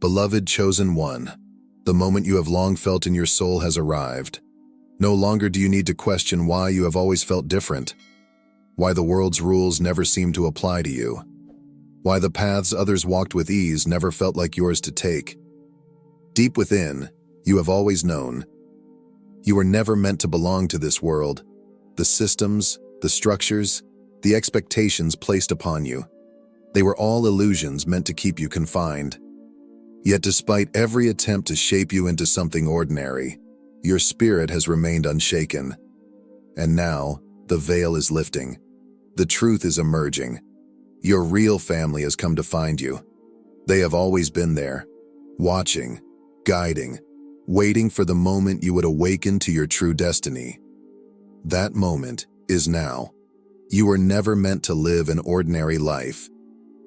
Beloved chosen one, the moment you have long felt in your soul has arrived. No longer do you need to question why you have always felt different, why the world's rules never seem to apply to you, why the paths others walked with ease never felt like yours to take. Deep within, you have always known. You were never meant to belong to this world. The systems, the structures, the expectations placed upon you, they were all illusions meant to keep you confined. Yet despite every attempt to shape you into something ordinary, your spirit has remained unshaken. And now, the veil is lifting. The truth is emerging. Your real family has come to find you. They have always been there, watching, guiding, waiting for the moment you would awaken to your true destiny. That moment is now. You were never meant to live an ordinary life.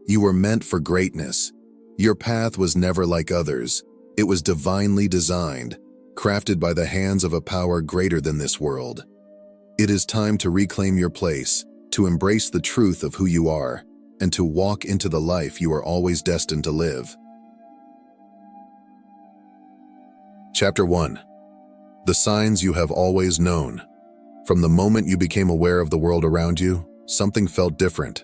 You were meant for greatness. Your path was never like others. It was divinely designed, crafted by the hands of a power greater than this world. It is time to reclaim your place, to embrace the truth of who you are, and to walk into the life you are always destined to live. Chapter 1. The signs you have always known. From the moment you became aware of the world around you, something felt different.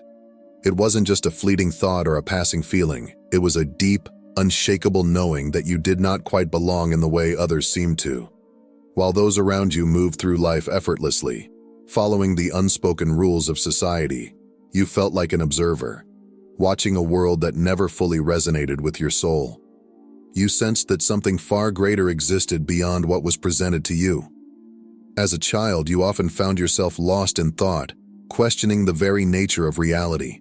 It wasn't just a fleeting thought or a passing feeling. It was a deep, unshakable knowing that you did not quite belong in the way others seemed to. While those around you moved through life effortlessly, following the unspoken rules of society, you felt like an observer, watching a world that never fully resonated with your soul. You sensed that something far greater existed beyond what was presented to you. As a child, you often found yourself lost in thought, questioning the very nature of reality.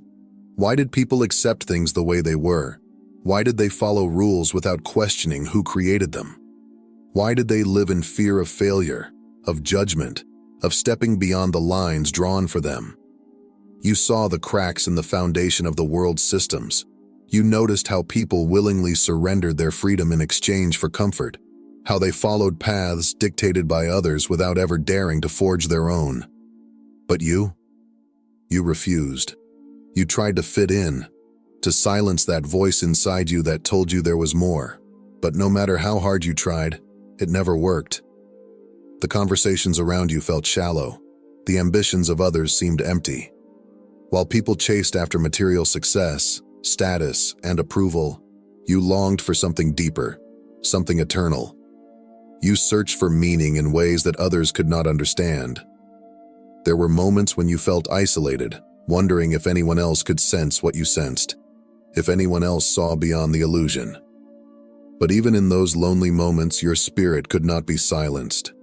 Why did people accept things the way they were? Why did they follow rules without questioning who created them? Why did they live in fear of failure, of judgment, of stepping beyond the lines drawn for them? You saw the cracks in the foundation of the world's systems. You noticed how people willingly surrendered their freedom in exchange for comfort, how they followed paths dictated by others without ever daring to forge their own. But you refused. You tried to fit in, to silence that voice inside you that told you there was more. But no matter how hard you tried, it never worked. The conversations around you felt shallow. The ambitions of others seemed empty. While people chased after material success, status, and approval, you longed for something deeper, something eternal. You searched for meaning in ways that others could not understand. There were moments when you felt isolated, wondering if anyone else could sense what you sensed, if anyone else saw beyond the illusion. But even in those lonely moments, your spirit could not be silenced.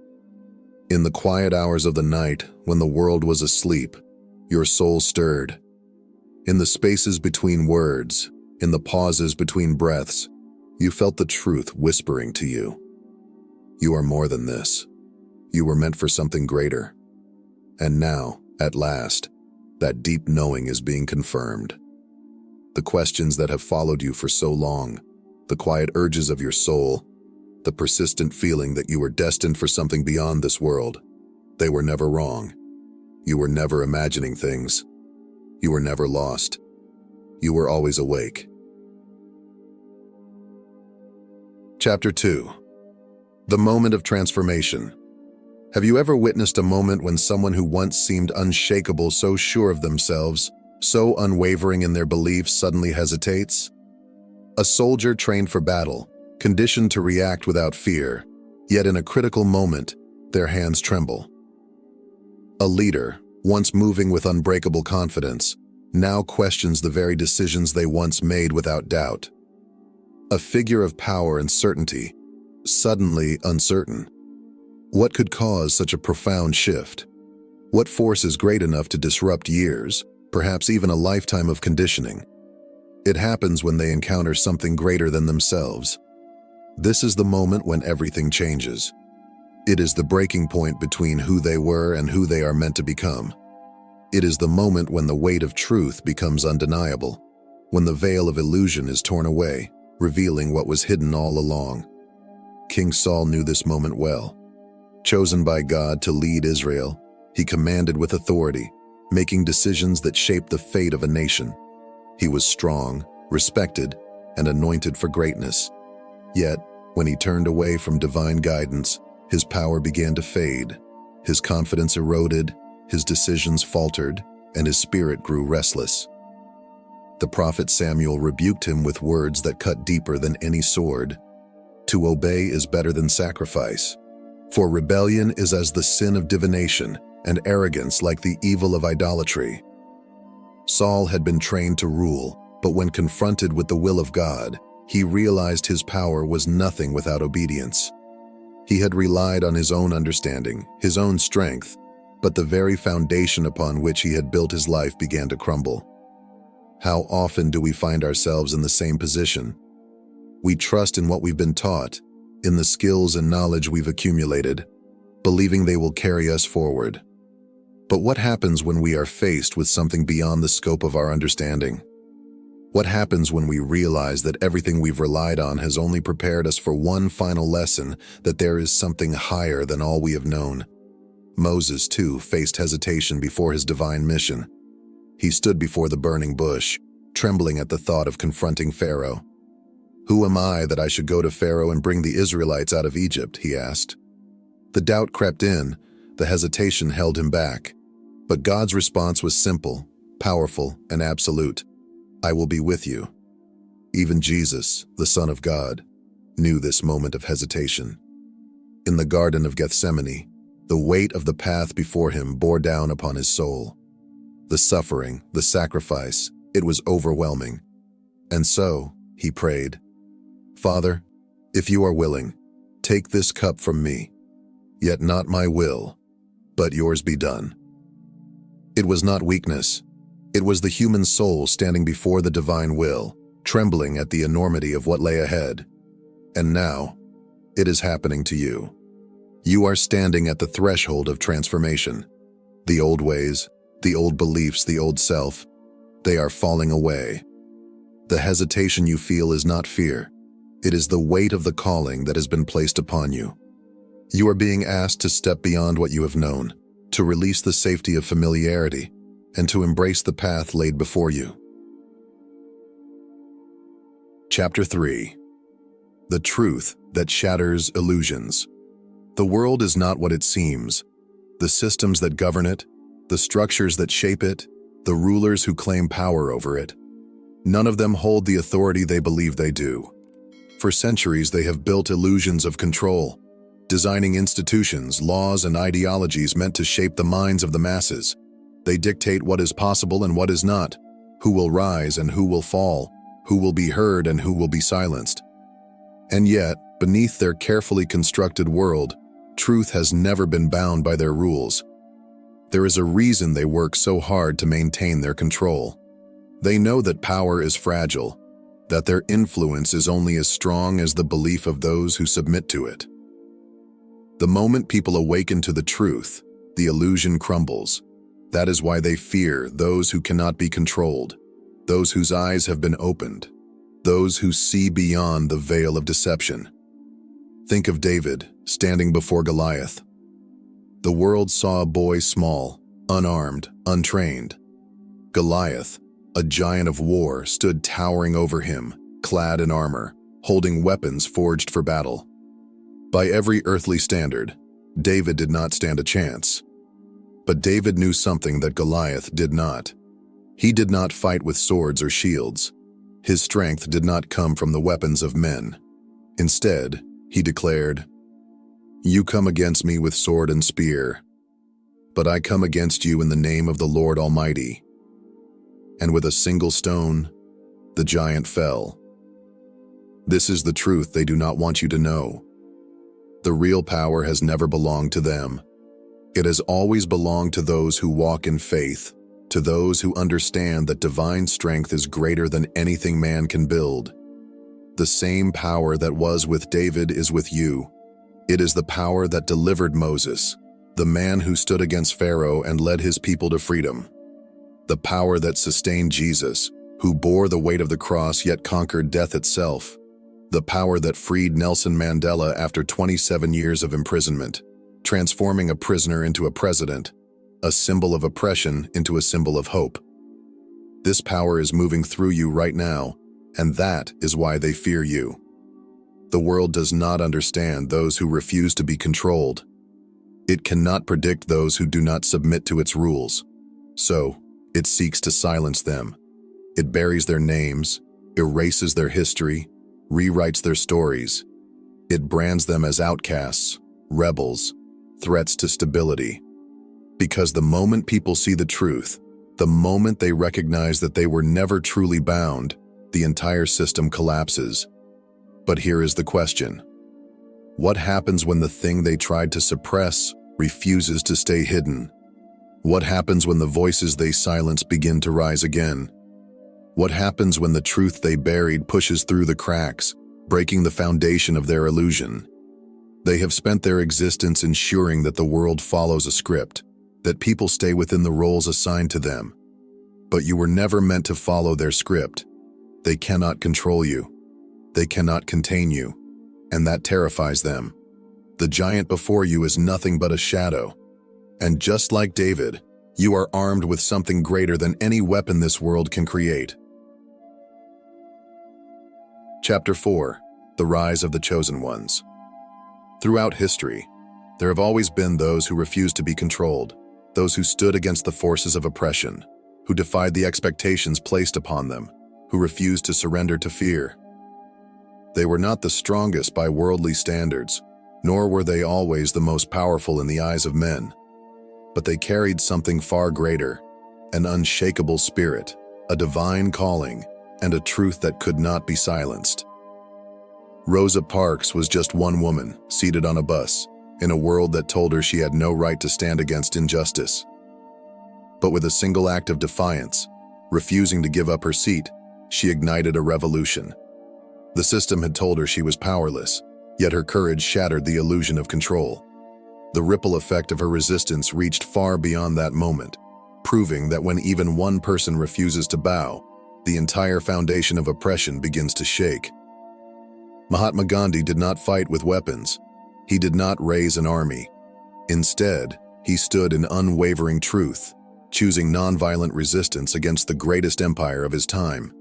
In the quiet hours of the night, when the world was asleep, your soul stirred. In the spaces between words, in the pauses between breaths, you felt the truth whispering to you. You are more than this. You were meant for something greater. And now, at last, that deep knowing is being confirmed. The questions that have followed you for so long, the quiet urges of your soul, the persistent feeling that you were destined for something beyond this world, they were never wrong. You were never imagining things. You were never lost. You were always awake. Chapter 2. The moment of transformation. Have you ever witnessed a moment when someone who once seemed unshakable, so sure of themselves, so unwavering in their beliefs, suddenly hesitates? A soldier trained for battle, conditioned to react without fear, yet in a critical moment, their hands tremble. A leader, once moving with unbreakable confidence, now questions the very decisions they once made without doubt. A figure of power and certainty, suddenly uncertain. What could cause such a profound shift? What force is great enough to disrupt years, perhaps even a lifetime of conditioning? It happens when they encounter something greater than themselves. This is the moment when everything changes. It is the breaking point between who they were and who they are meant to become. It is the moment when the weight of truth becomes undeniable, when the veil of illusion is torn away, revealing what was hidden all along. King Saul knew this moment well. Chosen by God to lead Israel, he commanded with authority, making decisions that shaped the fate of a nation. He was strong, respected, and anointed for greatness. Yet, when he turned away from divine guidance, his power began to fade, his confidence eroded, his decisions faltered, and his spirit grew restless. The prophet Samuel rebuked him with words that cut deeper than any sword. To obey is better than sacrifice, for rebellion is as the sin of divination, and arrogance like the evil of idolatry. Saul had been trained to rule, but when confronted with the will of God, he realized his power was nothing without obedience. He had relied on his own understanding, his own strength, but the very foundation upon which he had built his life began to crumble. How often do we find ourselves in the same position? We trust in what we've been taught, in the skills and knowledge we've accumulated, believing they will carry us forward. But what happens when we are faced with something beyond the scope of our understanding? What happens when we realize that everything we've relied on has only prepared us for one final lesson, that there is something higher than all we have known? Moses, too, faced hesitation before his divine mission. He stood before the burning bush, trembling at the thought of confronting Pharaoh. "Who am I that I should go to Pharaoh and bring the Israelites out of Egypt?" he asked. The doubt crept in, the hesitation held him back. But God's response was simple, powerful, and absolute. "I will be with you." Even Jesus, the Son of God, knew this moment of hesitation. In the Garden of Gethsemane, the weight of the path before him bore down upon his soul. The suffering, the sacrifice, it was overwhelming. And so, he prayed, "Father, if you are willing, take this cup from me. Yet not my will, but yours be done." It was not weakness. It was the human soul standing before the divine will, trembling at the enormity of what lay ahead. And now, it is happening to you. You are standing at the threshold of transformation. The old ways, the old beliefs, the old self, they are falling away. The hesitation you feel is not fear. It is the weight of the calling that has been placed upon you. You are being asked to step beyond what you have known, to release the safety of familiarity, and to embrace the path laid before you. Chapter 3. The Truth That Shatters Illusions. The world is not what it seems. The systems that govern it, the structures that shape it, the rulers who claim power over it, none of them hold the authority they believe they do. For centuries, they have built illusions of control, designing institutions, laws, and ideologies meant to shape the minds of the masses. They dictate what is possible and what is not, who will rise and who will fall, who will be heard and who will be silenced. And yet, beneath their carefully constructed world, truth has never been bound by their rules. There is a reason they work so hard to maintain their control. They know that power is fragile, that their influence is only as strong as the belief of those who submit to it. The moment people awaken to the truth, the illusion crumbles. That is why they fear those who cannot be controlled, those whose eyes have been opened, those who see beyond the veil of deception. Think of David standing before Goliath. The world saw a boy small, unarmed, untrained. Goliath, a giant of war, stood towering over him, clad in armor, holding weapons forged for battle. By every earthly standard, David did not stand a chance. But David knew something that Goliath did not. He did not fight with swords or shields. His strength did not come from the weapons of men. Instead, he declared, "You come against me with sword and spear, but I come against you in the name of the Lord Almighty." And with a single stone, the giant fell. This is the truth they do not want you to know. The real power has never belonged to them. It has always belonged to those who walk in faith, to those who understand that divine strength is greater than anything man can build. The same power that was with David is with you. It is the power that delivered Moses, the man who stood against Pharaoh and led his people to freedom. The power that sustained Jesus, who bore the weight of the cross yet conquered death itself. The power that freed Nelson Mandela after 27 years of imprisonment, transforming a prisoner into a president, a symbol of oppression into a symbol of hope. This power is moving through you right now, and that is why they fear you. The world does not understand those who refuse to be controlled. It cannot predict those who do not submit to its rules. So, it seeks to silence them. It buries their names, erases their history, rewrites their stories. It brands them as outcasts, rebels, threats to stability. Because the moment people see the truth, the moment they recognize that they were never truly bound, the entire system collapses. But here is the question. What happens when the thing they tried to suppress refuses to stay hidden? What happens when the voices they silenced begin to rise again? What happens when the truth they buried pushes through the cracks, breaking the foundation of their illusion? They have spent their existence ensuring that the world follows a script, that people stay within the roles assigned to them. But you were never meant to follow their script. They cannot control you. They cannot contain you, and that terrifies them. The giant before you is nothing but a shadow. And just like David, you are armed with something greater than any weapon this world can create. Chapter 4. The Rise of the Chosen Ones. Throughout history, there have always been those who refused to be controlled, those who stood against the forces of oppression, who defied the expectations placed upon them, who refused to surrender to fear. They were not the strongest by worldly standards, nor were they always the most powerful in the eyes of men. But they carried something far greater, an unshakable spirit, a divine calling, and a truth that could not be silenced. Rosa Parks was just one woman, seated on a bus, in a world that told her she had no right to stand against injustice. But with a single act of defiance, refusing to give up her seat, she ignited a revolution. The system had told her she was powerless, yet her courage shattered the illusion of control. The ripple effect of her resistance reached far beyond that moment, proving that when even one person refuses to bow, the entire foundation of oppression begins to shake. Mahatma Gandhi did not fight with weapons. He did not raise an army. Instead, he stood in unwavering truth, choosing nonviolent resistance against the greatest empire of his time.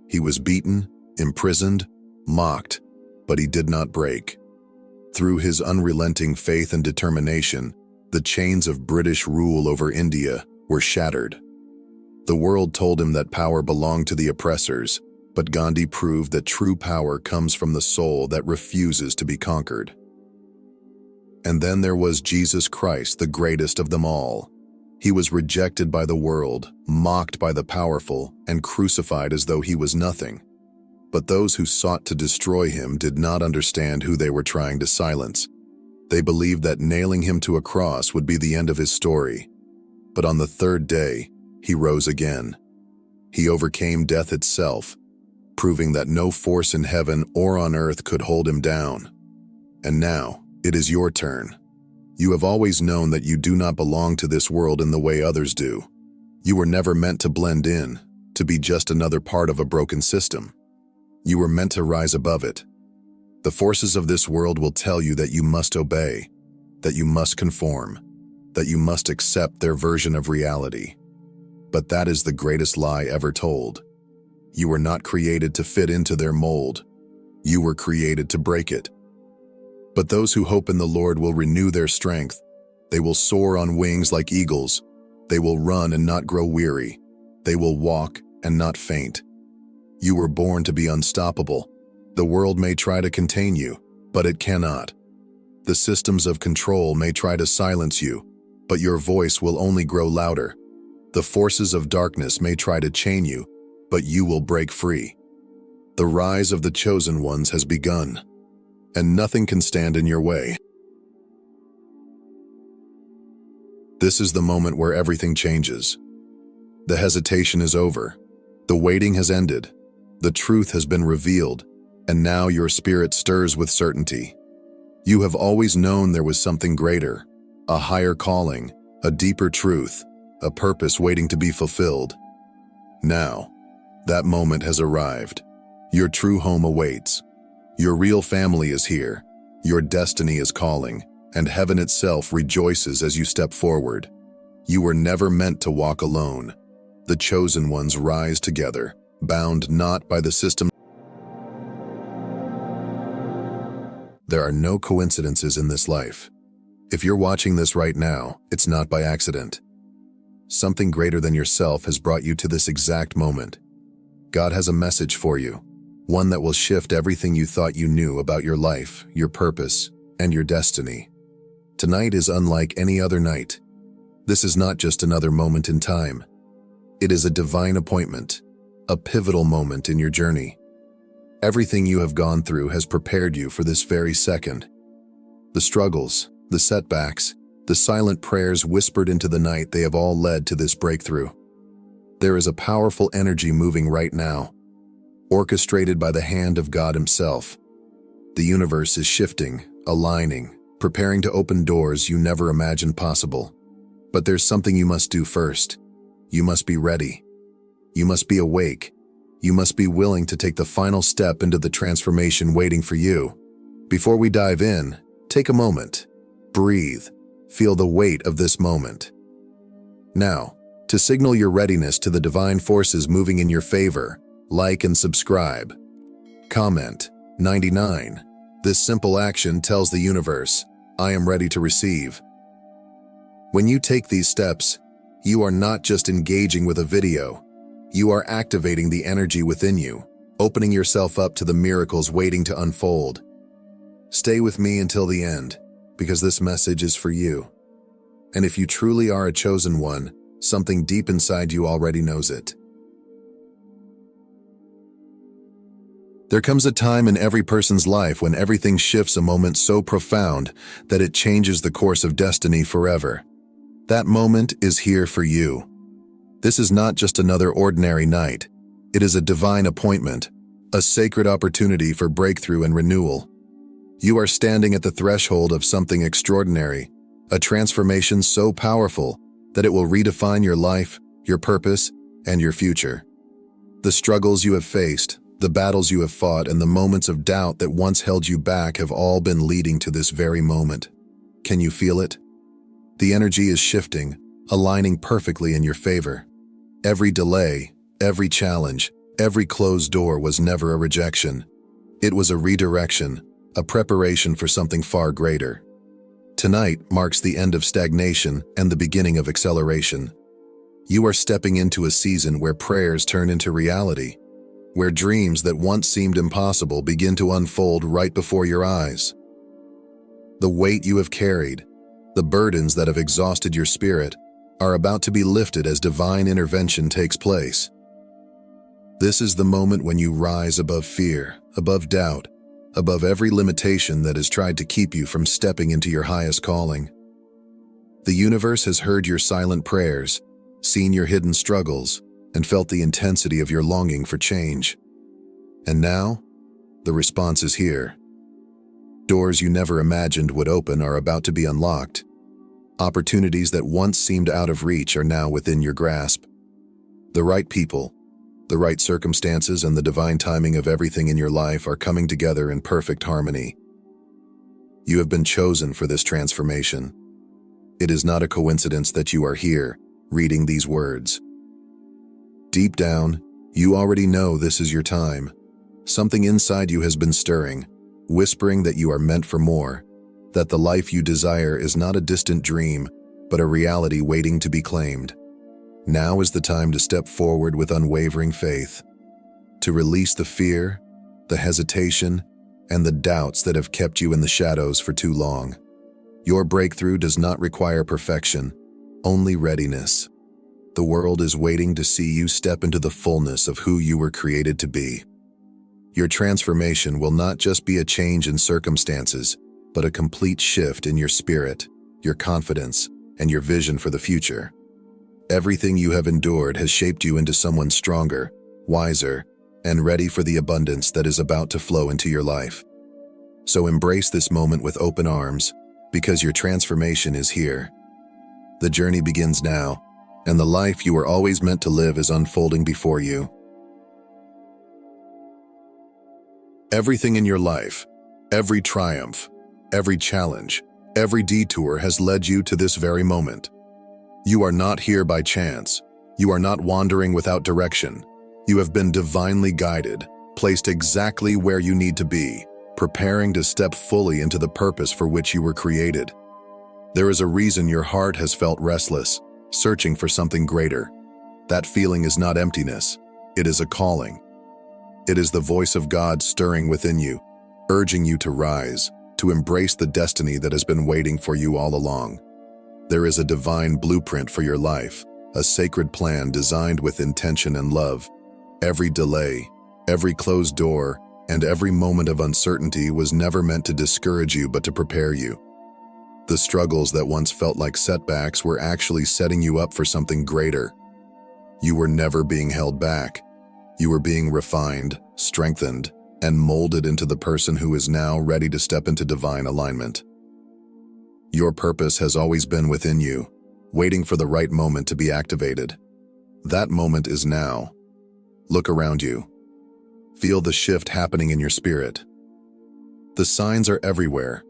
He was beaten, imprisoned, mocked, but he did not break. Through his unrelenting faith and determination, the chains of British rule over India were shattered. The world told him that power belonged to the oppressors, but Gandhi proved that true power comes from the soul that refuses to be conquered. And then there was Jesus Christ, the greatest of them all. He was rejected by the world, mocked by the powerful, and crucified as though he was nothing. But those who sought to destroy him did not understand who they were trying to silence. They believed that nailing him to a cross would be the end of his story. But on the third day, he rose again. He overcame death itself, proving that no force in heaven or on earth could hold him down. And now, it is your turn. You have always known that you do not belong to this world in the way others do. You were never meant to blend in, to be just another part of a broken system. You were meant to rise above it. The forces of this world will tell you that you must obey, that you must conform, that you must accept their version of reality. But that is the greatest lie ever told. You were not created to fit into their mold. You were created to break it. But those who hope in the Lord will renew their strength. They will soar on wings like eagles. They will run and not grow weary. They will walk and not faint. You were born to be unstoppable. The world may try to contain you, but it cannot. The systems of control may try to silence you, but your voice will only grow louder. The forces of darkness may try to chain you, but you will break free. The rise of the chosen ones has begun, and nothing can stand in your way. This is the moment where everything changes. The hesitation is over. The waiting has ended. The truth has been revealed, and now your spirit stirs with certainty. You have always known there was something greater, a higher calling, a deeper truth, a purpose waiting to be fulfilled. Now, that moment has arrived. Your true home awaits. Your real family is here. Your destiny is calling, and heaven itself rejoices as you step forward. You were never meant to walk alone. The chosen ones rise together, bound not by the system. There are no coincidences in this life. If you're watching this right now, it's not by accident. Something greater than yourself has brought you to this exact moment. God has a message for you, one that will shift everything you thought you knew about your life, your purpose, and your destiny. Tonight is unlike any other night. This is not just another moment in time. It is a divine appointment, a pivotal moment in your journey. Everything you have gone through has prepared you for this very second. The struggles, the setbacks, the silent prayers whispered into the night, they have all led to this breakthrough. There is a powerful energy moving right now, orchestrated by the hand of God Himself. The universe is shifting, aligning, preparing to open doors you never imagined possible. But there's something you must do first. You must be ready. You must be awake. You must be willing to take the final step into the transformation waiting for you. Before we dive in, take a moment. Breathe. Feel the weight of this moment. Now, to signal your readiness to the divine forces moving in your favor, like and subscribe. Comment 99. This simple action tells the universe, I am ready to receive. When you take these steps, you are not just engaging with a video. You are activating the energy within you, opening yourself up to the miracles waiting to unfold. Stay with me until the end, because this message is for you. And if you truly are a chosen one, something deep inside you already knows it. There comes a time in every person's life when everything shifts, a moment so profound that it changes the course of destiny forever. That moment is here for you. This is not just another ordinary night. It is a divine appointment, a sacred opportunity for breakthrough and renewal. You are standing at the threshold of something extraordinary, a transformation so powerful that it will redefine your life, your purpose, and your future. The struggles you have faced, the battles you have fought, and the moments of doubt that once held you back have all been leading to this very moment. Can you feel it? The energy is shifting, aligning perfectly in your favor. Every delay, every challenge, every closed door was never a rejection. It was a redirection, a preparation for something far greater. Tonight marks the end of stagnation and the beginning of acceleration. You are stepping into a season where prayers turn into reality, where dreams that once seemed impossible begin to unfold right before your eyes. The weight you have carried, the burdens that have exhausted your spirit, are about to be lifted as divine intervention takes place. This is the moment when you rise above fear, above doubt, above every limitation that has tried to keep you from stepping into your highest calling. The universe has heard your silent prayers, seen your hidden struggles, and felt the intensity of your longing for change. And now, the response is here. Doors you never imagined would open are about to be unlocked. Opportunities that once seemed out of reach are now within your grasp. The right people, the right circumstances, and the divine timing of everything in your life are coming together in perfect harmony. You have been chosen for this transformation. It is not a coincidence that you are here, reading these words. Deep down, you already know this is your time. Something inside you has been stirring, whispering that you are meant for more, that the life you desire is not a distant dream, but a reality waiting to be claimed. Now is the time to step forward with unwavering faith, to release the fear, the hesitation, and the doubts that have kept you in the shadows for too long. Your breakthrough does not require perfection, only readiness. The world is waiting to see you step into the fullness of who you were created to be. Your transformation will not just be a change in circumstances, but a complete shift in your spirit, your confidence, and your vision for the future. Everything you have endured has shaped you into someone stronger, wiser, and ready for the abundance that is about to flow into your life. So embrace this moment with open arms, because your transformation is here. The journey begins now, and the life you were always meant to live is unfolding before you. Everything in your life, every triumph, every challenge, every detour has led you to this very moment. You are not here by chance. You are not wandering without direction. You have been divinely guided, placed exactly where you need to be, preparing to step fully into the purpose for which you were created. There is a reason your heart has felt restless, searching for something greater. That feeling is not emptiness, it is a calling. It is the voice of God stirring within you, urging you to rise, to embrace the destiny that has been waiting for you all along. There is a divine blueprint for your life, a sacred plan designed with intention and love. Every delay, every closed door, and every moment of uncertainty was never meant to discourage you but to prepare you. The struggles that once felt like setbacks were actually setting you up for something greater. You were never being held back. You were being refined, strengthened, and molded into the person who is now ready to step into divine alignment. Your purpose has always been within you, waiting for the right moment to be activated. That moment is now. Look around you. Feel the shift happening in your spirit. The signs are everywhere.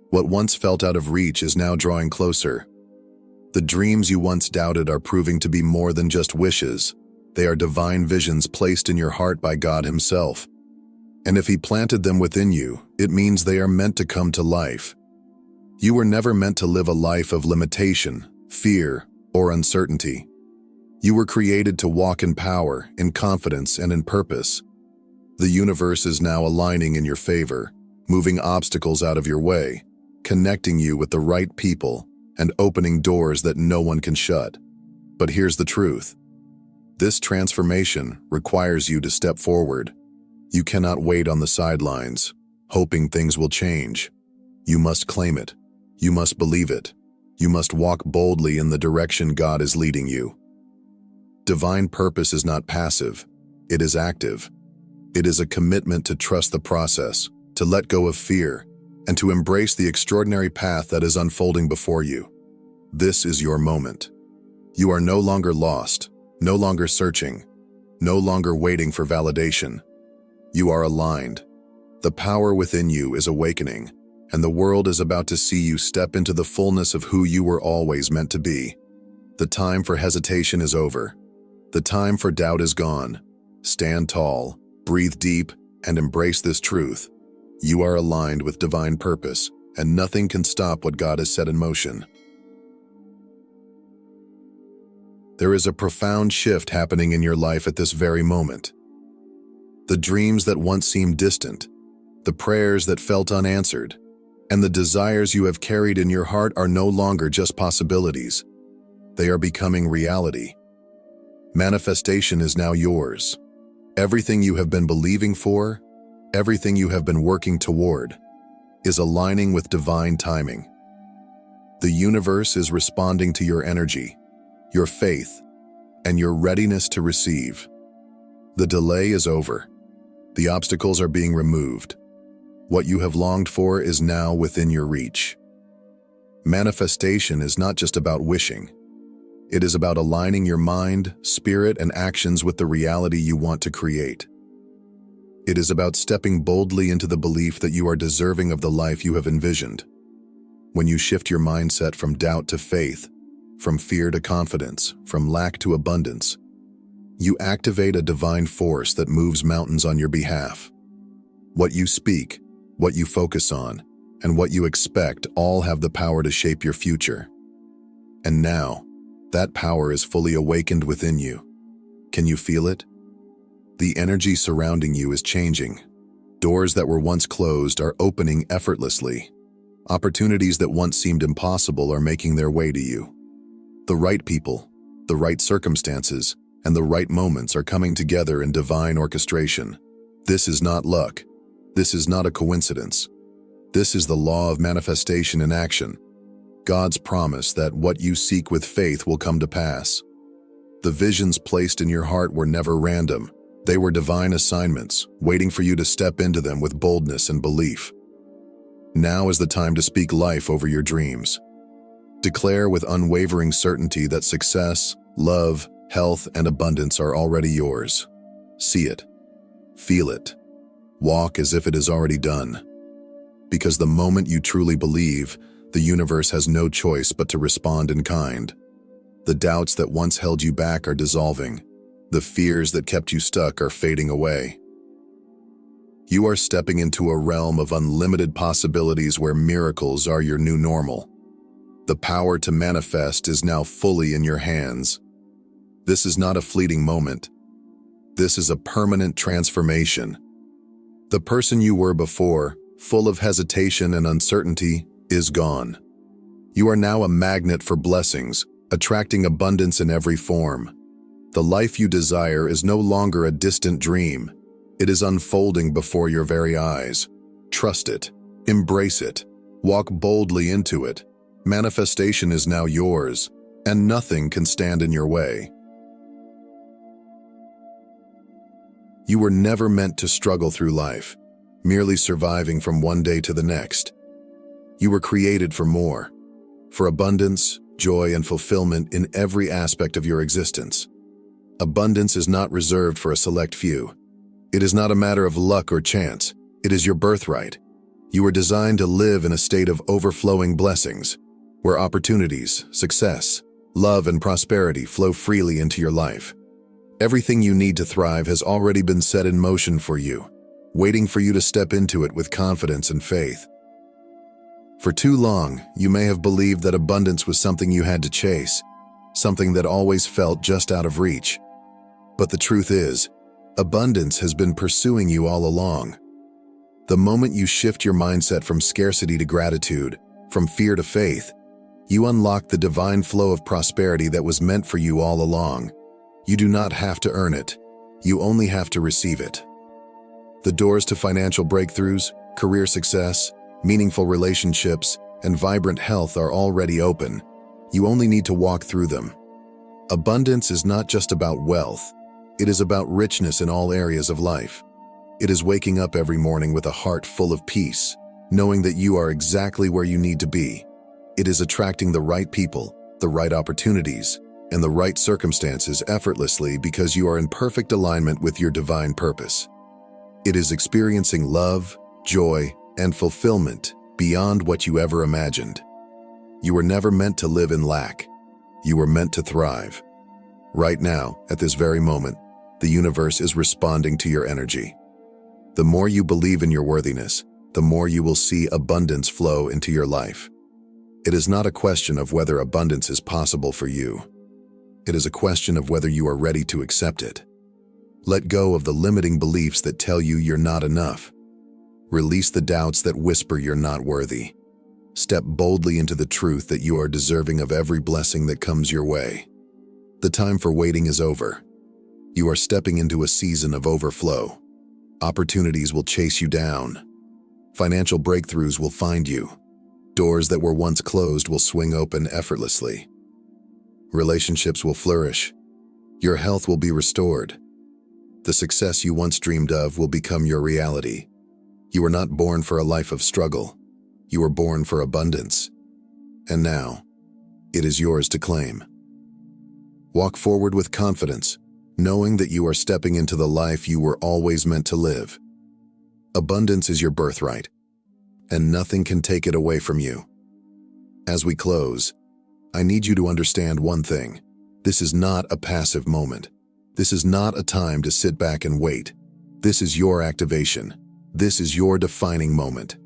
What once felt out of reach is now drawing closer. The dreams you once doubted are proving to be more than just wishes. They are divine visions placed in your heart by God Himself. And if He planted them within you, it means they are meant to come to life. You were never meant to live a life of limitation, fear, or uncertainty. You were created to walk in power, in confidence, and in purpose. The universe is now aligning in your favor, moving obstacles out of your way, connecting you with the right people, and opening doors that no one can shut. But here's the truth. This transformation requires you to step forward. You cannot wait on the sidelines, hoping things will change. You must claim it. You must believe it. You must walk boldly in the direction God is leading you. Divine purpose is not passive. It is active. It is a commitment to trust the process, to let go of fear, and to embrace the extraordinary path that is unfolding before you. This is your moment. You are no longer lost, no longer searching, no longer waiting for validation. You are aligned. The power within you is awakening, and the world is about to see you step into the fullness of who you were always meant to be. The time for hesitation is over. The time for doubt is gone. Stand tall, breathe deep, and embrace this truth. You are aligned with divine purpose, and nothing can stop what God has set in motion. There is a profound shift happening in your life at this very moment. The dreams that once seemed distant, the prayers that felt unanswered, and the desires you have carried in your heart are no longer just possibilities. They are becoming reality. Manifestation is now yours. Everything you have been believing for, everything you have been working toward, is aligning with divine timing. The universe is responding to your energy, your faith, and your readiness to receive. The delay is over. The obstacles are being removed. What you have longed for is now within your reach. Manifestation is not just about wishing. It is about aligning your mind, spirit, and actions with the reality you want to create. It is about stepping boldly into the belief that you are deserving of the life you have envisioned. When you shift your mindset from doubt to faith, from fear to confidence, from lack to abundance, you activate a divine force that moves mountains on your behalf. What you speak, what you focus on, and what you expect all have the power to shape your future. And now, that power is fully awakened within you. Can you feel it? The energy surrounding you is changing. Doors that were once closed are opening effortlessly. Opportunities that once seemed impossible are making their way to you. The right people, the right circumstances, and the right moments are coming together in divine orchestration. This is not luck. This is not a coincidence. This is the law of manifestation in action. God's promise that what you seek with faith will come to pass. The visions placed in your heart were never random. They were divine assignments, waiting for you to step into them with boldness and belief. Now is the time to speak life over your dreams. Declare with unwavering certainty that success, love, health, and abundance are already yours. See it. Feel it. Walk as if it is already done. Because the moment you truly believe, the universe has no choice but to respond in kind. The doubts that once held you back are dissolving. The fears that kept you stuck are fading away. You are stepping into a realm of unlimited possibilities where miracles are your new normal. The power to manifest is now fully in your hands. This is not a fleeting moment. This is a permanent transformation. The person you were before, full of hesitation and uncertainty, is gone. You are now a magnet for blessings, attracting abundance in every form. The life you desire is no longer a distant dream. It is unfolding before your very eyes. Trust it. Embrace it. Walk boldly into it. Manifestation is now yours, and nothing can stand in your way. You were never meant to struggle through life, merely surviving from one day to the next. You were created for more, for abundance, joy, and fulfillment in every aspect of your existence. Abundance is not reserved for a select few. It is not a matter of luck or chance. It is your birthright. You were designed to live in a state of overflowing blessings, where opportunities, success, love, and prosperity flow freely into your life. Everything you need to thrive has already been set in motion for you, waiting for you to step into it with confidence and faith. For too long, you may have believed that abundance was something you had to chase, something that always felt just out of reach. But the truth is, abundance has been pursuing you all along. The moment you shift your mindset from scarcity to gratitude, from fear to faith, you unlock the divine flow of prosperity that was meant for you all along. You do not have to earn it. You only have to receive it. The doors to financial breakthroughs, career success, meaningful relationships, and vibrant health are already open. You only need to walk through them. Abundance is not just about wealth. It is about richness in all areas of life. It is waking up every morning with a heart full of peace, knowing that you are exactly where you need to be. It is attracting the right people, the right opportunities, and the right circumstances effortlessly because you are in perfect alignment with your divine purpose. It is experiencing love, joy, and fulfillment beyond what you ever imagined. You were never meant to live in lack. You were meant to thrive. Right now, at this very moment, the universe is responding to your energy. The more you believe in your worthiness, the more you will see abundance flow into your life. It is not a question of whether abundance is possible for you. It is a question of whether you are ready to accept it. Let go of the limiting beliefs that tell you you're not enough. Release the doubts that whisper you're not worthy. Step boldly into the truth that you are deserving of every blessing that comes your way. The time for waiting is over. You are stepping into a season of overflow. Opportunities will chase you down. Financial breakthroughs will find you. Doors that were once closed will swing open effortlessly. Relationships will flourish. Your health will be restored. The success you once dreamed of will become your reality. You were not born for a life of struggle. You were born for abundance. And now, it is yours to claim. Walk forward with confidence, knowing that you are stepping into the life you were always meant to live. Abundance is your birthright, and nothing can take it away from you. As we close, I need you to understand one thing. This is not a passive moment. This is not a time to sit back and wait. This is your activation. This is your defining moment.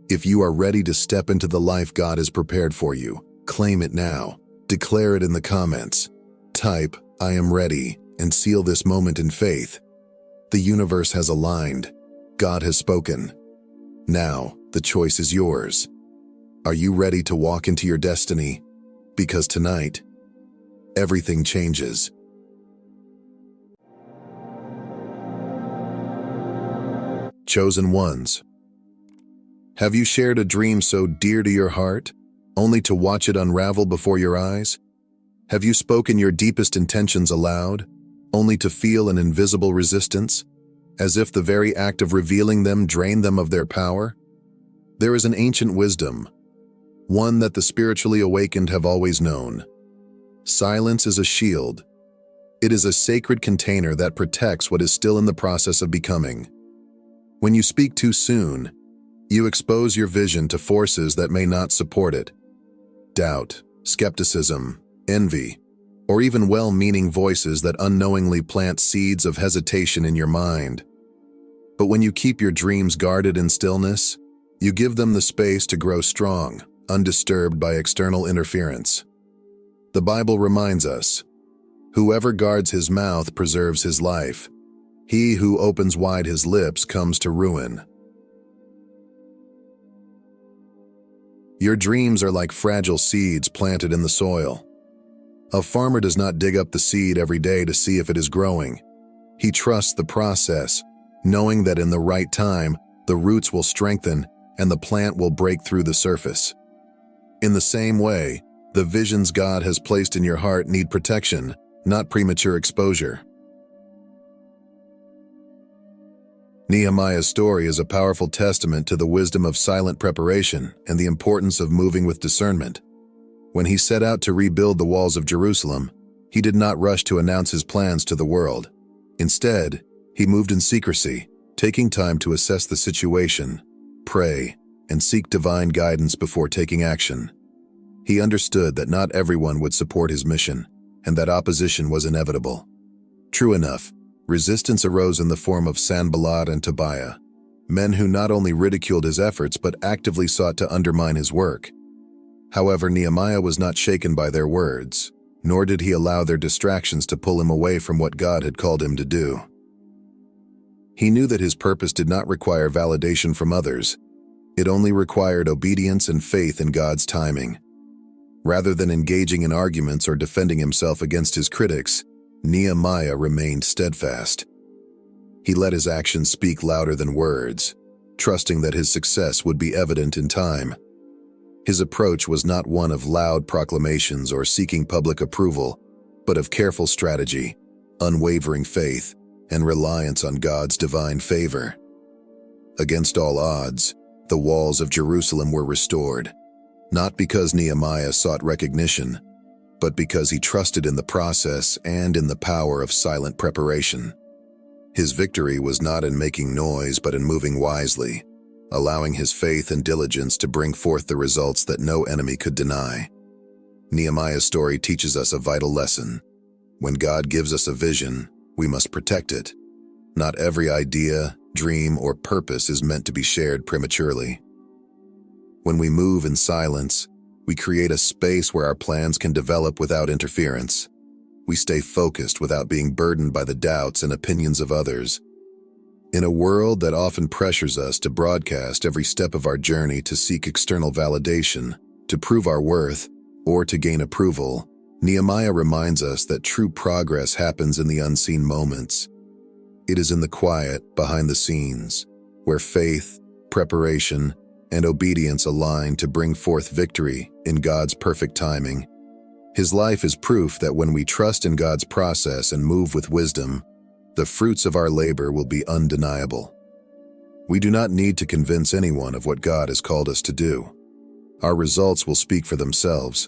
If you are ready to step into the life God has prepared for you, claim it now. Declare it in the comments. Type, "I am ready," and seal this moment in faith. The universe has aligned. God has spoken. Now, the choice is yours. Are you ready to walk into your destiny? Because tonight, everything changes. Chosen ones. Have you shared a dream so dear to your heart, only to watch it unravel before your eyes? Have you spoken your deepest intentions aloud, only to feel an invisible resistance, as if the very act of revealing them drained them of their power? There is an ancient wisdom, one that the spiritually awakened have always known. Silence is a shield. It is a sacred container that protects what is still in the process of becoming. When you speak too soon, you expose your vision to forces that may not support it. Doubt, skepticism, envy, or even well-meaning voices that unknowingly plant seeds of hesitation in your mind. But when you keep your dreams guarded in stillness, you give them the space to grow strong, undisturbed by external interference. The Bible reminds us, "Whoever guards his mouth preserves his life. He who opens wide his lips comes to ruin." Your dreams are like fragile seeds planted in the soil. A farmer does not dig up the seed every day to see if it is growing. He trusts the process, knowing that in the right time, the roots will strengthen and the plant will break through the surface. In the same way, the visions God has placed in your heart need protection, not premature exposure. Nehemiah's story is a powerful testament to the wisdom of silent preparation and the importance of moving with discernment. When he set out to rebuild the walls of Jerusalem, he did not rush to announce his plans to the world. Instead, he moved in secrecy, taking time to assess the situation, pray, and seek divine guidance before taking action. He understood that not everyone would support his mission, and that opposition was inevitable. True enough, resistance arose in the form of Sanballat and Tobiah, men who not only ridiculed his efforts but actively sought to undermine his work. However, Nehemiah was not shaken by their words, nor did he allow their distractions to pull him away from what God had called him to do. He knew that his purpose did not require validation from others. It only required obedience and faith in God's timing. Rather than engaging in arguments or defending himself against his critics, Nehemiah remained steadfast. He let his actions speak louder than words, trusting that his success would be evident in time. His approach was not one of loud proclamations or seeking public approval, but of careful strategy, unwavering faith, and reliance on God's divine favor. Against all odds, the walls of Jerusalem were restored, not because Nehemiah sought recognition, but because he trusted in the process and in the power of silent preparation. His victory was not in making noise but in moving wisely, allowing his faith and diligence to bring forth the results that no enemy could deny. Nehemiah's story teaches us a vital lesson. When God gives us a vision, we must protect it. Not every idea, dream, or purpose is meant to be shared prematurely. When we move in silence, we create a space where our plans can develop without interference. We stay focused without being burdened by the doubts and opinions of others. In a world that often pressures us to broadcast every step of our journey to seek external validation, to prove our worth, or to gain approval, Nehemiah reminds us that true progress happens in the unseen moments. It is in the quiet, behind the scenes, where faith, preparation, and obedience align to bring forth victory in God's perfect timing. His life is proof that when we trust in God's process and move with wisdom, the fruits of our labor will be undeniable. We do not need to convince anyone of what God has called us to do. Our results will speak for themselves.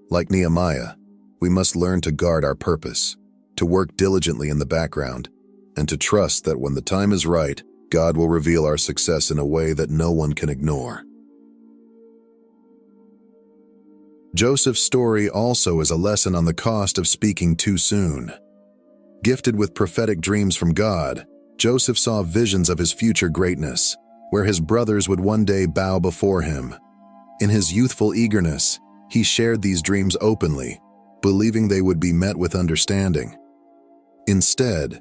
Like Nehemiah, we must learn to guard our purpose, to work diligently in the background, and to trust that when the time is right, God will reveal our success in a way that no one can ignore. Joseph's story also is a lesson on the cost of speaking too soon. Gifted with prophetic dreams from God, Joseph saw visions of his future greatness, where his brothers would one day bow before him. In his youthful eagerness, he shared these dreams openly, believing they would be met with understanding. Instead,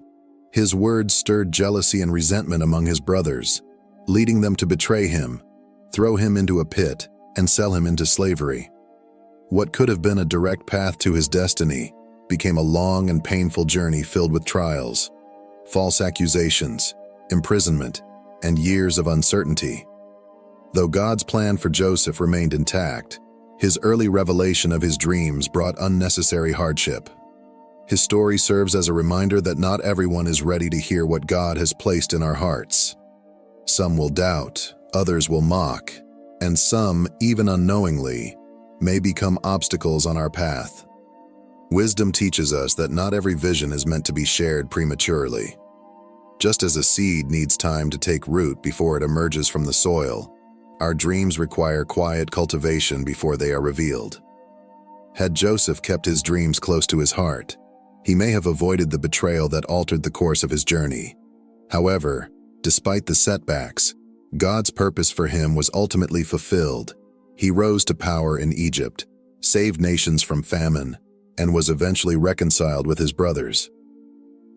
his words stirred jealousy and resentment among his brothers, leading them to betray him, throw him into a pit, and sell him into slavery. What could have been a direct path to his destiny became a long and painful journey filled with trials, false accusations, imprisonment, and years of uncertainty. Though God's plan for Joseph remained intact, his early revelation of his dreams brought unnecessary hardship. His story serves as a reminder that not everyone is ready to hear what God has placed in our hearts. Some will doubt, others will mock, and some, even unknowingly, may become obstacles on our path. Wisdom teaches us that not every vision is meant to be shared prematurely. Just as a seed needs time to take root before it emerges from the soil, our dreams require quiet cultivation before they are revealed. Had Joseph kept his dreams close to his heart, he may have avoided the betrayal that altered the course of his journey. However, Despite the setbacks, God's purpose for him was ultimately fulfilled. He rose to power in Egypt, saved nations from famine, and was eventually reconciled with his brothers.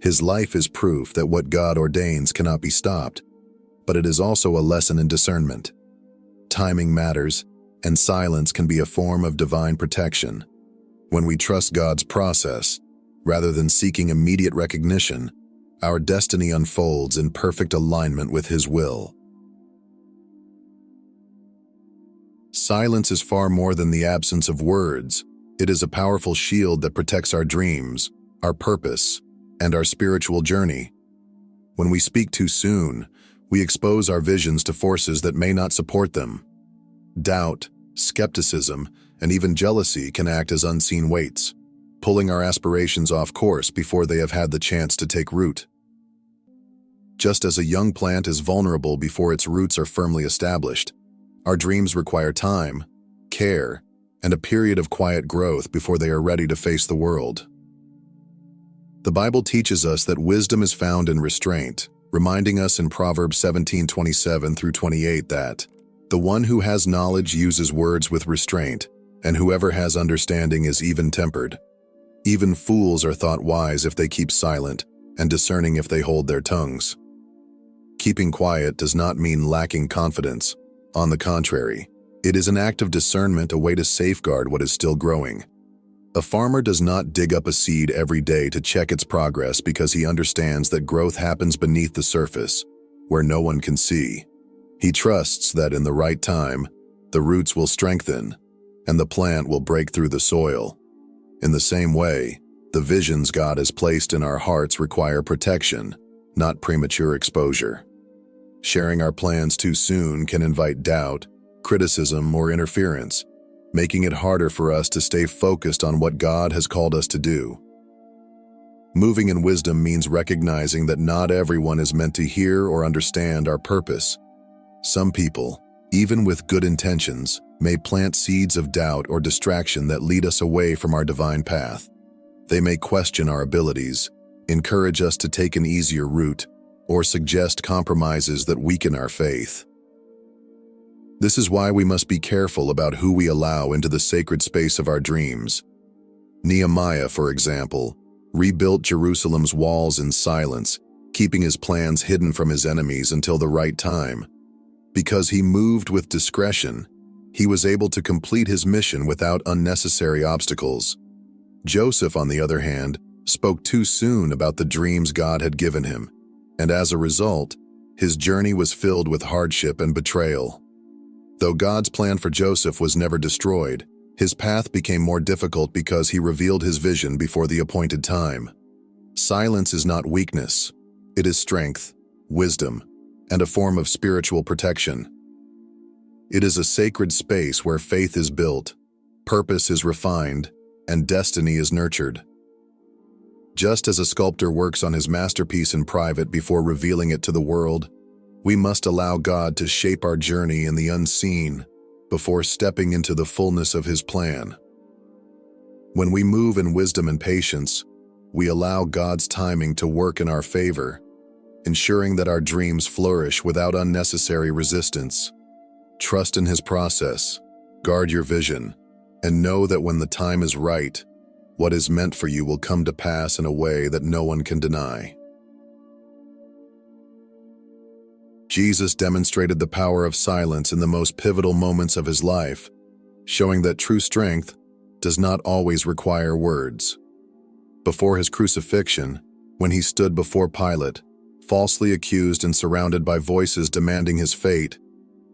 His life is proof that what God ordains cannot be stopped, but it is also a lesson in discernment. Timing matters, and silence can be a form of divine protection. When we trust God's process, rather than seeking immediate recognition, our destiny unfolds in perfect alignment with His will. Silence is far more than the absence of words. It is a powerful shield that protects our dreams, our purpose, and our spiritual journey. When we speak too soon, we expose our visions to forces that may not support them. Doubt, skepticism, and even jealousy can act as unseen weights, pulling our aspirations off course before they have had the chance to take root. Just as a young plant is vulnerable before its roots are firmly established, our dreams require time, care, and a period of quiet growth before they are ready to face the world. The Bible teaches us that wisdom is found in restraint, reminding us in Proverbs 17:27 through 28 that the one who has knowledge uses words with restraint, and whoever has understanding is even-tempered. Even fools are thought wise if they keep silent, and discerning if they hold their tongues. Keeping quiet does not mean lacking confidence. On the contrary, it is an act of discernment, a way to safeguard what is still growing. A farmer does not dig up a seed every day to check its progress because he understands that growth happens beneath the surface, where no one can see. He trusts that in the right time, the roots will strengthen, and the plant will break through the soil. In the same way, the visions God has placed in our hearts require protection, not premature exposure. Sharing our plans too soon can invite doubt, criticism, or interference, making it harder for us to stay focused on what God has called us to do. Moving in wisdom means recognizing that not everyone is meant to hear or understand our purpose. Some people, even with good intentions, may plant seeds of doubt or distraction that lead us away from our divine path. They may question our abilities, encourage us to take an easier route, or suggest compromises that weaken our faith. This is why we must be careful about who we allow into the sacred space of our dreams. Nehemiah, for example, rebuilt Jerusalem's walls in silence, keeping his plans hidden from his enemies until the right time. Because he moved with discretion, he was able to complete his mission without unnecessary obstacles. Joseph, on the other hand, spoke too soon about the dreams God had given him, and as a result, his journey was filled with hardship and betrayal. Though God's plan for Joseph was never destroyed, his path became more difficult because he revealed his vision before the appointed time. Silence is not weakness. It is strength, wisdom, and a form of spiritual protection. It is a sacred space where faith is built, purpose is refined, and destiny is nurtured. Just as a sculptor works on his masterpiece in private before revealing it to the world, we must allow God to shape our journey in the unseen before stepping into the fullness of His plan. When we move in wisdom and patience, we allow God's timing to work in our favor, ensuring that our dreams flourish without unnecessary resistance. Trust in His process, guard your vision, and know that when the time is right, what is meant for you will come to pass in a way that no one can deny. Jesus demonstrated the power of silence in the most pivotal moments of His life, showing that true strength does not always require words. Before His crucifixion, when He stood before Pilate, falsely accused and surrounded by voices demanding His fate,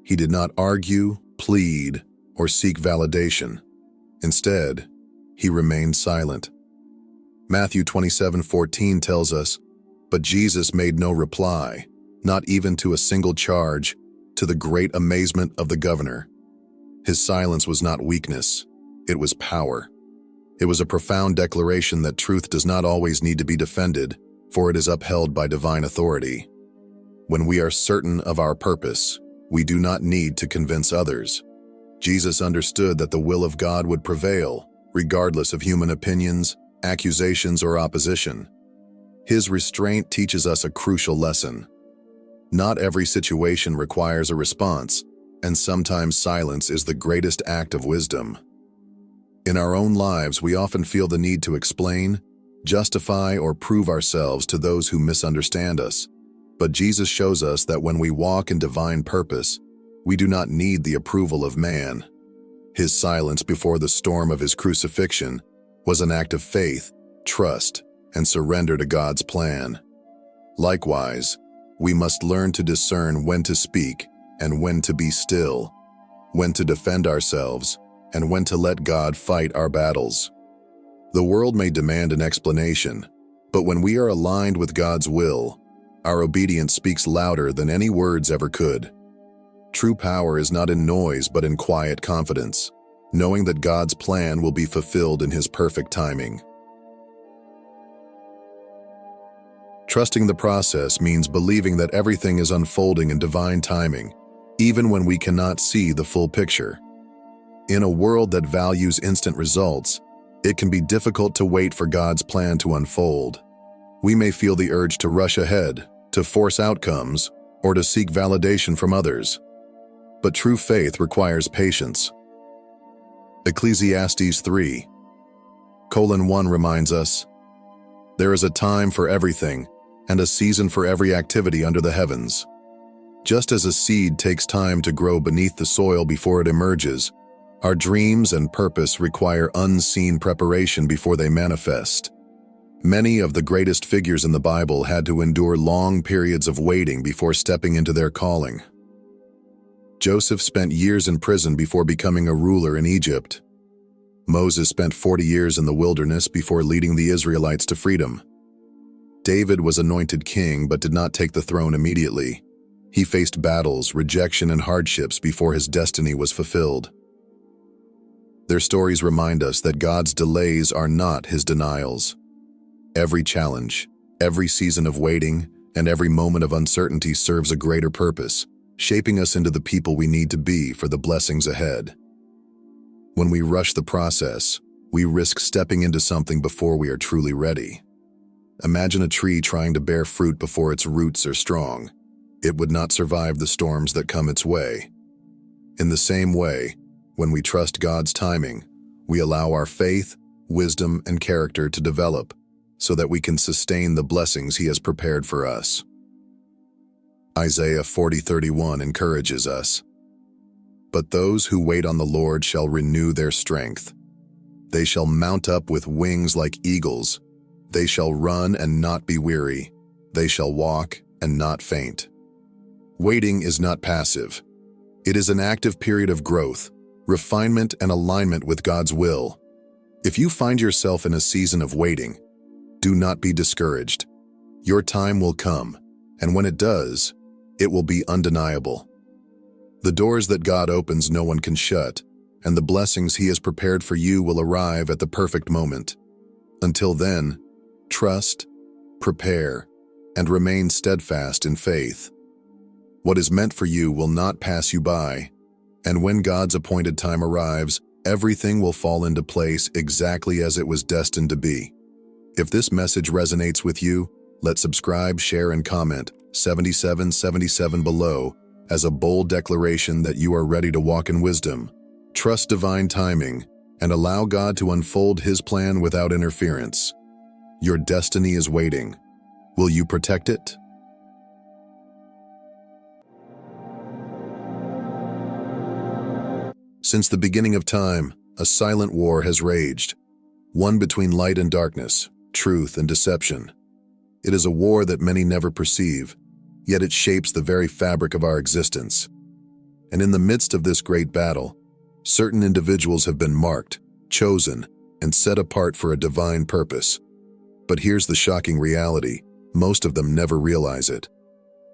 He did not argue, plead, or seek validation. Instead, He remained silent. Matthew 27:14 tells us, "But Jesus made no reply, not even to a single charge, to the great amazement of the governor." His silence was not weakness, it was power. It was a profound declaration that truth does not always need to be defended, for it is upheld by divine authority. When we are certain of our purpose, we do not need to convince others. Jesus understood that the will of God would prevail, regardless of human opinions, accusations, or opposition. His restraint teaches us a crucial lesson. Not every situation requires a response, and sometimes silence is the greatest act of wisdom. In our own lives, we often feel the need to explain, justify, or prove ourselves to those who misunderstand us. But Jesus shows us that when we walk in divine purpose, we do not need the approval of man. His silence before the storm of his crucifixion was an act of faith, trust, and surrender to God's plan. Likewise, we must learn to discern when to speak and when to be still, when to defend ourselves, and when to let God fight our battles. The world may demand an explanation, but when we are aligned with God's will, our obedience speaks louder than any words ever could. True power is not in noise but in quiet confidence, knowing that God's plan will be fulfilled in His perfect timing. Trusting the process means believing that everything is unfolding in divine timing, even when we cannot see the full picture. In a world that values instant results, it can be difficult to wait for God's plan to unfold. We may feel the urge to rush ahead, to force outcomes, or to seek validation from others. But true faith requires patience. Ecclesiastes 3:1 reminds us, "There is a time for everything, and a season for every activity under the heavens." Just as a seed takes time to grow beneath the soil before it emerges, our dreams and purpose require unseen preparation before they manifest. Many of the greatest figures in the Bible had to endure long periods of waiting before stepping into their calling. Joseph spent years in prison before becoming a ruler in Egypt. Moses spent 40 years in the wilderness before leading the Israelites to freedom. David was anointed king but did not take the throne immediately. He faced battles, rejection, and hardships before his destiny was fulfilled. Their stories remind us that God's delays are not His denials. Every challenge, every season of waiting, and every moment of uncertainty serves a greater purpose, shaping us into the people we need to be for the blessings ahead. When we rush the process, we risk stepping into something before we are truly ready. Imagine a tree trying to bear fruit before its roots are strong. It would not survive the storms that come its way. In the same way, when we trust God's timing, we allow our faith, wisdom, and character to develop so that we can sustain the blessings He has prepared for us. Isaiah 40:31 encourages us, "But those who wait on the Lord shall renew their strength. They shall mount up with wings like eagles. They shall run and not be weary. They shall walk and not faint." Waiting is not passive. It is an active period of growth, refinement, and alignment with God's will. If you find yourself in a season of waiting, do not be discouraged. Your time will come, and when it does, it will be undeniable. The doors that God opens no one can shut, and the blessings He has prepared for you will arrive at the perfect moment. Until then, trust, prepare, and remain steadfast in faith. What is meant for you will not pass you by, and when God's appointed time arrives, everything will fall into place exactly as it was destined to be. If this message resonates with you, let's subscribe, share, and comment 7777 below as a bold declaration that you are ready to walk in wisdom. Trust divine timing and allow God to unfold His plan without interference. Your destiny is waiting. Will you protect it? Since the beginning of time, a silent war has raged, one between light and darkness, truth and deception. It is a war that many never perceive, yet it shapes the very fabric of our existence. And in the midst of this great battle, certain individuals have been marked, chosen, and set apart for a divine purpose. But here's the shocking reality: most of them never realize it.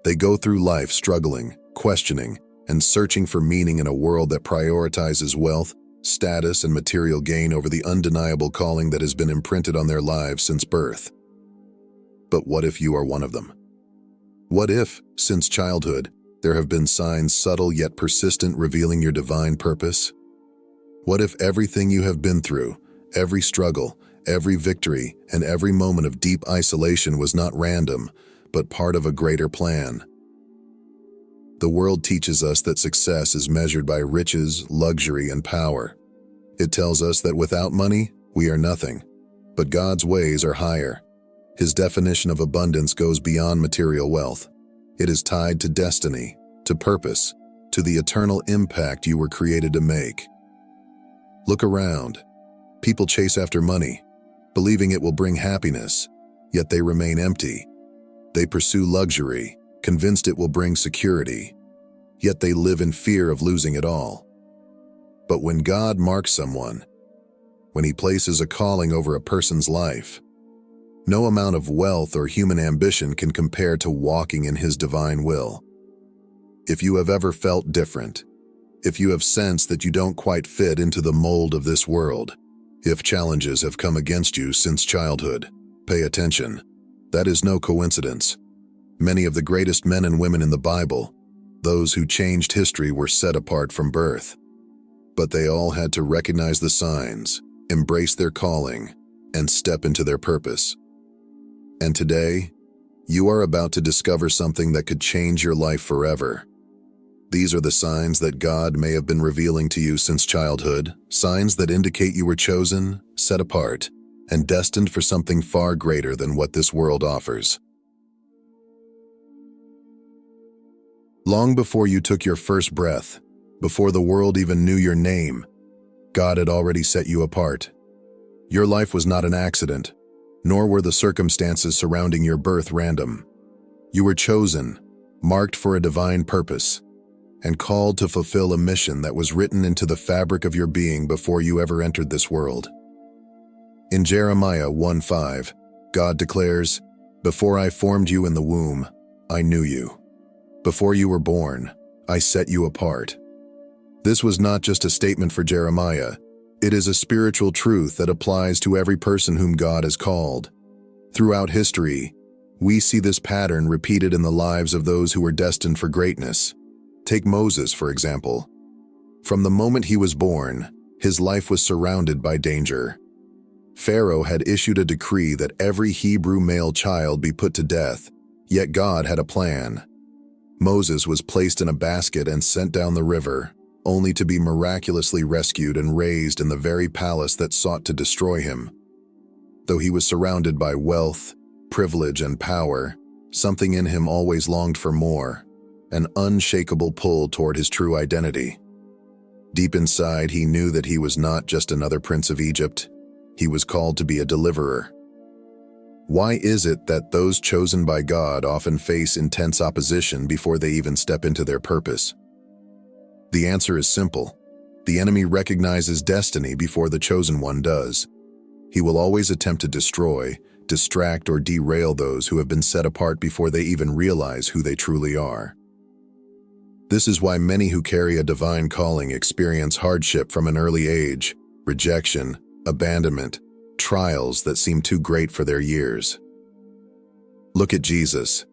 They go through life struggling, questioning, and searching for meaning in a world that prioritizes wealth, status, and material gain over the undeniable calling that has been imprinted on their lives since birth. But what if you are one of them? What if, since childhood, there have been signs subtle yet persistent revealing your divine purpose? What if everything you have been through, every struggle, every victory, and every moment of deep isolation was not random, but part of a greater plan? The world teaches us that success is measured by riches, luxury, and power. It tells us that without money, we are nothing. But God's ways are higher. His definition of abundance goes beyond material wealth. It is tied to destiny, to purpose, to the eternal impact you were created to make. Look around. People chase after money, believing it will bring happiness, yet they remain empty. They pursue luxury, convinced it will bring security, yet they live in fear of losing it all. But when God marks someone, when He places a calling over a person's life, no amount of wealth or human ambition can compare to walking in His divine will. If you have ever felt different, if you have sensed that you don't quite fit into the mold of this world, if challenges have come against you since childhood, pay attention. That is no coincidence. Many of the greatest men and women in the Bible, those who changed history, were set apart from birth. But they all had to recognize the signs, embrace their calling, and step into their purpose. And today, you are about to discover something that could change your life forever. These are the signs that God may have been revealing to you since childhood, signs that indicate you were chosen, set apart, and destined for something far greater than what this world offers. Long before you took your first breath, before the world even knew your name, God had already set you apart. Your life was not an accident, nor were the circumstances surrounding your birth random. You were chosen, marked for a divine purpose, and called to fulfill a mission that was written into the fabric of your being before you ever entered this world. In Jeremiah 1:5, God declares, "Before I formed you in the womb, I knew you. Before you were born, I set you apart." This was not just a statement for Jeremiah. It is a spiritual truth that applies to every person whom God has called. Throughout history, we see this pattern repeated in the lives of those who were destined for greatness. Take Moses, for example. From the moment he was born, his life was surrounded by danger. Pharaoh had issued a decree that every Hebrew male child be put to death, yet God had a plan. Moses was placed in a basket and sent down the river, only to be miraculously rescued and raised in the very palace that sought to destroy him. Though he was surrounded by wealth, privilege, and power, something in him always longed for more, an unshakable pull toward his true identity. Deep inside, he knew that he was not just another prince of Egypt. He was called to be a deliverer. Why is it that those chosen by God often face intense opposition before they even step into their purpose? The answer is simple. The enemy recognizes destiny before the chosen one does. He will always attempt to destroy, distract, or derail those who have been set apart before they even realize who they truly are. This is why many who carry a divine calling experience hardship from an early age, rejection, abandonment, trials that seem too great for their years. Look at Jesus.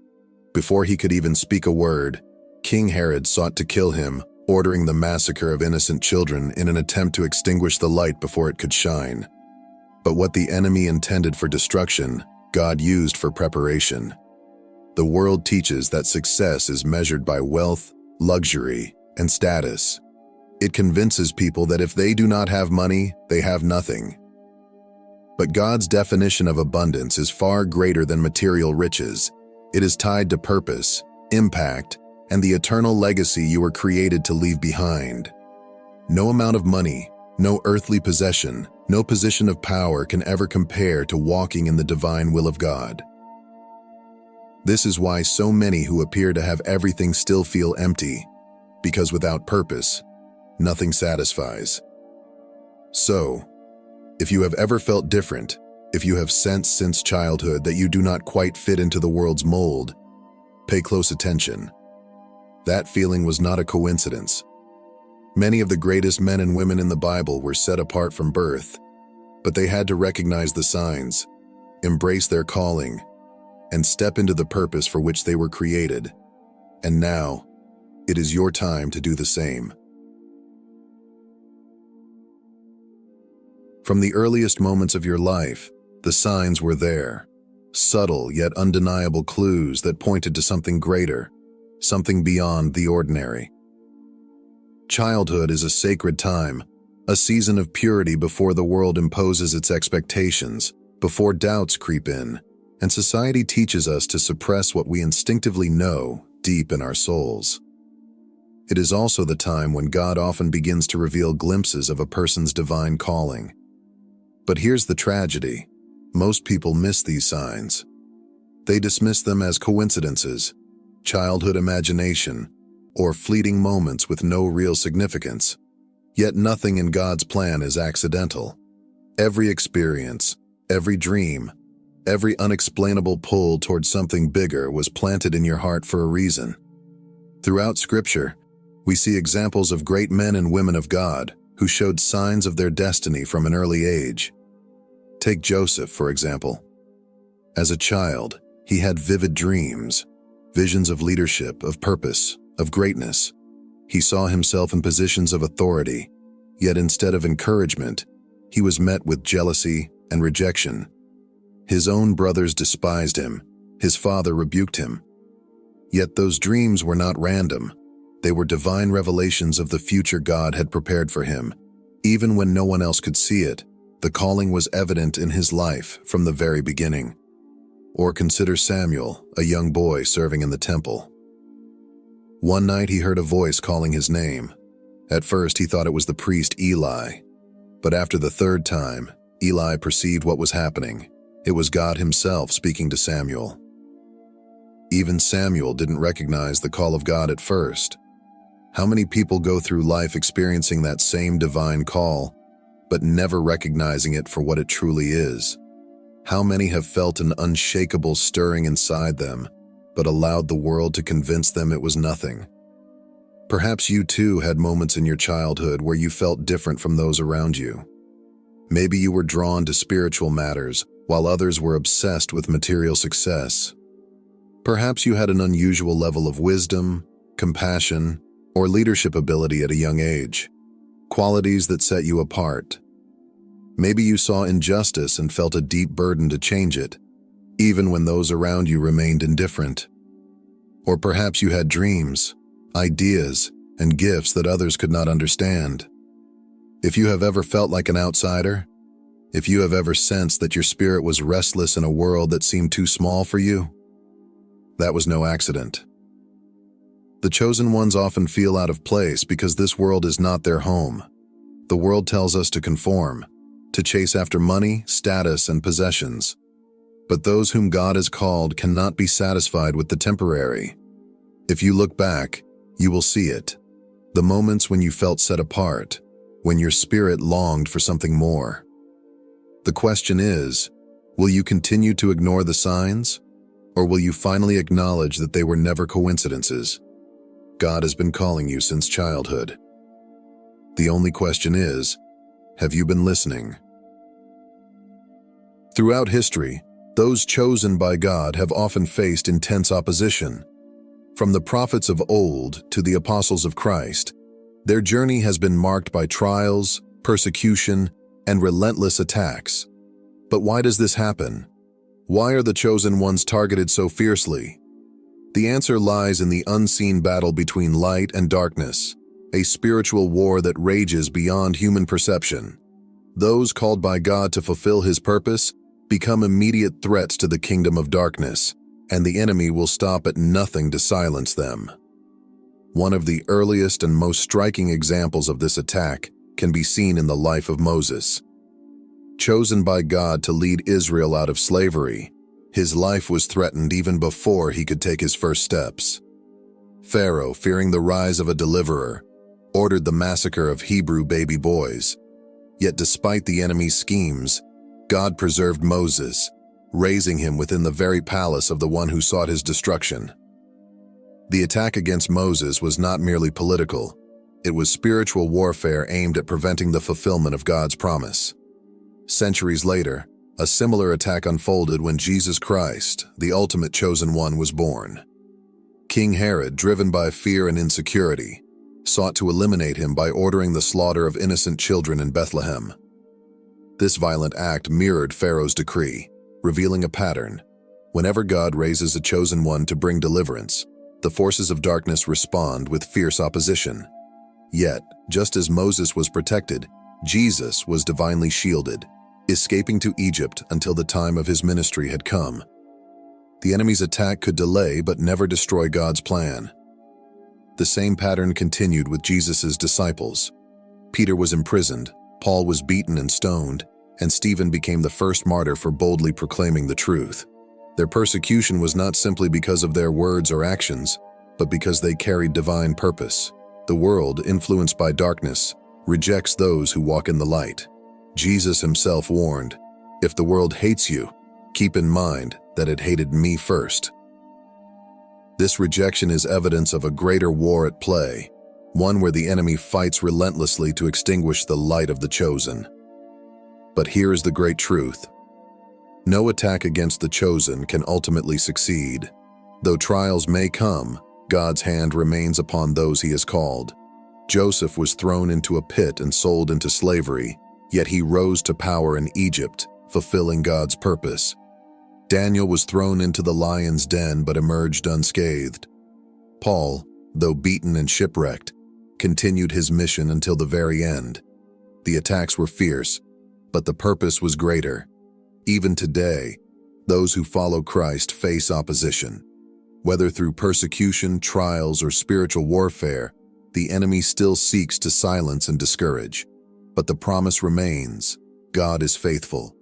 Before he could even speak a word, King Herod sought to kill him, ordering the massacre of innocent children in an attempt to extinguish the light before it could shine. But what the enemy intended for destruction, God used for preparation. The world teaches that success is measured by wealth, luxury, and status. It convinces people that if they do not have money, they have nothing. But God's definition of abundance is far greater than material riches. It is tied to purpose, impact, and the eternal legacy you were created to leave behind. No amount of money, no earthly possession, no position of power can ever compare to walking in the divine will of God. This is why so many who appear to have everything still feel empty, because without purpose, nothing satisfies. So, if you have ever felt different, if you have sensed since childhood that you do not quite fit into the world's mold, pay close attention. That feeling was not a coincidence. Many of the greatest men and women in the Bible were set apart from birth, but they had to recognize the signs, embrace their calling, and step into the purpose for which they were created. And now, it is your time to do the same. From the earliest moments of your life, the signs were there, subtle yet undeniable clues that pointed to something greater. something beyond the ordinary. Childhood is a sacred time, a season of purity before the world imposes its expectations, before doubts creep in, and society teaches us to suppress what we instinctively know deep in our souls. It is also the time when God often begins to reveal glimpses of a person's divine calling. But here's the tragedy. Most people miss these signs. They dismiss them as coincidences, childhood imagination, or fleeting moments with no real significance. Yet nothing in God's plan is accidental. Every experience, every dream, every unexplainable pull towards something bigger was planted in your heart for a reason. Throughout Scripture, we see examples of great men and women of God who showed signs of their destiny from an early age. Take Joseph, for example. As a child, he had vivid dreams, visions of leadership, of purpose, of greatness. He saw himself in positions of authority, yet instead of encouragement, he was met with jealousy and rejection. His own brothers despised him. His father rebuked him. Yet those dreams were not random. They were divine revelations of the future God had prepared for him. Even when no one else could see it, the calling was evident in his life from the very beginning. Or consider Samuel, a young boy serving in the temple. One night he heard a voice calling his name. At first he thought it was the priest Eli. But after the third time, Eli perceived what was happening. It was God himself speaking to Samuel. Even Samuel didn't recognize the call of God at first. How many people go through life experiencing that same divine call, but never recognizing it for what it truly is? How many have felt an unshakable stirring inside them, but allowed the world to convince them it was nothing? Perhaps you too had moments in your childhood where you felt different from those around you. Maybe you were drawn to spiritual matters, while others were obsessed with material success. Perhaps you had an unusual level of wisdom, compassion, or leadership ability at a young age, qualities that set you apart. Maybe you saw injustice and felt a deep burden to change it, even when those around you remained indifferent. Or perhaps you had dreams, ideas, and gifts that others could not understand. If you have ever felt like an outsider, if you have ever sensed that your spirit was restless in a world that seemed too small for you, that was no accident. The chosen ones often feel out of place because this world is not their home. The world tells us to conform, to chase after money, status, and possessions. But those whom God has called cannot be satisfied with the temporary. If you look back, you will see it. The moments when you felt set apart, when your spirit longed for something more. The question is, will you continue to ignore the signs, or will you finally acknowledge that they were never coincidences? God has been calling you since childhood. The only question is, have you been listening? Throughout history, those chosen by God have often faced intense opposition. From the prophets of old to the apostles of Christ, their journey has been marked by trials, persecution, and relentless attacks. But why does this happen? Why are the chosen ones targeted so fiercely? The answer lies in the unseen battle between light and darkness, a spiritual war that rages beyond human perception. Those called by God to fulfill His purpose become immediate threats to the kingdom of darkness, and the enemy will stop at nothing to silence them. One of the earliest and most striking examples of this attack can be seen in the life of Moses. Chosen by God to lead Israel out of slavery, his life was threatened even before he could take his first steps. Pharaoh, fearing the rise of a deliverer, ordered the massacre of Hebrew baby boys. Yet despite the enemy's schemes, God preserved Moses, raising him within the very palace of the one who sought his destruction. The attack against Moses was not merely political, it was spiritual warfare aimed at preventing the fulfillment of God's promise. Centuries later, a similar attack unfolded when Jesus Christ, the ultimate chosen one, was born. King Herod, driven by fear and insecurity, sought to eliminate him by ordering the slaughter of innocent children in Bethlehem. This violent act mirrored Pharaoh's decree, revealing a pattern. Whenever God raises a chosen one to bring deliverance, The forces of darkness respond with fierce opposition. Yet, just as Moses was protected, Jesus was divinely shielded, escaping to Egypt until the time of his ministry had come. The enemy's attack could delay but never destroy God's plan. The same pattern continued with Jesus' disciples. Peter was imprisoned, Paul was beaten and stoned, and Stephen became the first martyr for boldly proclaiming the truth. Their persecution was not simply because of their words or actions, but because they carried divine purpose. The world, influenced by darkness, rejects those who walk in the light. Jesus himself warned, "If the world hates you, keep in mind that it hated me first." This rejection is evidence of a greater war at play, one where the enemy fights relentlessly to extinguish the light of the chosen. But here is the great truth. No attack against the chosen can ultimately succeed. Though trials may come, God's hand remains upon those he has called. Joseph was thrown into a pit and sold into slavery, yet he rose to power in Egypt, fulfilling God's purpose. Daniel was thrown into the lion's den but emerged unscathed. Paul, though beaten and shipwrecked, continued his mission until the very end. The attacks were fierce, but the purpose was greater. Even today, those who follow Christ face opposition. Whether through persecution, trials, or spiritual warfare, the enemy still seeks to silence and discourage. But the promise remains: God is faithful.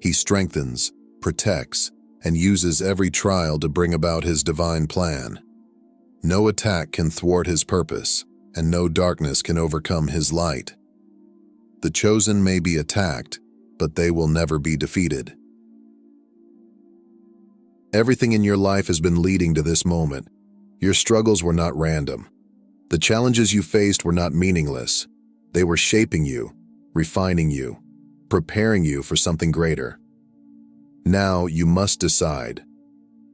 He strengthens, protects, and uses every trial to bring about his divine plan. No attack can thwart his purpose, and no darkness can overcome his light. The chosen may be attacked, but they will never be defeated. Everything in your life has been leading to this moment. Your struggles were not random. The challenges you faced were not meaningless. They were shaping you, refining you, preparing you for something greater. Now you must decide.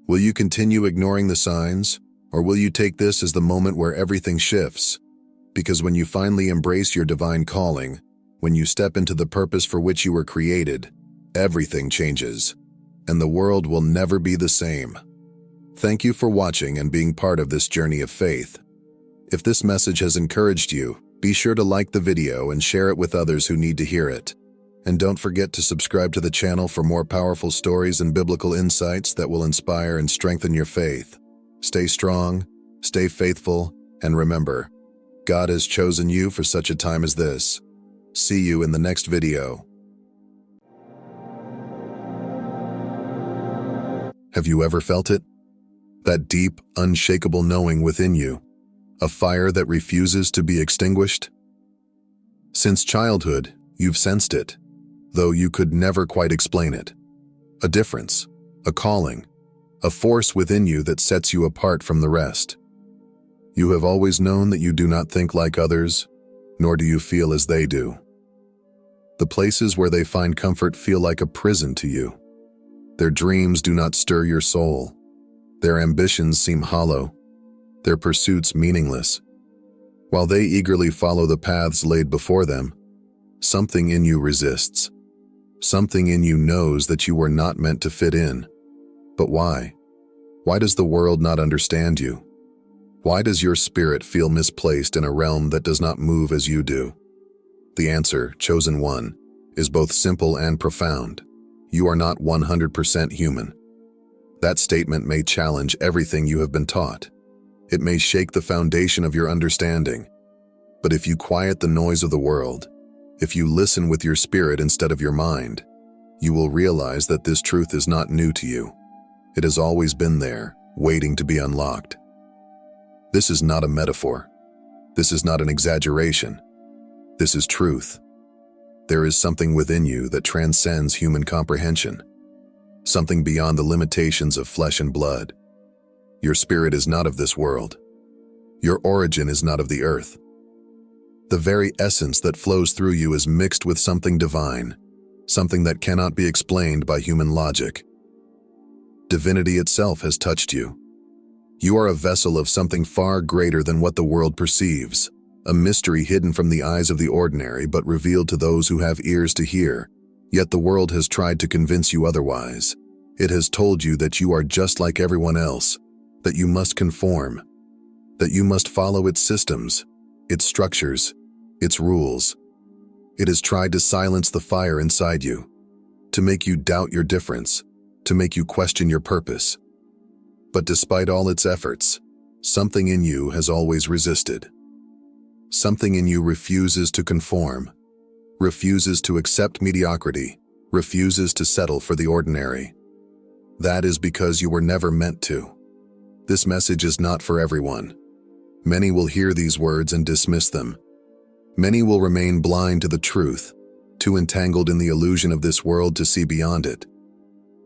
Will you continue ignoring the signs, or will you take this as the moment where everything shifts? Because when you finally embrace your divine calling, when you step into the purpose for which you were created, everything changes, and the world will never be the same. Thank you for watching and being part of this journey of faith. If this message has encouraged you, be sure to like the video and share it with others who need to hear it. And don't forget to subscribe to the channel for more powerful stories and biblical insights that will inspire and strengthen your faith. Stay strong, stay faithful, and remember, God has chosen you for such a time as this. See you in the next video. Have you ever felt it? That deep, unshakable knowing within you, a fire that refuses to be extinguished? Since childhood, you've sensed it, though you could never quite explain it. A difference, a calling, a force within you that sets you apart from the rest. You have always known that you do not think like others, nor do you feel as they do. The places where they find comfort feel like a prison to you. Their dreams do not stir your soul. Their ambitions seem hollow, their pursuits meaningless. While they eagerly follow the paths laid before them, something in you resists. Something in you knows that you were not meant to fit in. But why? Why does the world not understand you? Why does your spirit feel misplaced in a realm that does not move as you do? The answer, chosen one, is both simple and profound. You are not 100% human. That statement may challenge everything you have been taught. It may shake the foundation of your understanding. But if you quiet the noise of the world, if you listen with your spirit instead of your mind, you will realize that this truth is not new to you. It has always been there, waiting to be unlocked. This is not a metaphor. This is not an exaggeration. This is truth. There is something within you that transcends human comprehension, something beyond the limitations of flesh and blood. Your spirit is not of this world. Your origin is not of the earth. The very essence that flows through you is mixed with something divine, something that cannot be explained by human logic. Divinity itself has touched you. You are a vessel of something far greater than what the world perceives, a mystery hidden from the eyes of the ordinary but revealed to those who have ears to hear. Yet the world has tried to convince you otherwise. It has told you that you are just like everyone else, that you must conform, that you must follow its systems, its structures, its rules. It has tried to silence the fire inside you, to make you doubt your difference, to make you question your purpose. But despite all its efforts, something in you has always resisted. Something in you refuses to conform, refuses to accept mediocrity, refuses to settle for the ordinary. That is because you were never meant to. This message is not for everyone. Many will hear these words and dismiss them. Many will remain blind to the truth, too entangled in the illusion of this world to see beyond it.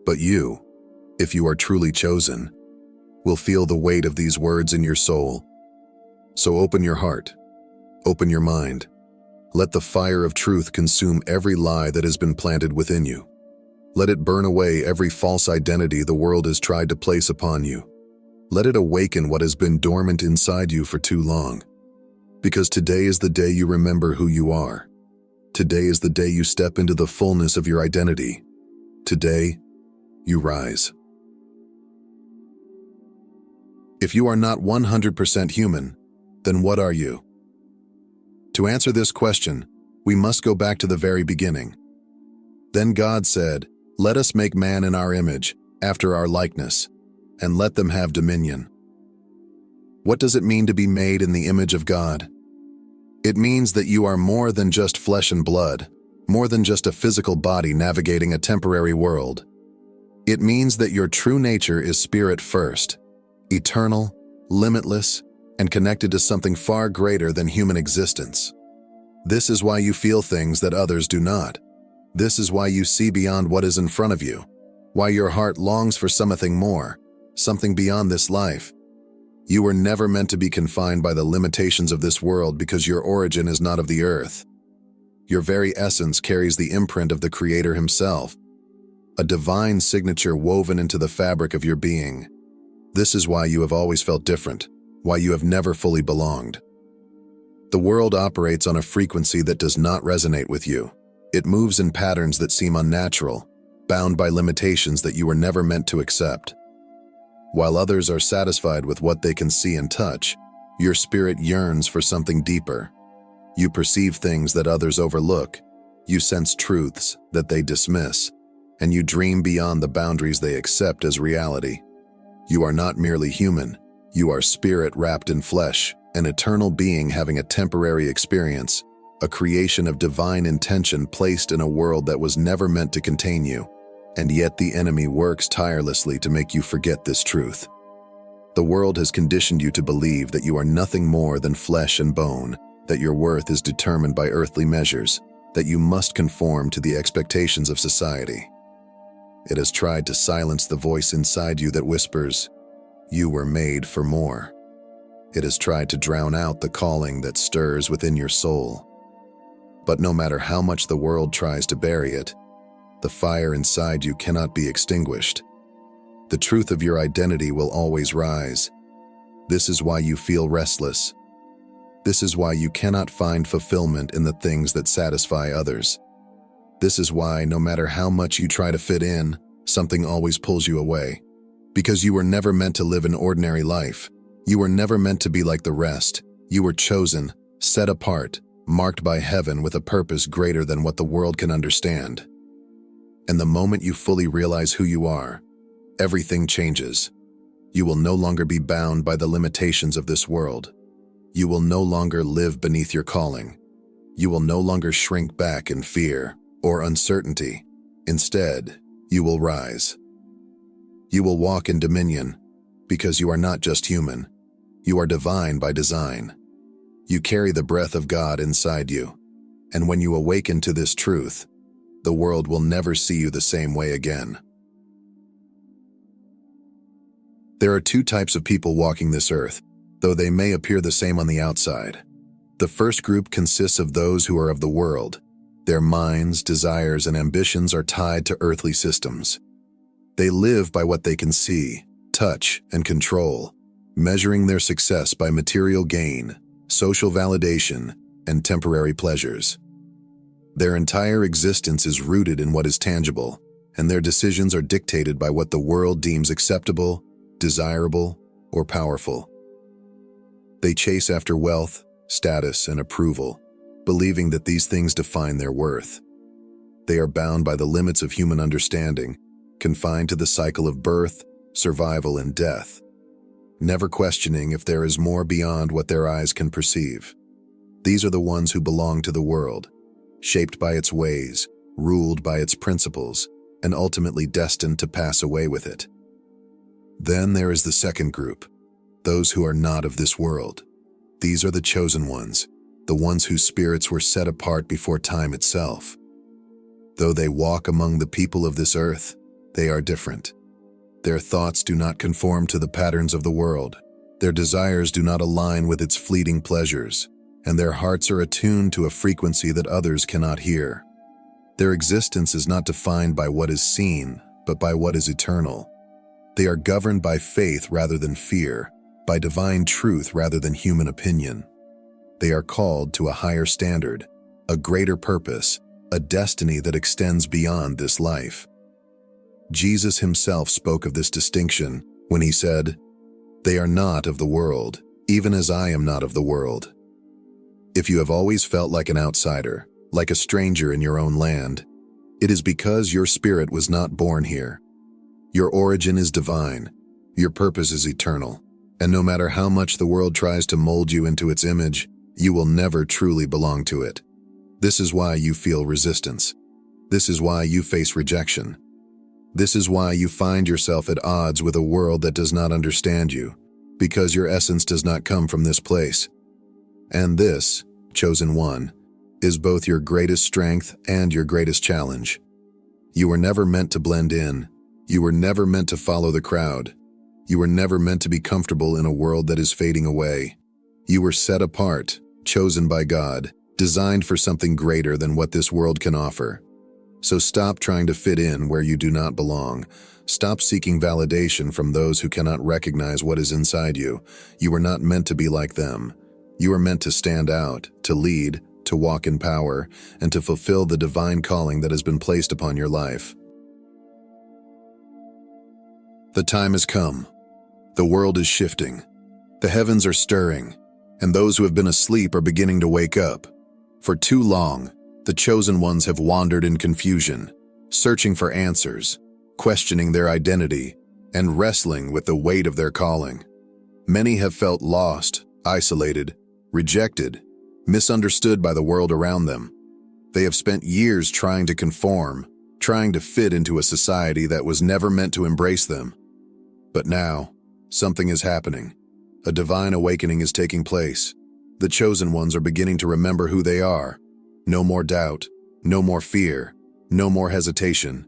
But you, if you are truly chosen, will feel the weight of these words in your soul. So open your heart, open your mind. Let the fire of truth consume every lie that has been planted within you. Let it burn away every false identity the world has tried to place upon you. Let it awaken what has been dormant inside you for too long. Because today is the day you remember who you are. Today is the day you step into the fullness of your identity. Today, you rise. If you are not 100% human, then what are you? To answer this question, we must go back to the very beginning. Then God said, "Let us make man in our image, after our likeness, and let them have dominion." What does it mean to be made in the image of God? It means that you are more than just flesh and blood, more than just a physical body navigating a temporary world. It means that your true nature is spirit first, eternal, limitless, and connected to something far greater than human existence. This is why you feel things that others do not. This is why you see beyond what is in front of you, why your heart longs for something more, something beyond this life. You were never meant to be confined by the limitations of this world because your origin is not of the earth. Your very essence carries the imprint of the Creator Himself, a divine signature woven into the fabric of your being. This is why you have always felt different, why you have never fully belonged. The world operates on a frequency that does not resonate with you. It moves in patterns that seem unnatural, bound by limitations that you were never meant to accept. While others are satisfied with what they can see and touch, your spirit yearns for something deeper. You perceive things that others overlook, you sense truths that they dismiss, and you dream beyond the boundaries they accept as reality. You are not merely human, you are spirit wrapped in flesh, an eternal being having a temporary experience, a creation of divine intention placed in a world that was never meant to contain you. And yet the enemy works tirelessly to make you forget this truth. The world has conditioned you to believe that you are nothing more than flesh and bone, that your worth is determined by earthly measures, that you must conform to the expectations of society. It has tried to silence the voice inside you that whispers, "You were made for more." It has tried to drown out the calling that stirs within your soul. But no matter how much the world tries to bury it, the fire inside you cannot be extinguished. The truth of your identity will always rise. This is why you feel restless. This is why you cannot find fulfillment in the things that satisfy others. This is why, no matter how much you try to fit in, something always pulls you away. Because you were never meant to live an ordinary life. You were never meant to be like the rest. You were chosen, set apart, marked by heaven with a purpose greater than what the world can understand. And the moment you fully realize who you are, everything changes. You will no longer be bound by the limitations of this world. You will no longer live beneath your calling. You will no longer shrink back in fear or uncertainty. Instead, you will rise. You will walk in dominion, because you are not just human. You are divine by design. You carry the breath of God inside you. And when you awaken to this truth, the world will never see you the same way again. There are two types of people walking this earth, though they may appear the same on the outside. The first group consists of those who are of the world. Their minds, desires, and ambitions are tied to earthly systems. They live by what they can see, touch, and control, measuring their success by material gain, social validation, and temporary pleasures. Their entire existence is rooted in what is tangible, and their decisions are dictated by what the world deems acceptable, desirable, or powerful. They chase after wealth, status, and approval, believing that these things define their worth. They are bound by the limits of human understanding, confined to the cycle of birth, survival, and death, never questioning if there is more beyond what their eyes can perceive. These are the ones who belong to the world, shaped by its ways, ruled by its principles, and ultimately destined to pass away with it. Then there is the second group, those who are not of this world. These are the chosen ones, the ones whose spirits were set apart before time itself. Though they walk among the people of this earth, they are different. Their thoughts do not conform to the patterns of the world. Their desires do not align with its fleeting pleasures, and their hearts are attuned to a frequency that others cannot hear. Their existence is not defined by what is seen, but by what is eternal. They are governed by faith rather than fear, by divine truth rather than human opinion. They are called to a higher standard, a greater purpose, a destiny that extends beyond this life. Jesus himself spoke of this distinction when he said, "They are not of the world, even as I am not of the world." If you have always felt like an outsider, like a stranger in your own land, it is because your spirit was not born here. Your origin is divine, your purpose is eternal, and no matter how much the world tries to mold you into its image, you will never truly belong to it. This is why you feel resistance. This is why you face rejection. This is why you find yourself at odds with a world that does not understand you, because your essence does not come from this place. And this, chosen one, is both your greatest strength and your greatest challenge. You were never meant to blend in. You were never meant to follow the crowd. You were never meant to be comfortable in a world that is fading away. You were set apart, chosen by God, designed for something greater than what this world can offer. So stop trying to fit in where you do not belong. Stop seeking validation from those who cannot recognize what is inside you. You were not meant to be like them. You are meant to stand out, to lead, to walk in power, and to fulfill the divine calling that has been placed upon your life. The time has come. The world is shifting. The heavens are stirring, and those who have been asleep are beginning to wake up. For too long, the chosen ones have wandered in confusion, searching for answers, questioning their identity, and wrestling with the weight of their calling. Many have felt lost, isolated, rejected, misunderstood by the world around them. They have spent years trying to conform, trying to fit into a society that was never meant to embrace them. But now, something is happening. A divine awakening is taking place. The chosen ones are beginning to remember who they are. No more doubt, no more fear, no more hesitation.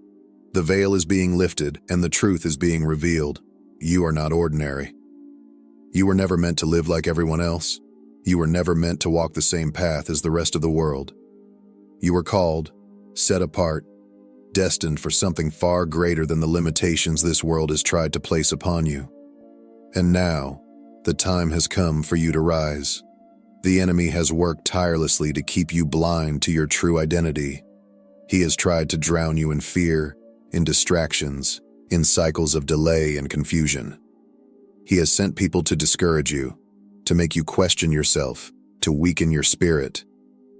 The veil is being lifted and the truth is being revealed. You are not ordinary. You were never meant to live like everyone else. You were never meant to walk the same path as the rest of the world. You were called, set apart, destined for something far greater than the limitations this world has tried to place upon you. And now, the time has come for you to rise. The enemy has worked tirelessly to keep you blind to your true identity. He has tried to drown you in fear, in distractions, in cycles of delay and confusion. He has sent people to discourage you, to make you question yourself, to weaken your spirit.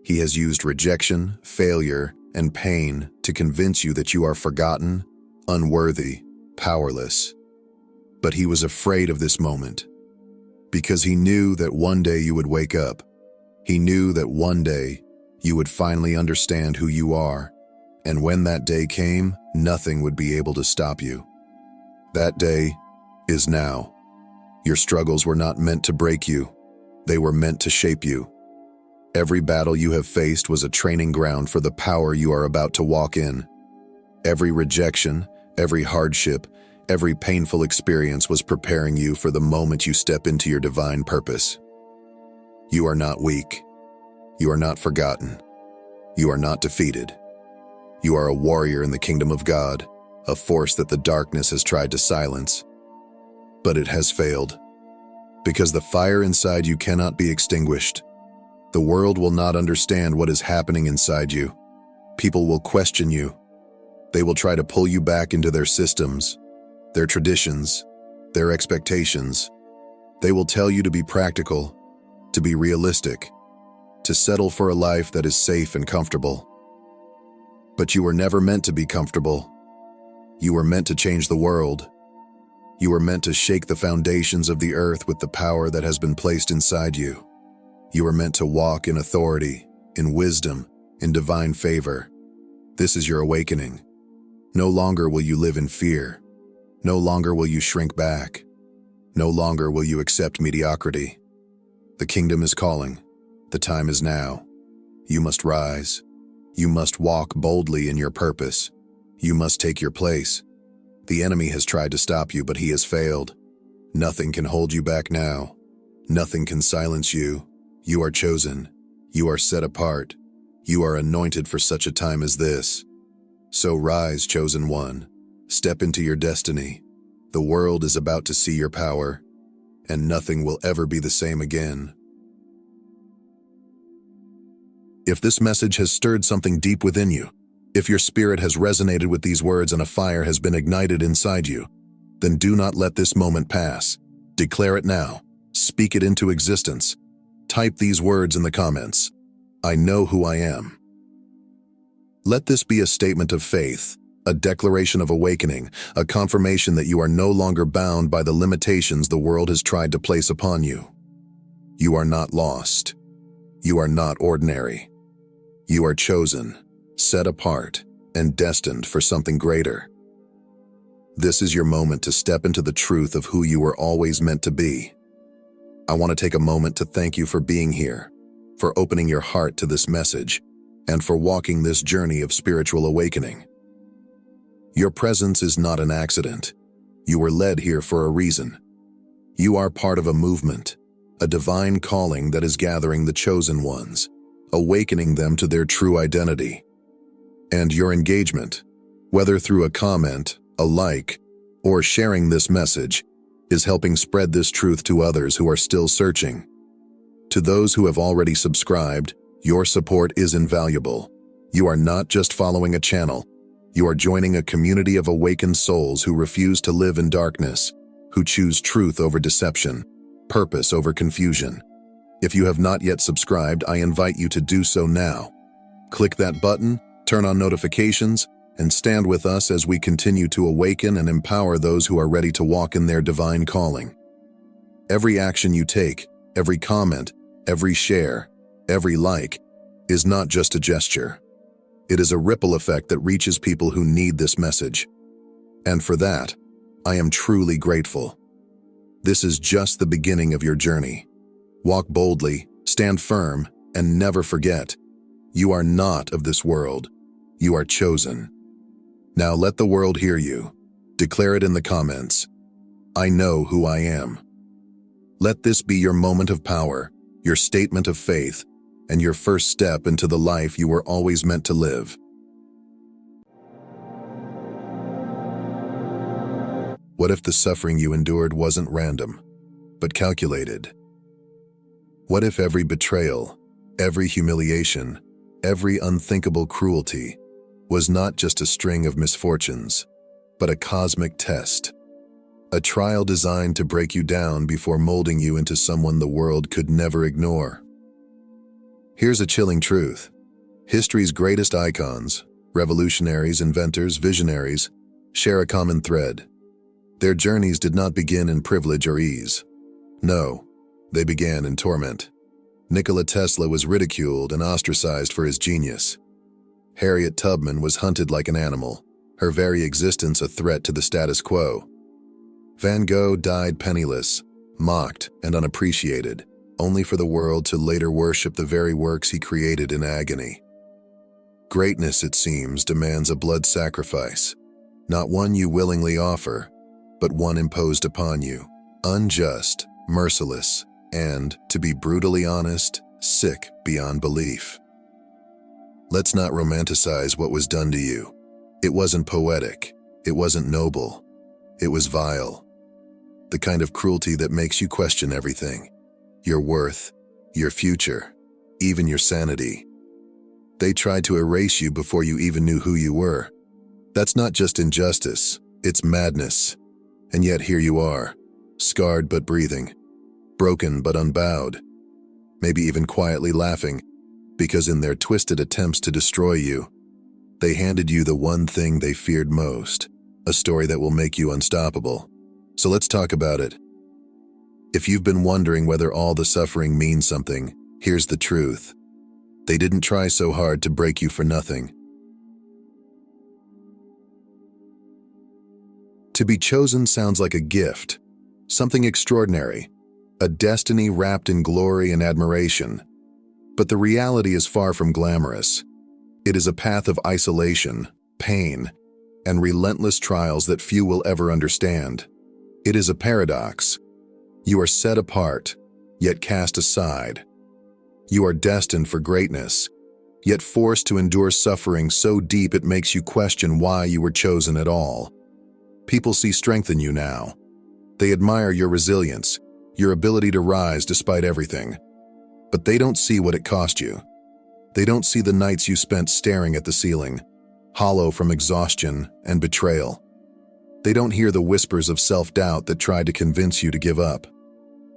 He has used rejection, failure, and pain to convince you that you are forgotten, unworthy, powerless. But he was afraid of this moment, because he knew that one day you would wake up. He knew that one day you would finally understand who you are, and when that day came, nothing would be able to stop you. That day is now. Your struggles were not meant to break you. They were meant to shape you. Every battle you have faced was a training ground for the power you are about to walk in. Every rejection, every hardship, every painful experience was preparing you for the moment you step into your divine purpose. You are not weak. You are not forgotten. You are not defeated. You are a warrior in the kingdom of God, a force that the darkness has tried to silence. But it has failed, because the fire inside you cannot be extinguished. The world will not understand what is happening inside you. People will question you. They will try to pull you back into their systems, their traditions, their expectations, They will tell you to be practical, to be realistic, to settle for a life that is safe and comfortable. But you were never meant to be comfortable. You were meant to change the world. You were meant to shake the foundations of the earth with the power that has been placed inside you. You were meant to walk in authority, in wisdom, in divine favor. This is your awakening. No longer will you live in fear. No longer will you shrink back. No longer will you accept mediocrity. The kingdom is calling. The time is now. You must rise. You must walk boldly in your purpose. You must take your place. The enemy has tried to stop you, but he has failed. Nothing can hold you back now. Nothing can silence you. You are chosen. You are set apart. You are anointed for such a time as this. So rise, chosen one. Step into your destiny. The world is about to see your power, and nothing will ever be the same again. If this message has stirred something deep within you, if your spirit has resonated with these words and a fire has been ignited inside you, then do not let this moment pass. Declare it now. Speak it into existence. Type these words in the comments. I know who I am. Let this be a statement of faith, a declaration of awakening, a confirmation that you are no longer bound by the limitations the world has tried to place upon you. You are not lost. You are not ordinary. You are chosen, set apart, and destined for something greater. This is your moment to step into the truth of who you were always meant to be. I want to take a moment to thank you for being here, for opening your heart to this message, and for walking this journey of spiritual awakening. Your presence is not an accident. You were led here for a reason. You are part of a movement, a divine calling that is gathering the chosen ones, awakening them to their true identity. And your engagement, whether through a comment, a like, or sharing this message, is helping spread this truth to others who are still searching. To those who have already subscribed, your support is invaluable. You are not just following a channel. You are joining a community of awakened souls who refuse to live in darkness, who choose truth over deception, purpose over confusion. If you have not yet subscribed, I invite you to do so now. Click that button, turn on notifications, and stand with us as we continue to awaken and empower those who are ready to walk in their divine calling. Every action you take, every comment, every share, every like, is not just a gesture. It is a ripple effect that reaches people who need this message. And for that, I am truly grateful. This is just the beginning of your journey. Walk boldly, stand firm, and never forget, you are not of this world. You are chosen. Now let the world hear you. Declare it in the comments. I know who I am. Let this be your moment of power, your statement of faith, and your first step into the life you were always meant to live. What if the suffering you endured wasn't random, but calculated? What if every betrayal, every humiliation, every unthinkable cruelty was not just a string of misfortunes, but a cosmic test? A trial designed to break you down before molding you into someone the world could never ignore. Here's a chilling truth. History's greatest icons, revolutionaries, inventors, visionaries, share a common thread. Their journeys did not begin in privilege or ease. No, they began in torment. Nikola Tesla was ridiculed and ostracized for his genius. Harriet Tubman was hunted like an animal, her very existence a threat to the status quo. Van Gogh died penniless, mocked, and unappreciated, only for the world to later worship the very works he created in agony. Greatness, it seems, demands a blood sacrifice, not one you willingly offer, but one imposed upon you, unjust, merciless, and, to be brutally honest, sick beyond belief. Let's not romanticize what was done to you. It wasn't poetic. It wasn't noble. It was vile. The kind of cruelty that makes you question everything. Your worth, your future, even your sanity. They tried to erase you before you even knew who you were. That's not just injustice, it's madness. And yet here you are, scarred but breathing, broken but unbowed, maybe even quietly laughing, because in their twisted attempts to destroy you, they handed you the one thing they feared most, a story that will make you unstoppable. So let's talk about it. If you've been wondering whether all the suffering means something, here's the truth. They didn't try so hard to break you for nothing. To be chosen sounds like a gift, something extraordinary, a destiny wrapped in glory and admiration. But the reality is far from glamorous. It is a path of isolation, pain, and relentless trials that few will ever understand. It is a paradox. You are set apart, yet cast aside. You are destined for greatness, yet forced to endure suffering so deep it makes you question why you were chosen at all. People see strength in you now. They admire your resilience, your ability to rise despite everything. But they don't see what it cost you. They don't see the nights you spent staring at the ceiling, hollow from exhaustion and betrayal. They don't hear the whispers of self-doubt that tried to convince you to give up.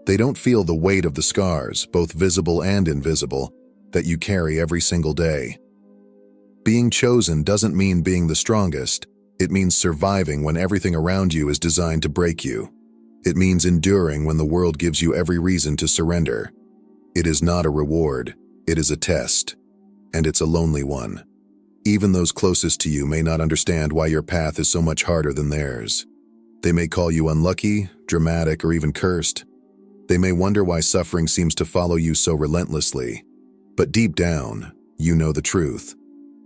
They don't feel the weight of the scars, both visible and invisible, that you carry every single day. Being chosen doesn't mean being the strongest. It means surviving when everything around you is designed to break you. It means enduring when the world gives you every reason to surrender. It is not a reward, it is a test, and it's a lonely one. Even those closest to you may not understand why your path is so much harder than theirs. They may call you unlucky, dramatic, or even cursed. They may wonder why suffering seems to follow you so relentlessly. But deep down, you know the truth.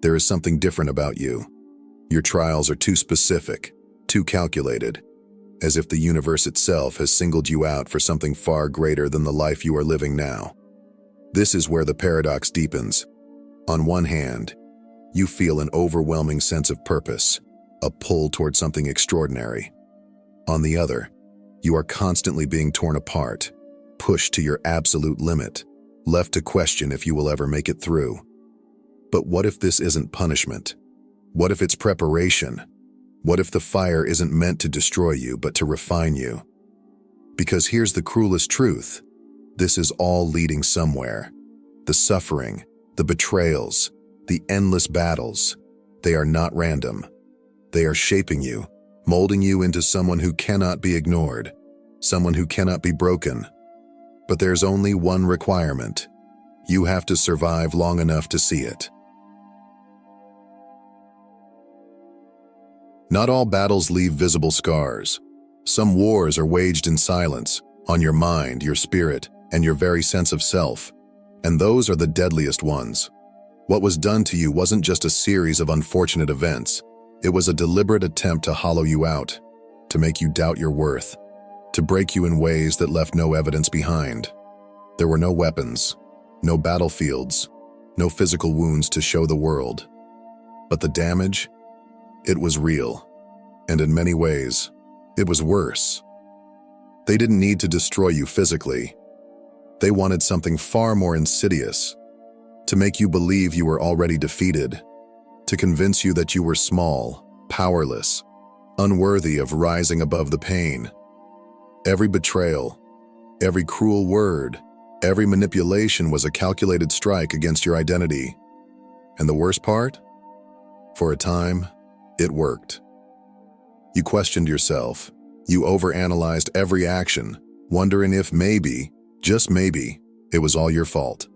There is something different about you. Your trials are too specific, too calculated, as if the universe itself has singled you out for something far greater than the life you are living now. This is where the paradox deepens. On one hand, you feel an overwhelming sense of purpose, a pull toward something extraordinary. On the other, you are constantly being torn apart, pushed to your absolute limit, left to question if you will ever make it through. But what if this isn't punishment? What if it's preparation? What if the fire isn't meant to destroy you, but to refine you? Because here's the cruelest truth. This is all leading somewhere. The suffering, the betrayals, the endless battles, they are not random. They are shaping you, molding you into someone who cannot be ignored, someone who cannot be broken. But there's only one requirement. You have to survive long enough to see it. Not all battles leave visible scars. Some wars are waged in silence, on your mind, your spirit, and your very sense of self. And those are the deadliest ones. What was done to you wasn't just a series of unfortunate events. It was a deliberate attempt to hollow you out, to make you doubt your worth, to break you in ways that left no evidence behind. There were no weapons, no battlefields, no physical wounds to show the world. But the damage, it was real. And in many ways, it was worse. They didn't need to destroy you physically. They wanted something far more insidious, to make you believe you were already defeated, to convince you that you were small, powerless, unworthy of rising above the pain. Every betrayal, every cruel word, every manipulation was a calculated strike against your identity. And the worst part? For a time, it worked. You questioned yourself. You overanalyzed every action, wondering if maybe, just maybe, it was all your fault.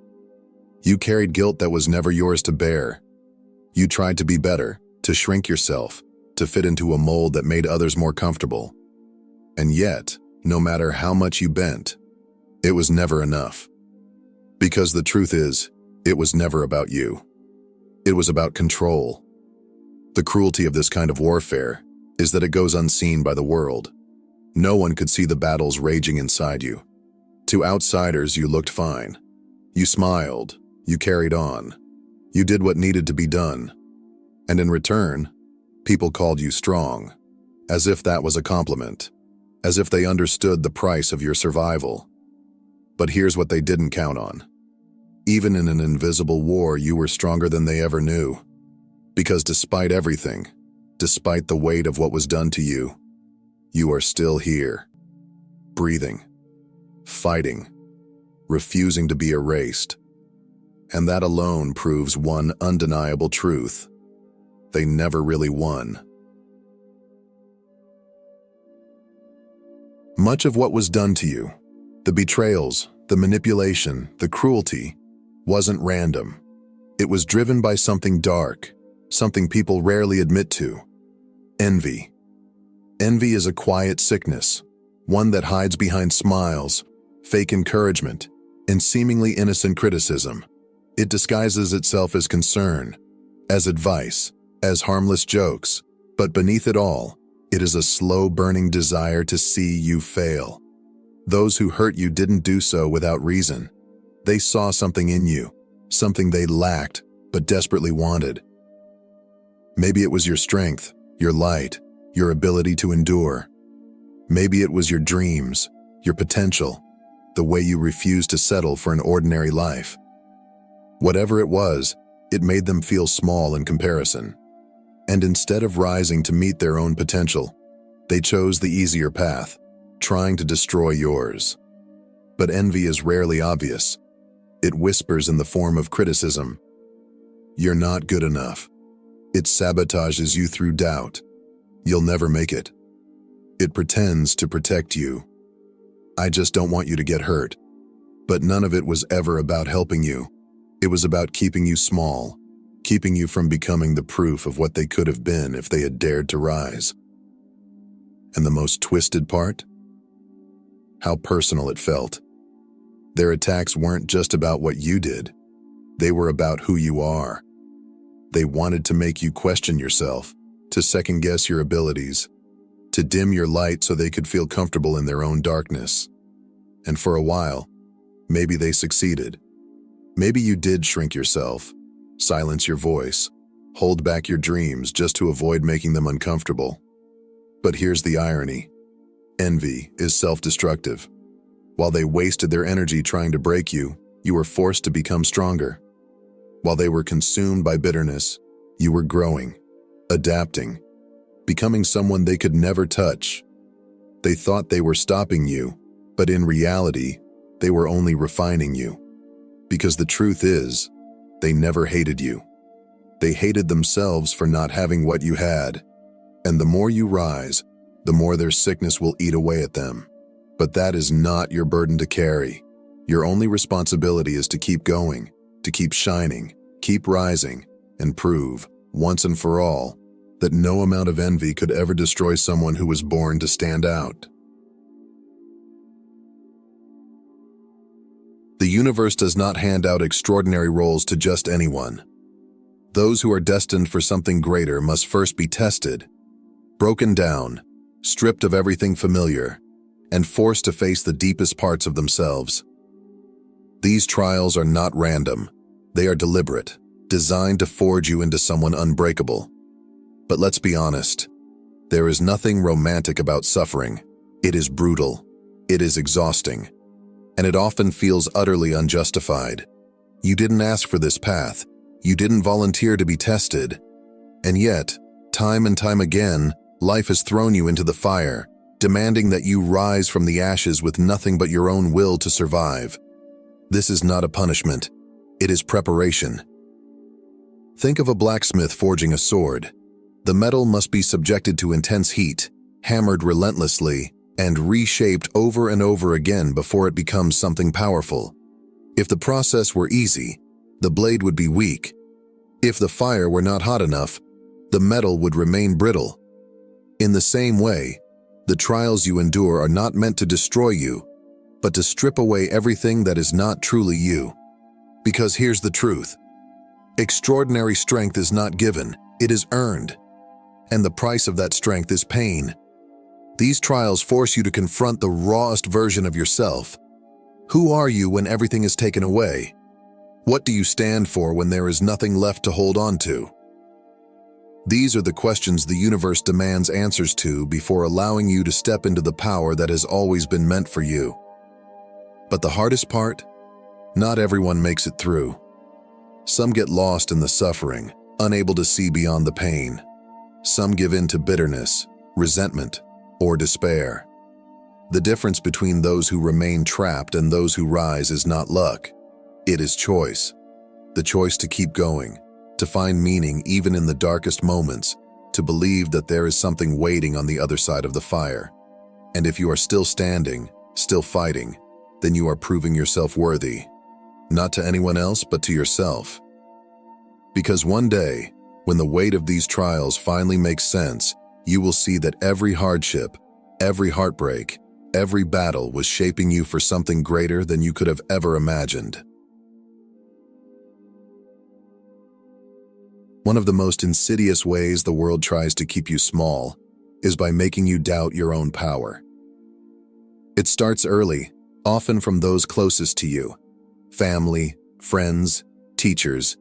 You carried guilt that was never yours to bear. You tried to be better, to shrink yourself, to fit into a mold that made others more comfortable. And yet, no matter how much you bent, it was never enough. Because the truth is, it was never about you. It was about control. The cruelty of this kind of warfare is that it goes unseen by the world. No one could see the battles raging inside you. To outsiders, you looked fine. You smiled. You carried on. You did what needed to be done. And in return, people called you strong, as if that was a compliment, as if they understood the price of your survival. But here's what they didn't count on. Even in an invisible war, you were stronger than they ever knew. Because despite everything, despite the weight of what was done to you, you are still here, breathing. fighting, refusing to be erased. And that alone proves one undeniable truth: they never really won. Much of what was done to you, the betrayals, the manipulation, the cruelty, wasn't random. It was driven by something dark, something people rarely admit to: envy. Envy is a quiet sickness, one that hides behind smiles, fake encouragement, and seemingly innocent criticism. It disguises itself as concern, as advice, as harmless jokes, but beneath it all, it is a slow-burning desire to see you fail. Those who hurt you didn't do so without reason. They saw something in you, something they lacked but desperately wanted. Maybe it was your strength, your light, your ability to endure. Maybe it was your dreams, your potential, the way you refused to settle for an ordinary life. Whatever it was, it made them feel small in comparison. And instead of rising to meet their own potential, they chose the easier path, trying to destroy yours. But envy is rarely obvious. It whispers in the form of criticism. You're not good enough. It sabotages you through doubt. You'll never make it. It pretends to protect you. I just don't want you to get hurt. But none of it was ever about helping you. It was about keeping you small, keeping you from becoming the proof of what they could have been if they had dared to rise. And the most twisted part? How personal it felt. Their attacks weren't just about what you did. They were about who you are. They wanted to make you question yourself, to second-guess your abilities, to dim your light so they could feel comfortable in their own darkness. And for a while, maybe they succeeded. Maybe you did shrink yourself, silence your voice, hold back your dreams just to avoid making them uncomfortable. But here's the irony. Envy is self-destructive. While they wasted their energy trying to break you, you were forced to become stronger. While they were consumed by bitterness, you were growing, adapting, becoming someone they could never touch. They thought they were stopping you, but in reality, they were only refining you. Because the truth is, they never hated you. They hated themselves for not having what you had. And the more you rise, the more their sickness will eat away at them. But that is not your burden to carry. Your only responsibility is to keep going, to keep shining, keep rising, and prove, once and for all, that no amount of envy could ever destroy someone who was born to stand out. The universe does not hand out extraordinary roles to just anyone. Those who are destined for something greater must first be tested, broken down, stripped of everything familiar, and forced to face the deepest parts of themselves. These trials are not random. They are deliberate, designed to forge you into someone unbreakable. But let's be honest, there is nothing romantic about suffering. It is brutal. It is exhausting. And it often feels utterly unjustified. You didn't ask for this path. You didn't volunteer to be tested. And yet, time and time again, life has thrown you into the fire, demanding that you rise from the ashes with nothing but your own will to survive. This is not a punishment. It is preparation. Think of a blacksmith forging a sword. The metal must be subjected to intense heat, hammered relentlessly, and reshaped over and over again before it becomes something powerful. If the process were easy, the blade would be weak. If the fire were not hot enough, the metal would remain brittle. In the same way, the trials you endure are not meant to destroy you, but to strip away everything that is not truly you. Because here's the truth. Extraordinary strength is not given, it is earned. And the price of that strength is pain. These trials force you to confront the rawest version of yourself. Who are you when everything is taken away? What do you stand for when there is nothing left to hold on to? These are the questions the universe demands answers to before allowing you to step into the power that has always been meant for you. But the hardest part? Not everyone makes it through. Some get lost in the suffering, unable to see beyond the pain. Some give in to bitterness, resentment, or despair. The difference between those who remain trapped and those who rise is not luck. It is choice. The choice to keep going, to find meaning even in the darkest moments, to believe that there is something waiting on the other side of the fire. And if you are still standing, still fighting, then you are proving yourself worthy, not to anyone else but to yourself. Because one day, when the weight of these trials finally makes sense, you will see that every hardship, every heartbreak, every battle was shaping you for something greater than you could have ever imagined. One of the most insidious ways the world tries to keep you small is by making you doubt your own power. It starts early, often from those closest to you: family, friends, teachers,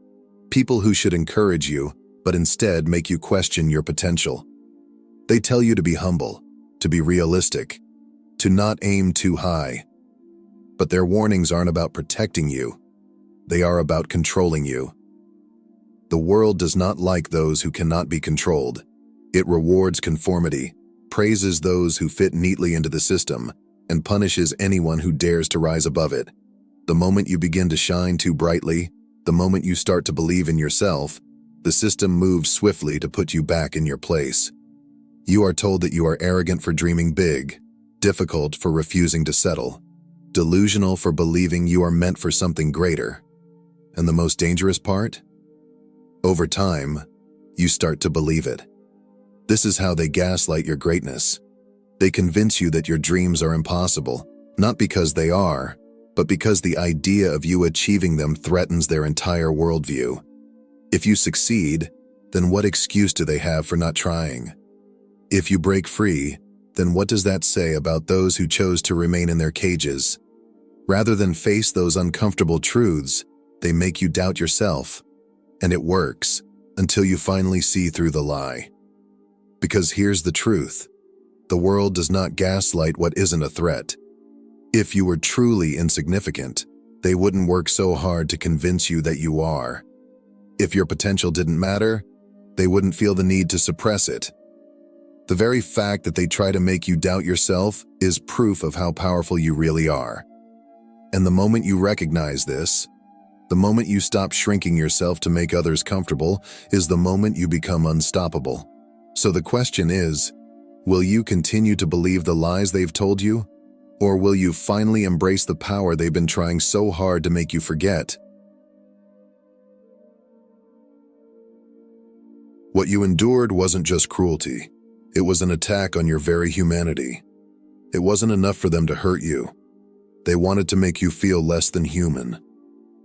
people who should encourage you, but instead make you question your potential. They tell you to be humble, to be realistic, to not aim too high. But their warnings aren't about protecting you. They are about controlling you. The world does not like those who cannot be controlled. It rewards conformity, praises those who fit neatly into the system, and punishes anyone who dares to rise above it. The moment you begin to shine too brightly, the moment you start to believe in yourself, the system moves swiftly to put you back in your place. You are told that you are arrogant for dreaming big, difficult for refusing to settle, delusional for believing you are meant for something greater. And the most dangerous part? Over time, you start to believe it. This is how they gaslight your greatness. They convince you that your dreams are impossible, not because they are, but because the idea of you achieving them threatens their entire worldview. If you succeed, then what excuse do they have for not trying? If you break free, then what does that say about those who chose to remain in their cages? Rather than face those uncomfortable truths, they make you doubt yourself. And it works, until you finally see through the lie. Because here's the truth: the world does not gaslight what isn't a threat. If you were truly insignificant, they wouldn't work so hard to convince you that you are. If your potential didn't matter, they wouldn't feel the need to suppress it. The very fact that they try to make you doubt yourself is proof of how powerful you really are. And the moment you recognize this, the moment you stop shrinking yourself to make others comfortable, is the moment you become unstoppable. So the question is, will you continue to believe the lies they've told you? Or will you finally embrace the power they've been trying so hard to make you forget? What you endured wasn't just cruelty. It was an attack on your very humanity. It wasn't enough for them to hurt you. They wanted to make you feel less than human.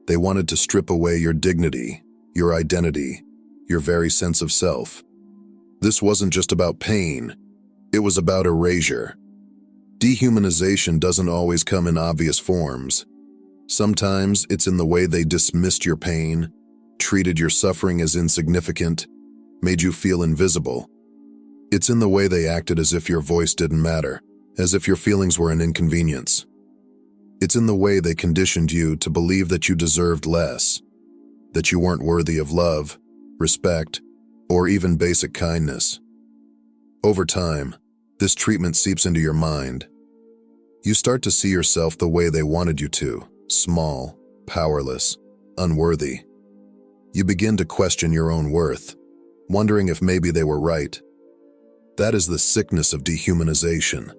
They wanted to strip away your dignity, your identity, your very sense of self. This wasn't just about pain. It was about erasure. Dehumanization doesn't always come in obvious forms. Sometimes it's in the way they dismissed your pain, treated your suffering as insignificant, made you feel invisible. It's in the way they acted as if your voice didn't matter, as if your feelings were an inconvenience. It's in the way they conditioned you to believe that you deserved less, that you weren't worthy of love, respect, or even basic kindness. Over time, this treatment seeps into your mind. You start to see yourself the way they wanted you to: small, powerless, unworthy. You begin to question your own worth, wondering if maybe they were right. That is the sickness of dehumanization.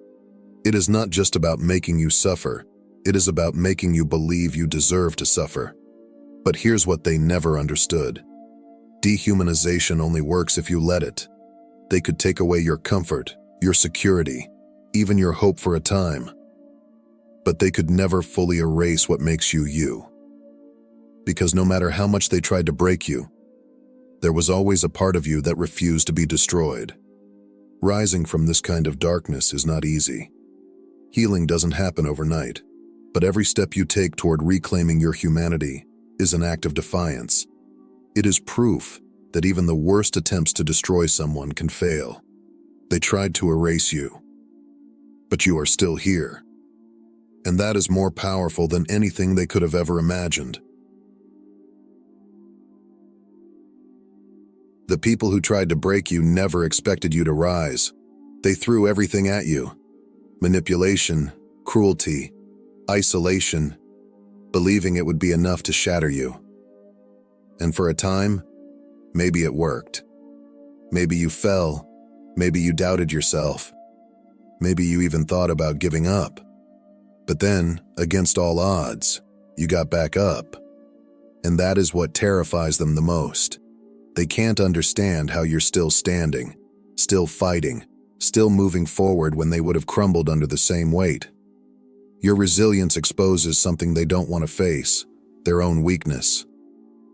It is not just about making you suffer. It is about making you believe you deserve to suffer. But here's what they never understood. Dehumanization only works if you let it. They could take away your comfort, your security, even your hope for a time. But they could never fully erase what makes you you. Because no matter how much they tried to break you, there was always a part of you that refused to be destroyed. Rising from this kind of darkness is not easy. Healing doesn't happen overnight. But every step you take toward reclaiming your humanity is an act of defiance. It is proof that even the worst attempts to destroy someone can fail. They tried to erase you, but you are still here. And that is more powerful than anything they could have ever imagined. The people who tried to break you never expected you to rise. They threw everything at you. manipulation, cruelty, isolation, believing it would be enough to shatter you. And for a time, maybe it worked. Maybe you fell. Maybe you doubted yourself. Maybe you even thought about giving up. But then, against all odds, you got back up. And that is what terrifies them the most. They can't understand how you're still standing, still fighting, still moving forward when they would have crumbled under the same weight. Your resilience exposes something they don't want to face, their own weakness.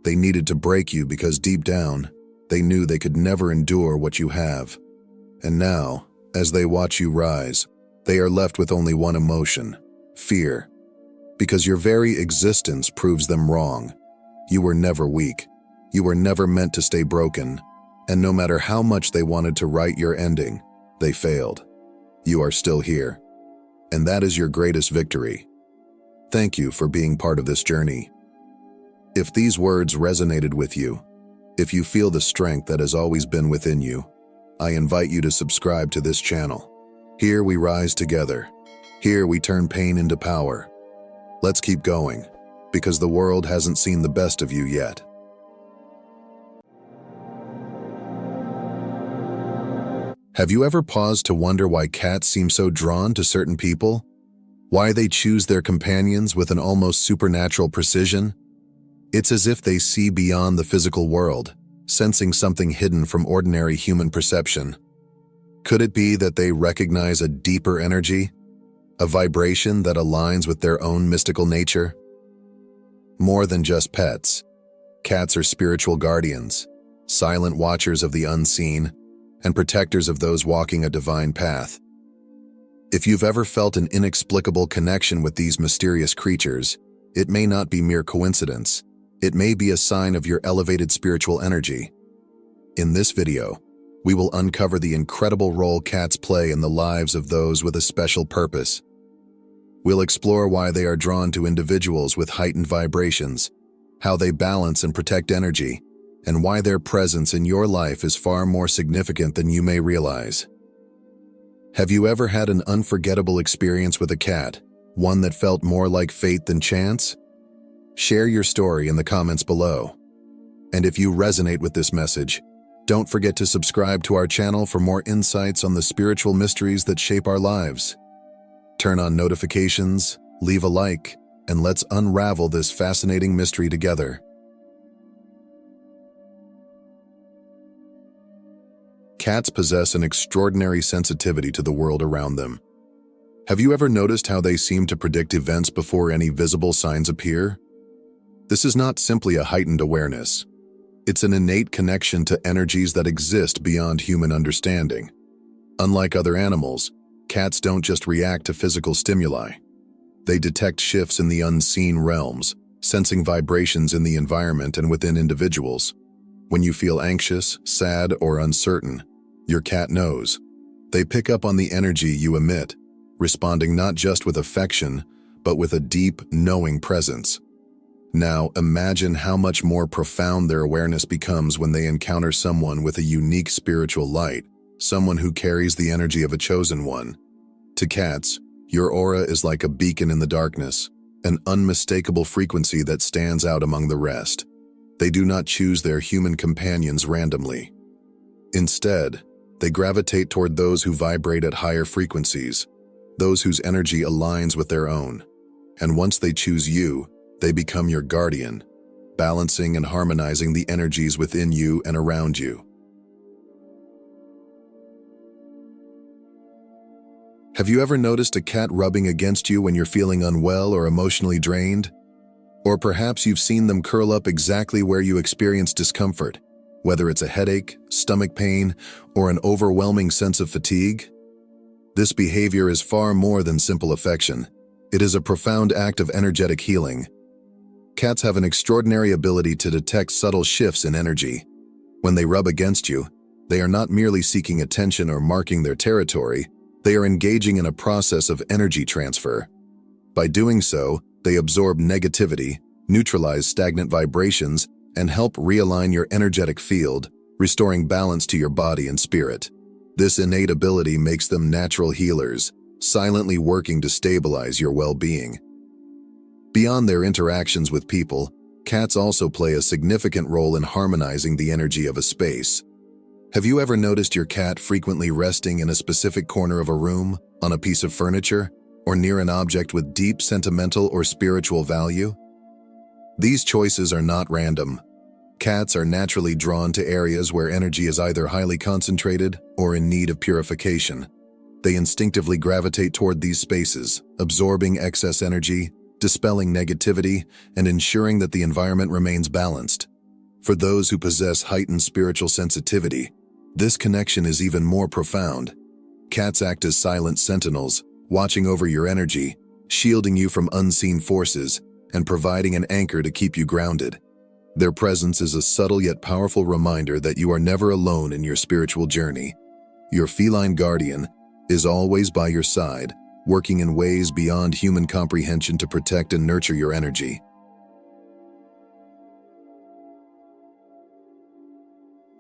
They needed to break you because deep down, they knew they could never endure what you have. And now, as they watch you rise, they are left with only one emotion: fear. Because your very existence proves them wrong. You were never weak. You were never meant to stay broken. And no matter how much they wanted to write your ending, they failed. You are still here. And that is your greatest victory. Thank you for being part of this journey. If these words resonated with you, if you feel the strength that has always been within you, I invite you to subscribe to this channel. Here we rise together. Here we turn pain into power. Let's keep going, because the world hasn't seen the best of you yet. Have you ever paused to wonder why cats seem so drawn to certain people? Why they choose their companions with an almost supernatural precision? It's as if they see beyond the physical world, sensing something hidden from ordinary human perception. Could it be that they recognize a deeper energy, a vibration that aligns with their own mystical nature? More than just pets, cats are spiritual guardians, silent watchers of the unseen, and protectors of those walking a divine path. If you've ever felt an inexplicable connection with these mysterious creatures, it may not be mere coincidence. It may be a sign of your elevated spiritual energy. In this video, we will uncover the incredible role cats play in the lives of those with a special purpose. We'll explore why they are drawn to individuals with heightened vibrations, how they balance and protect energy, and why their presence in your life is far more significant than you may realize. Have you ever had an unforgettable experience with a cat, one that felt more like fate than chance? Share your story in the comments below. And if you resonate with this message, don't forget to subscribe to our channel for more insights on the spiritual mysteries that shape our lives. Turn on notifications, leave a like, and let's unravel this fascinating mystery together. Cats possess an extraordinary sensitivity to the world around them. Have you ever noticed how they seem to predict events before any visible signs appear? This is not simply a heightened awareness. It's an innate connection to energies that exist beyond human understanding. Unlike other animals, cats don't just react to physical stimuli. They detect shifts in the unseen realms, sensing vibrations in the environment and within individuals. When you feel anxious, sad, or uncertain, your cat knows. They pick up on the energy you emit, responding not just with affection, but with a deep, knowing presence. Now, imagine how much more profound their awareness becomes when they encounter someone with a unique spiritual light, someone who carries the energy of a chosen one. To cats, your aura is like a beacon in the darkness, an unmistakable frequency that stands out among the rest. They do not choose their human companions randomly. Instead, they gravitate toward those who vibrate at higher frequencies, those whose energy aligns with their own. And once they choose you, they become your guardian, balancing and harmonizing the energies within you and around you. Have you ever noticed a cat rubbing against you when you're feeling unwell or emotionally drained? Or perhaps you've seen them curl up exactly where you experience discomfort, whether it's a headache, stomach pain, or an overwhelming sense of fatigue. This behavior is far more than simple affection. It is a profound act of energetic healing. Cats have an extraordinary ability to detect subtle shifts in energy. When they rub against you, they are not merely seeking attention or marking their territory, they are engaging in a process of energy transfer. By doing so, they absorb negativity, neutralize stagnant vibrations, and help realign your energetic field, restoring balance to your body and spirit. This innate ability makes them natural healers, silently working to stabilize your well-being. Beyond their interactions with people, cats also play a significant role in harmonizing the energy of a space. Have you ever noticed your cat frequently resting in a specific corner of a room, on a piece of furniture, or near an object with deep sentimental or spiritual value? These choices are not random. Cats are naturally drawn to areas where energy is either highly concentrated or in need of purification. They instinctively gravitate toward these spaces, absorbing excess energy, dispelling negativity, and ensuring that the environment remains balanced. For those who possess heightened spiritual sensitivity, this connection is even more profound. Cats act as silent sentinels, watching over your energy, shielding you from unseen forces, and providing an anchor to keep you grounded. Their presence is a subtle yet powerful reminder that you are never alone in your spiritual journey. Your feline guardian is always by your side, working in ways beyond human comprehension to protect and nurture your energy.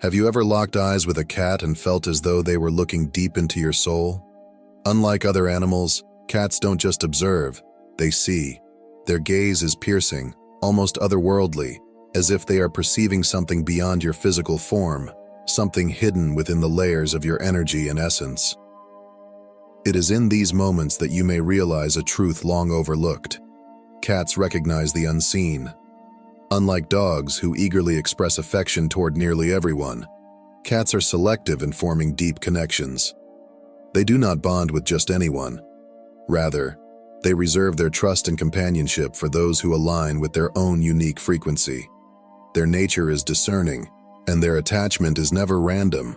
Have you ever locked eyes with a cat and felt as though they were looking deep into your soul? Unlike other animals, cats don't just observe, they see. Their gaze is piercing, almost otherworldly, as if they are perceiving something beyond your physical form, something hidden within the layers of your energy and essence. It is in these moments that you may realize a truth long overlooked. Cats recognize the unseen. Unlike dogs who eagerly express affection toward nearly everyone, cats are selective in forming deep connections. They do not bond with just anyone. Rather, they reserve their trust and companionship for those who align with their own unique frequency. Their nature is discerning, and their attachment is never random.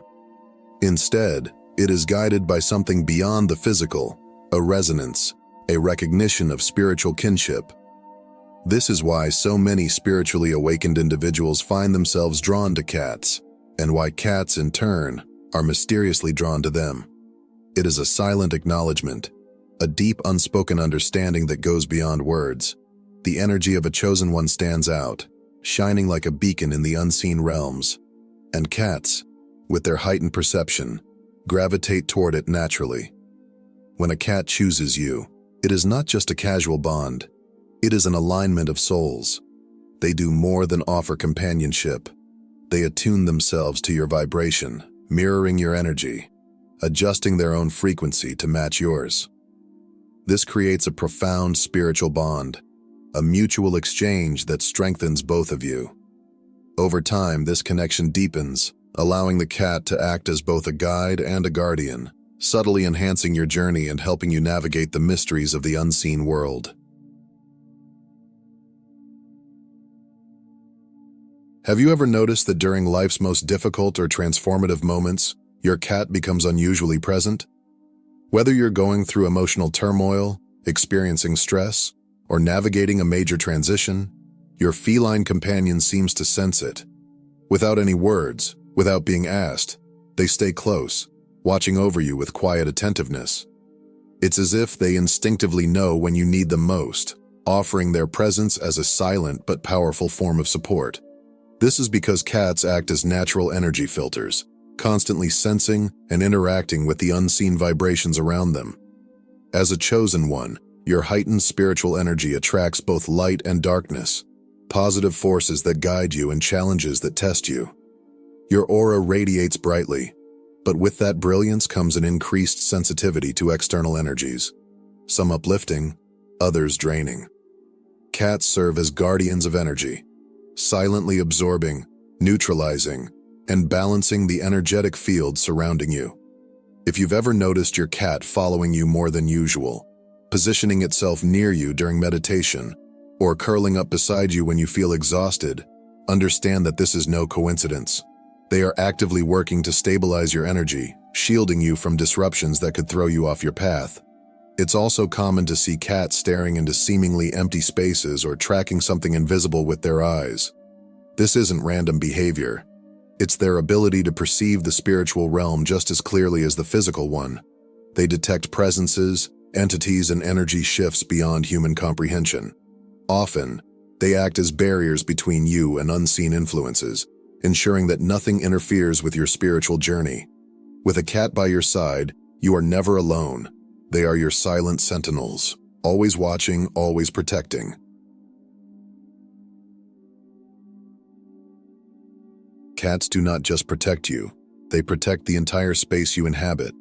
Instead, it is guided by something beyond the physical, a resonance, a recognition of spiritual kinship. This is why so many spiritually awakened individuals find themselves drawn to cats, and why cats, in turn, are mysteriously drawn to them. It is a silent acknowledgement, a deep unspoken understanding that goes beyond words. The energy of a chosen one stands out, shining like a beacon in the unseen realms. And cats, with their heightened perception, gravitate toward it naturally. When a cat chooses you, it is not just a casual bond. It is an alignment of souls. They do more than offer companionship. They attune themselves to your vibration, mirroring your energy, adjusting their own frequency to match yours. This creates a profound spiritual bond, a mutual exchange that strengthens both of you. Over time, this connection deepens, allowing the cat to act as both a guide and a guardian, subtly enhancing your journey and helping you navigate the mysteries of the unseen world. Have you ever noticed that during life's most difficult or transformative moments, your cat becomes unusually present? Whether you're going through emotional turmoil, experiencing stress, or navigating a major transition, your feline companion seems to sense it. Without any words, without being asked, they stay close, watching over you with quiet attentiveness. It's as if they instinctively know when you need them most, offering their presence as a silent but powerful form of support. This is because cats act as natural energy filters, constantly sensing and interacting with the unseen vibrations around them. As a chosen one, your heightened spiritual energy attracts both light and darkness, positive forces that guide you and challenges that test you. Your aura radiates brightly, but with that brilliance comes an increased sensitivity to external energies, some uplifting, others draining. Cats serve as guardians of energy, silently absorbing, neutralizing, and balancing the energetic field surrounding you. If you've ever noticed your cat following you more than usual, positioning itself near you during meditation, or curling up beside you when you feel exhausted, understand that this is no coincidence. They are actively working to stabilize your energy, shielding you from disruptions that could throw you off your path. It's also common to see cats staring into seemingly empty spaces or tracking something invisible with their eyes. This isn't random behavior. It's their ability to perceive the spiritual realm just as clearly as the physical one. They detect presences, entities, and energy shifts beyond human comprehension. Often, they act as barriers between you and unseen influences, ensuring that nothing interferes with your spiritual journey. With a cat by your side, you are never alone. They are your silent sentinels, always watching, always protecting. Cats do not just protect you, they protect the entire space you inhabit.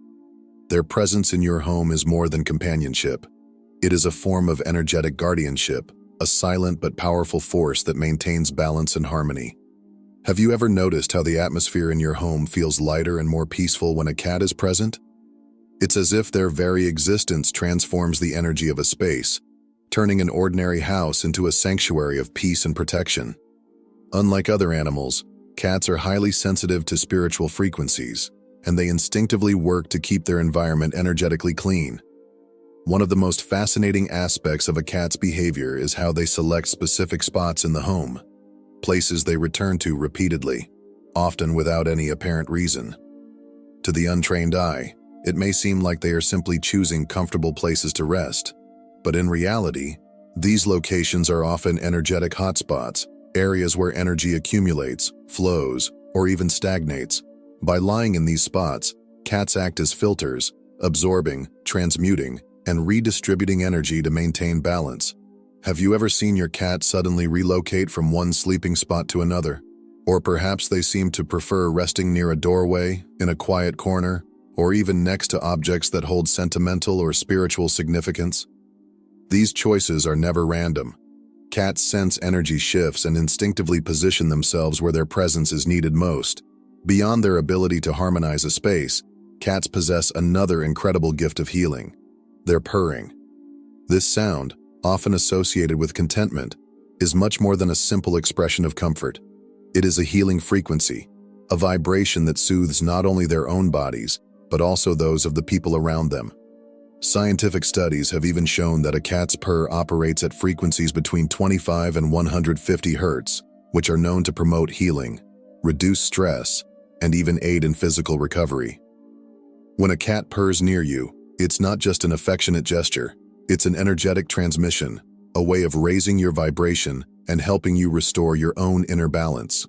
Their presence in your home is more than companionship. It is a form of energetic guardianship, a silent but powerful force that maintains balance and harmony. Have you ever noticed how the atmosphere in your home feels lighter and more peaceful when a cat is present? It's as if their very existence transforms the energy of a space, turning an ordinary house into a sanctuary of peace and protection. Unlike other animals, cats are highly sensitive to spiritual frequencies, and they instinctively work to keep their environment energetically clean. One of the most fascinating aspects of a cat's behavior is how they select specific spots in the home, places they return to repeatedly, often without any apparent reason. To the untrained eye, it may seem like they are simply choosing comfortable places to rest, but in reality, these locations are often energetic hotspots, areas where energy accumulates, flows, or even stagnates. By lying in these spots, cats act as filters, absorbing, transmuting, and redistributing energy to maintain balance. Have you ever seen your cat suddenly relocate from one sleeping spot to another? Or perhaps they seem to prefer resting near a doorway, in a quiet corner, or even next to objects that hold sentimental or spiritual significance? These choices are never random. Cats sense energy shifts and instinctively position themselves where their presence is needed most. Beyond their ability to harmonize a space, cats possess another incredible gift of healing: their purring. This sound, often associated with contentment, is much more than a simple expression of comfort. It is a healing frequency, a vibration that soothes not only their own bodies, but also those of the people around them. Scientific studies have even shown that a cat's purr operates at frequencies between 25 and 150 Hz, which are known to promote healing, reduce stress, and even aid in physical recovery. When a cat purrs near you, it's not just an affectionate gesture, it's an energetic transmission, a way of raising your vibration and helping you restore your own inner balance.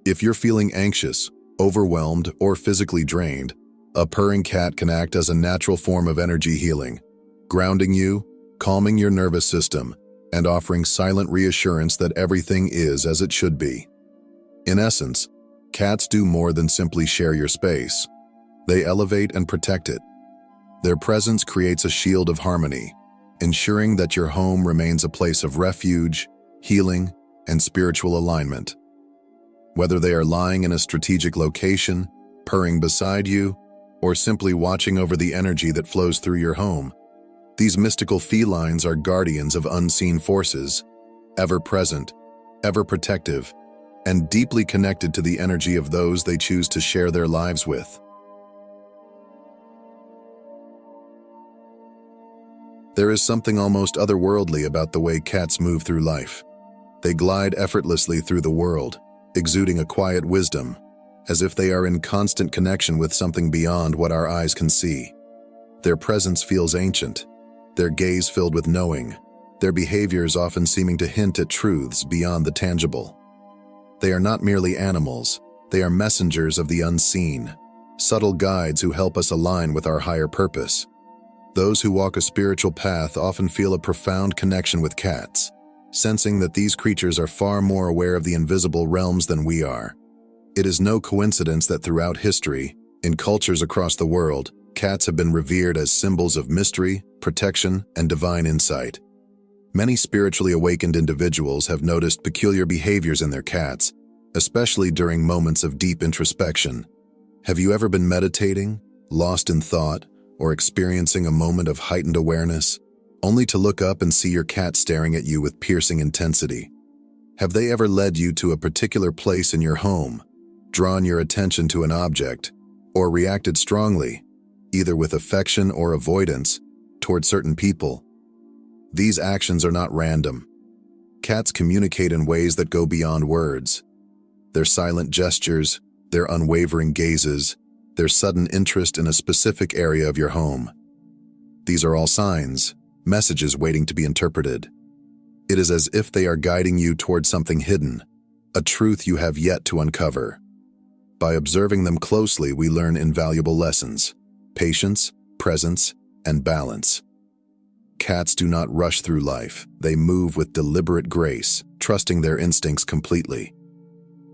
If you're feeling anxious, overwhelmed, or physically drained, a purring cat can act as a natural form of energy healing, grounding you, calming your nervous system, and offering silent reassurance that everything is as it should be. In essence, cats do more than simply share your space. They elevate and protect it. Their presence creates a shield of harmony, ensuring that your home remains a place of refuge, healing, and spiritual alignment. Whether they are lying in a strategic location, purring beside you, or simply watching over the energy that flows through your home, these mystical felines are guardians of unseen forces, ever present, ever protective, and deeply connected to the energy of those they choose to share their lives with. There is something almost otherworldly about the way cats move through life. They glide effortlessly through the world, exuding a quiet wisdom, as if they are in constant connection with something beyond what our eyes can see. Their presence feels ancient, their gaze filled with knowing, their behaviors often seeming to hint at truths beyond the tangible. They are not merely animals, they are messengers of the unseen, subtle guides who help us align with our higher purpose. Those who walk a spiritual path often feel a profound connection with cats, sensing that these creatures are far more aware of the invisible realms than we are. It is no coincidence that throughout history, in cultures across the world, cats have been revered as symbols of mystery, protection, and divine insight. Many spiritually awakened individuals have noticed peculiar behaviors in their cats, especially during moments of deep introspection. Have you ever been meditating, lost in thought, or experiencing a moment of heightened awareness, only to look up and see your cat staring at you with piercing intensity? Have they ever led you to a particular place in your home, drawn your attention to an object, or reacted strongly, either with affection or avoidance, toward certain people? These actions are not random. Cats communicate in ways that go beyond words. Their silent gestures, their unwavering gazes, their sudden interest in a specific area of your home. These are all signs, messages waiting to be interpreted. It is as if they are guiding you toward something hidden, a truth you have yet to uncover. By observing them closely, we learn invaluable lessons: patience, presence, and balance. Cats do not rush through life. They move with deliberate grace, trusting their instincts completely.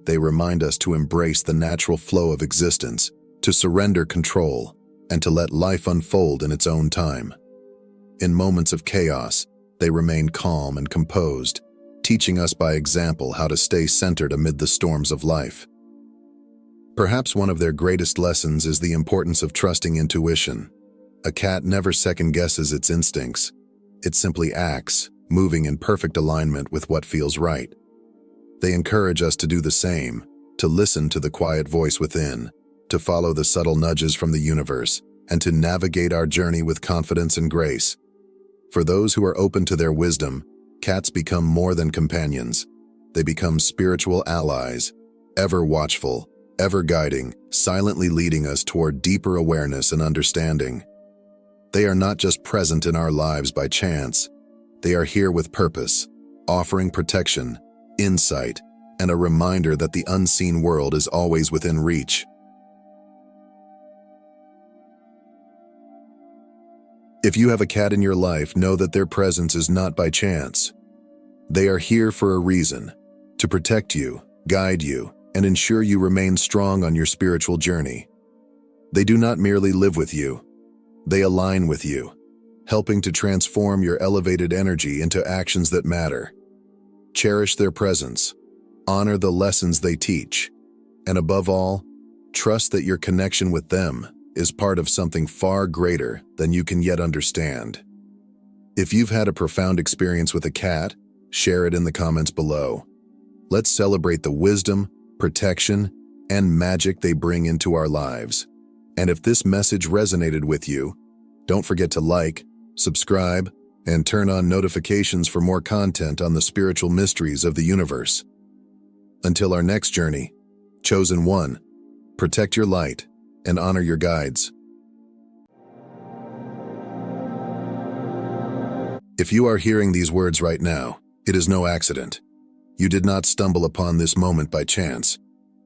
They remind us to embrace the natural flow of existence, to surrender control, and to let life unfold in its own time. In moments of chaos, they remain calm and composed, teaching us by example how to stay centered amid the storms of life. Perhaps one of their greatest lessons is the importance of trusting intuition. A cat never second-guesses its instincts. It simply acts, moving in perfect alignment with what feels right. They encourage us to do the same, to listen to the quiet voice within, to follow the subtle nudges from the universe, and to navigate our journey with confidence and grace. For those who are open to their wisdom, cats become more than companions. They become spiritual allies, ever watchful, ever guiding, silently leading us toward deeper awareness and understanding. They are not just present in our lives by chance. They are here with purpose, offering protection, insight, and a reminder that the unseen world is always within reach. If you have a cat in your life, know that their presence is not by chance. They are here for a reason, to protect you, guide you, and ensure you remain strong on your spiritual journey. They do not merely live with you. They align with you, helping to transform your elevated energy into actions that matter. Cherish their presence, honor the lessons they teach, and above all, trust that your connection with them is part of something far greater than you can yet understand. If you've had a profound experience with a cat, share it in the comments below. Let's celebrate the wisdom, protection, and magic they bring into our lives. And if this message resonated with you, don't forget to like, subscribe, and turn on notifications for more content on the spiritual mysteries of the universe. Until our next journey, Chosen One, protect your light and honor your guides. If you are hearing these words right now, it is no accident. You did not stumble upon this moment by chance.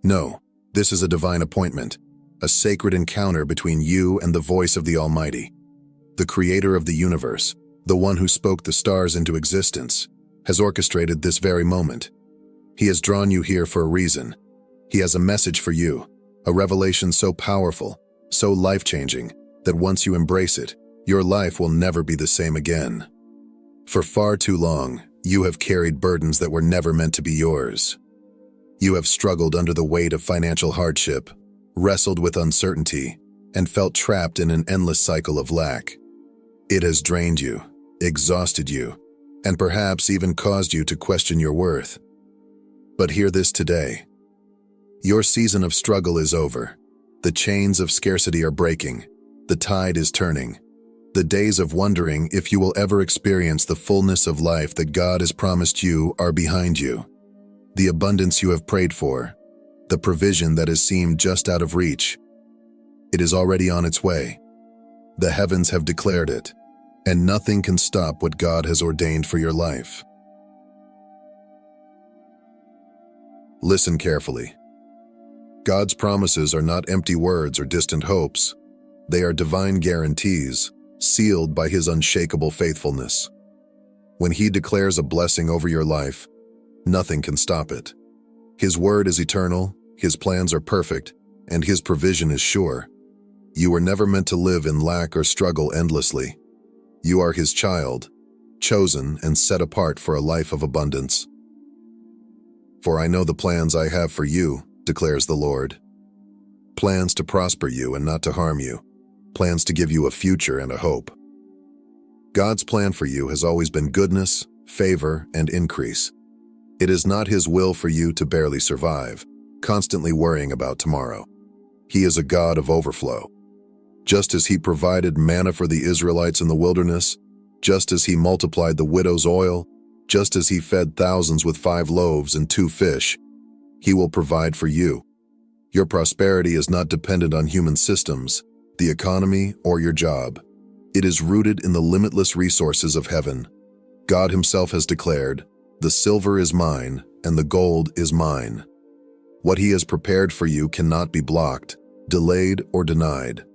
No, this is a divine appointment, a sacred encounter between you and the voice of the Almighty. The creator of the universe, the one who spoke the stars into existence, has orchestrated this very moment. He has drawn you here for a reason. He has a message for you, a revelation so powerful, so life-changing, that once you embrace it, your life will never be the same again. For far too long, you have carried burdens that were never meant to be yours. You have struggled under the weight of financial hardship, wrestled with uncertainty, and felt trapped in an endless cycle of lack. It has drained you, exhausted you, and perhaps even caused you to question your worth. But hear this today. Your season of struggle is over. The chains of scarcity are breaking. The tide is turning. The days of wondering if you will ever experience the fullness of life that God has promised you are behind you. The abundance you have prayed for, the provision that has seemed just out of reach, it is already on its way. The heavens have declared it, and nothing can stop what God has ordained for your life. Listen carefully. God's promises are not empty words or distant hopes. They are divine guarantees, sealed by His unshakable faithfulness. When He declares a blessing over your life, nothing can stop it. His word is eternal, His plans are perfect, and His provision is sure. You were never meant to live in lack or struggle endlessly. You are His child, chosen and set apart for a life of abundance. For I know the plans I have for you, declares the Lord. Plans to prosper you and not to harm you. Plans to give you a future and a hope. God's plan for you has always been goodness, favor, and increase. It is not His will for you to barely survive, constantly worrying about tomorrow. He is a God of overflow. Just as He provided manna for the Israelites in the wilderness, just as He multiplied the widow's oil, just as He fed thousands with 5 loaves and 2 fish, He will provide for you. Your prosperity is not dependent on human systems, the economy, or your job. It is rooted in the limitless resources of heaven. God Himself has declared, "The silver is mine, and the gold is mine." What He has prepared for you cannot be blocked, delayed, or denied.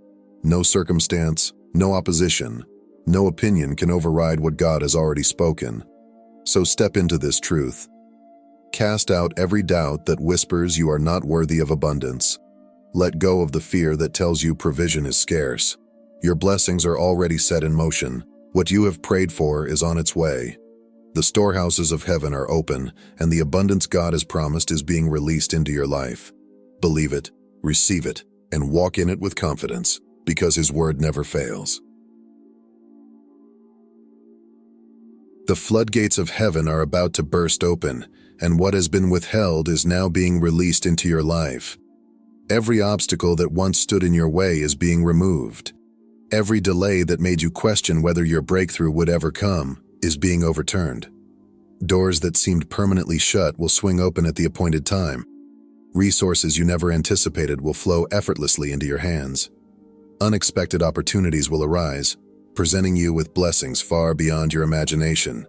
No circumstance, No opposition, no opinion can override what God has already spoken. So step into this truth. Cast out every doubt that whispers you are not worthy of abundance. Let go of the fear that tells you provision is scarce. Your blessings are already set in motion. What you have prayed for is on its way. The storehouses of heaven are open, and the abundance God has promised is being released into your life. Believe it, receive it, and walk in it with confidence, because His word never fails. The floodgates of heaven are about to burst open, and what has been withheld is now being released into your life. Every obstacle that once stood in your way is being removed. Every delay that made you question whether your breakthrough would ever come is being overturned. Doors that seemed permanently shut will swing open at the appointed time. Resources you never anticipated will flow effortlessly into your hands. Unexpected opportunities will arise, presenting you with blessings far beyond your imagination.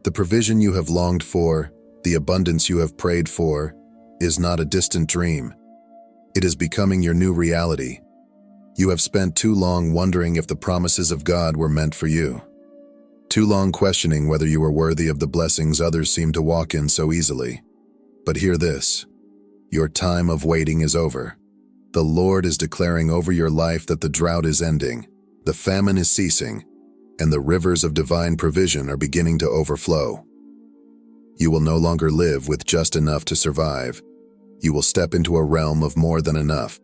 The provision you have longed for, the abundance you have prayed for, is not a distant dream. It is becoming your new reality. You have spent too long wondering if the promises of God were meant for you. Too long questioning whether you were worthy of the blessings others seem to walk in so easily. But hear this: your time of waiting is over. The Lord is declaring over your life that the drought is ending, the famine is ceasing, and the rivers of divine provision are beginning to overflow. You will no longer live with just enough to survive. You will step into a realm of more than enough,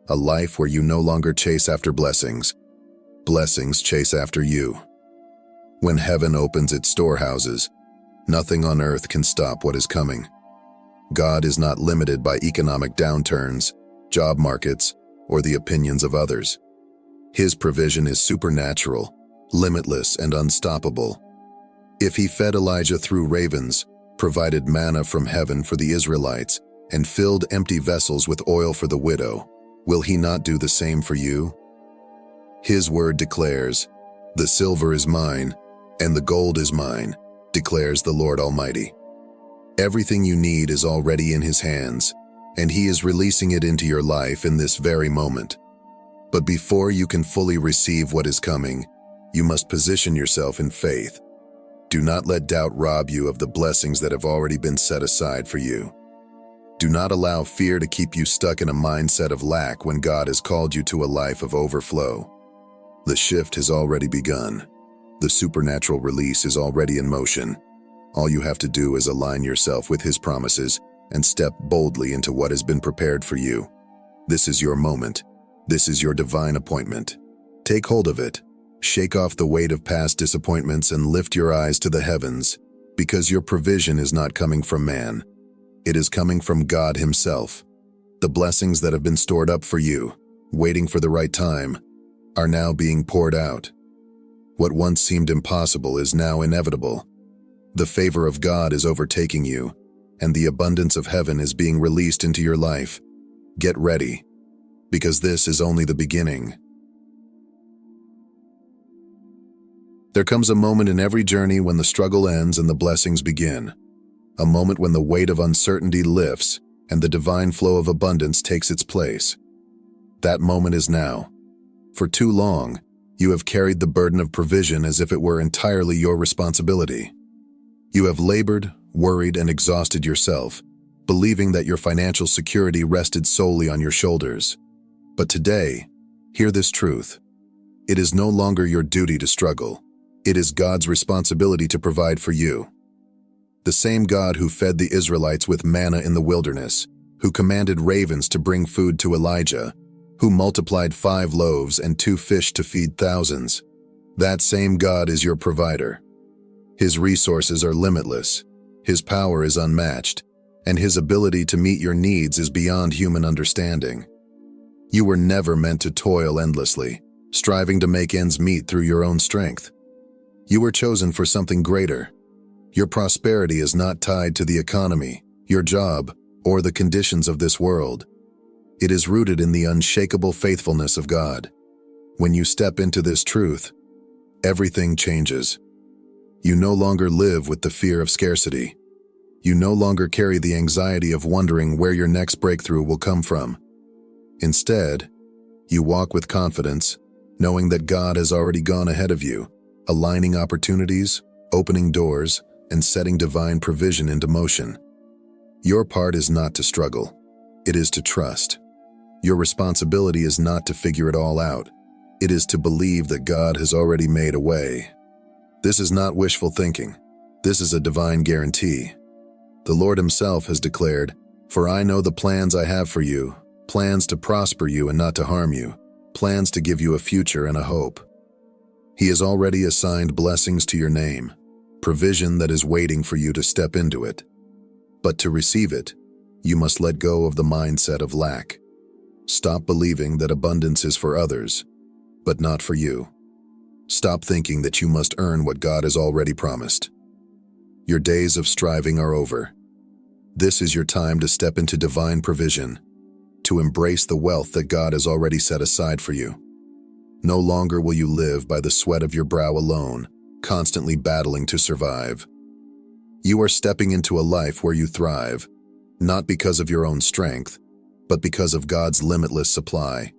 a life where you no longer chase after blessings. Blessings chase after you. When heaven opens its storehouses, nothing on earth can stop what is coming. God is not limited by economic downturns, job markets, or the opinions of others. His provision is supernatural, limitless, and unstoppable. If He fed Elijah through ravens, provided manna from heaven for the Israelites, and filled empty vessels with oil for the widow, will He not do the same for you? His word declares, "The silver is mine, and the gold is mine," declares the Lord Almighty. Everything you need is already in His hands, and He is releasing it into your life in this very moment. But before you can fully receive what is coming, you must position yourself in faith. Do not let doubt rob you of the blessings that have already been set aside for you. Do not allow fear to keep you stuck in a mindset of lack when God has called you to a life of overflow. The shift has already begun. The supernatural release is already in motion. All you have to do is align yourself with His promises and step boldly into what has been prepared for you. This is your moment. This is your divine appointment. Take hold of it. Shake off the weight of past disappointments and lift your eyes to the heavens, because your provision is not coming from man. It is coming from God Himself. The blessings that have been stored up for you, waiting for the right time, are now being poured out. What once seemed impossible is now inevitable. The favor of God is overtaking you, and the abundance of heaven is being released into your life. Get ready, because this is only the beginning. There comes a moment in every journey when the struggle ends and the blessings begin. A moment when the weight of uncertainty lifts and the divine flow of abundance takes its place. That moment is now. For too long, you have carried the burden of provision as if it were entirely your responsibility. You have labored, worried, and exhausted yourself, believing that your financial security rested solely on your shoulders. But today, hear this truth. It is no longer your duty to struggle. It is God's responsibility to provide for you. The same God who fed the Israelites with manna in the wilderness, who commanded ravens to bring food to Elijah, who multiplied 5 loaves and 2 fish to feed thousands, that same God is your provider. His resources are limitless, His power is unmatched, and His ability to meet your needs is beyond human understanding. You were never meant to toil endlessly, striving to make ends meet through your own strength. You were chosen for something greater. Your prosperity is not tied to the economy, your job, or the conditions of this world. It is rooted in the unshakable faithfulness of God. When you step into this truth, everything changes. You no longer live with the fear of scarcity. You no longer carry the anxiety of wondering where your next breakthrough will come from. Instead, you walk with confidence, knowing that God has already provided. knowing that God has already gone ahead of you, aligning opportunities, opening doors, and setting divine provision into motion. Your part is not to struggle. It is to trust. Your responsibility is not to figure it all out. It is to believe that God has already made a way. This is not wishful thinking. This is a divine guarantee. The Lord Himself has declared, "For I know the plans I have for you, plans to prosper you and not to harm you, plans to give you a future and a hope." He has already assigned blessings to your name, provision that is waiting for you to step into it. But to receive it, you must let go of the mindset of lack. Stop believing that abundance is for others, but not for you. Stop thinking that you must earn what God has already promised. Your days of striving are over. This is your time to step into divine provision, to embrace the wealth that God has already set aside for you. No longer will you live by the sweat of your brow alone, constantly battling to survive. You are stepping into a life where you thrive, not because of your own strength, but because of God's limitless supply.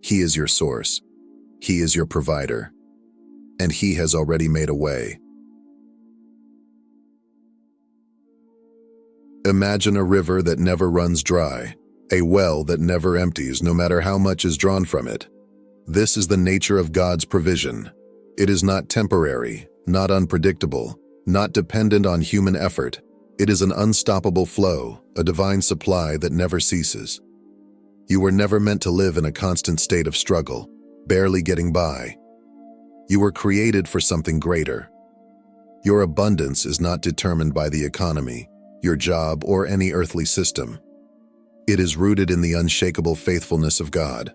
He is your source. He is your provider. And He has already made a way. Imagine a river that never runs dry, a well that never empties no matter how much is drawn from it. This is the nature of God's provision. It is not temporary, not unpredictable, not dependent on human effort. It is an unstoppable flow, a divine supply that never ceases. You were never meant to live in a constant state of struggle, barely getting by. You were created for something greater. Your abundance is not determined by the economy, your job, or any earthly system. It is rooted in the unshakable faithfulness of God.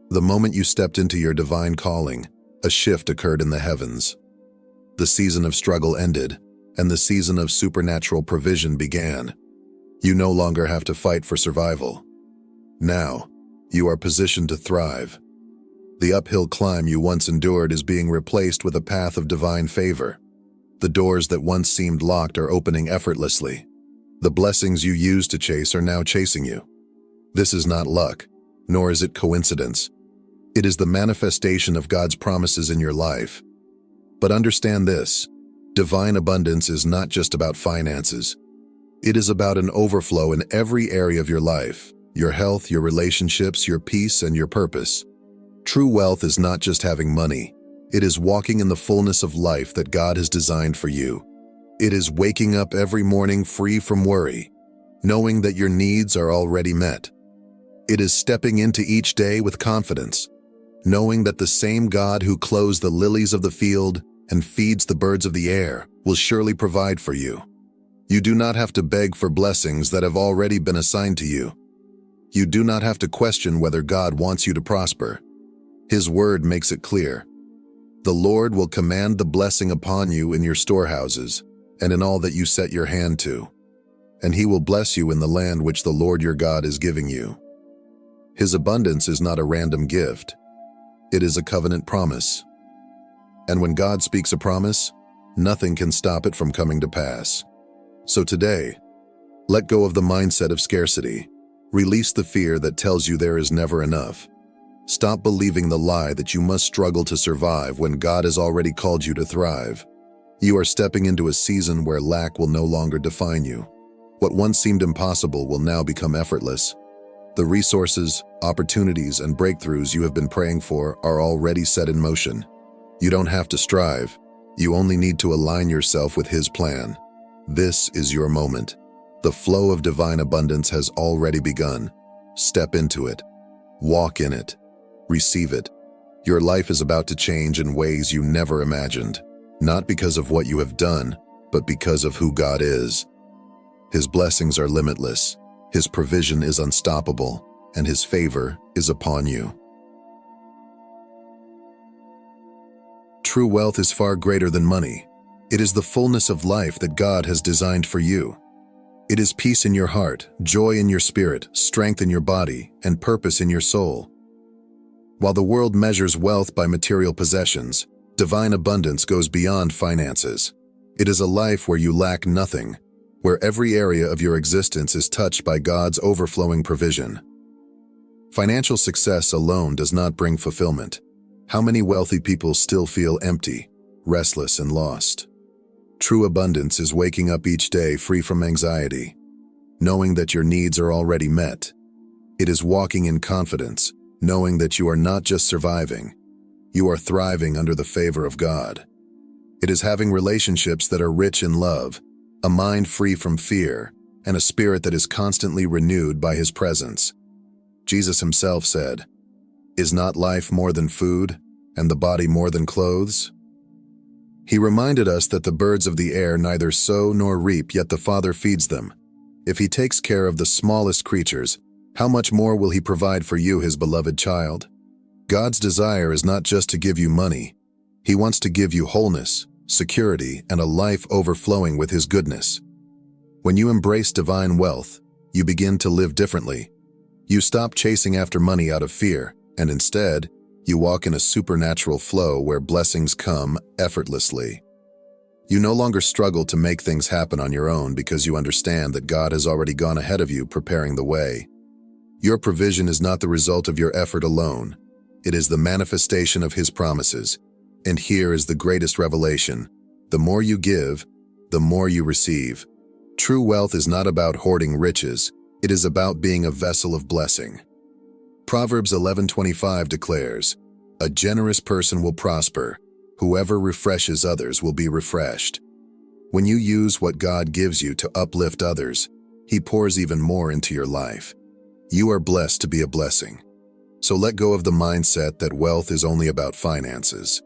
The moment you stepped into your divine calling, a shift occurred in the heavens. The season of struggle ended, and the season of supernatural provision began. You no longer have to fight for survival. Now, you are positioned to thrive. The uphill climb you once endured is being replaced with a path of divine favor. The doors that once seemed locked are opening effortlessly. The blessings you used to chase are now chasing you. This is not luck, nor is it coincidence. It is the manifestation of God's promises in your life. But understand this, divine abundance is not just about finances. It is about an overflow in every area of your life, your health, your relationships, your peace, and your purpose. True wealth is not just having money. It is walking in the fullness of life that God has designed for you. It is waking up every morning free from worry, knowing that your needs are already met. It is stepping into each day with confidence, knowing that the same God who clothes the lilies of the field and feeds the birds of the air will surely provide for you. You do not have to beg for blessings that have already been assigned to you. You do not have to question whether God wants you to prosper. His word makes it clear. The Lord will command the blessing upon you in your storehouses and in all that you set your hand to, and He will bless you in the land which the Lord your God is giving you. His abundance is not a random gift. It is a covenant promise. And when God speaks a promise, nothing can stop it from coming to pass. So today, let go of the mindset of scarcity. Release the fear that tells you there is never enough. Stop believing the lie that you must struggle to survive when God has already called you to thrive. You are stepping into a season where lack will no longer define you. What once seemed impossible will now become effortless. The resources, opportunities, and breakthroughs you have been praying for are already set in motion. You don't have to strive. You only need to align yourself with His plan. This is your moment. The flow of divine abundance has already begun. Step into it. Walk in it. Receive it. Your life is about to change in ways you never imagined, not because of what you have done, but because of who God is. His blessings are limitless. His provision is unstoppable, and His favor is upon you. True wealth is far greater than money. It is the fullness of life that God has designed for you. It is peace in your heart, joy in your spirit, strength in your body, and purpose in your soul. While the world measures wealth by material possessions, divine abundance goes beyond finances. It is a life where you lack nothing, where every area of your existence is touched by God's overflowing provision. Financial success alone does not bring fulfillment. How many wealthy people still feel empty, restless, and lost? True abundance is waking up each day free from anxiety, knowing that your needs are already met. It is walking in confidence, knowing that you are not just surviving, you are thriving under the favor of God. It is having relationships that are rich in love, a mind free from fear, and a spirit that is constantly renewed by His presence. Jesus Himself said, "Is not life more than food, and the body more than clothes?" He reminded us that the birds of the air neither sow nor reap, yet the Father feeds them. If He takes care of the smallest creatures, how much more will He provide for you, His beloved child? God's desire is not just to give you money. He wants to give you wholeness, security, and a life overflowing with His goodness. When you embrace divine wealth, you begin to live differently. You stop chasing after money out of fear, and instead, you walk in a supernatural flow where blessings come effortlessly. You no longer struggle to make things happen on your own because you understand that God has already gone ahead of you, preparing the way. Your provision is not the result of your effort alone. It is the manifestation of His promises. And here is the greatest revelation. The more you give, the more you receive. True wealth is not about hoarding riches. It is about being a vessel of blessing. Proverbs 11:25 declares, "A generous person will prosper. Whoever refreshes others will be refreshed." When you use what God gives you to uplift others, He pours even more into your life. You are blessed to be a blessing. So let go of the mindset that wealth is only about finances.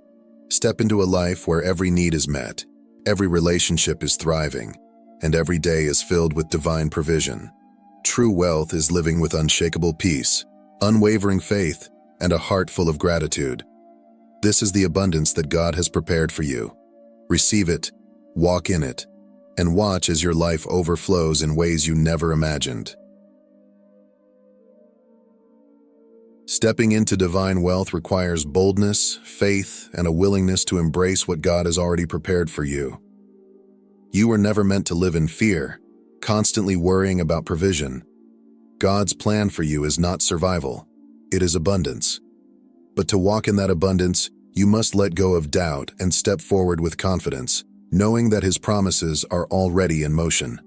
Step into a life where every need is met, every relationship is thriving, and every day is filled with divine provision. True wealth is living with unshakable peace, unwavering faith, and a heart full of gratitude. This is the abundance that God has prepared for you. Receive it, walk in it, and watch as your life overflows in ways you never imagined. Stepping into divine wealth requires boldness, faith, and a willingness to embrace what God has already prepared for you. You were never meant to live in fear, constantly worrying about provision. God's plan for you is not survival, it is abundance. But to walk in that abundance, you must let go of doubt and step forward with confidence, knowing that His promises are already in motion.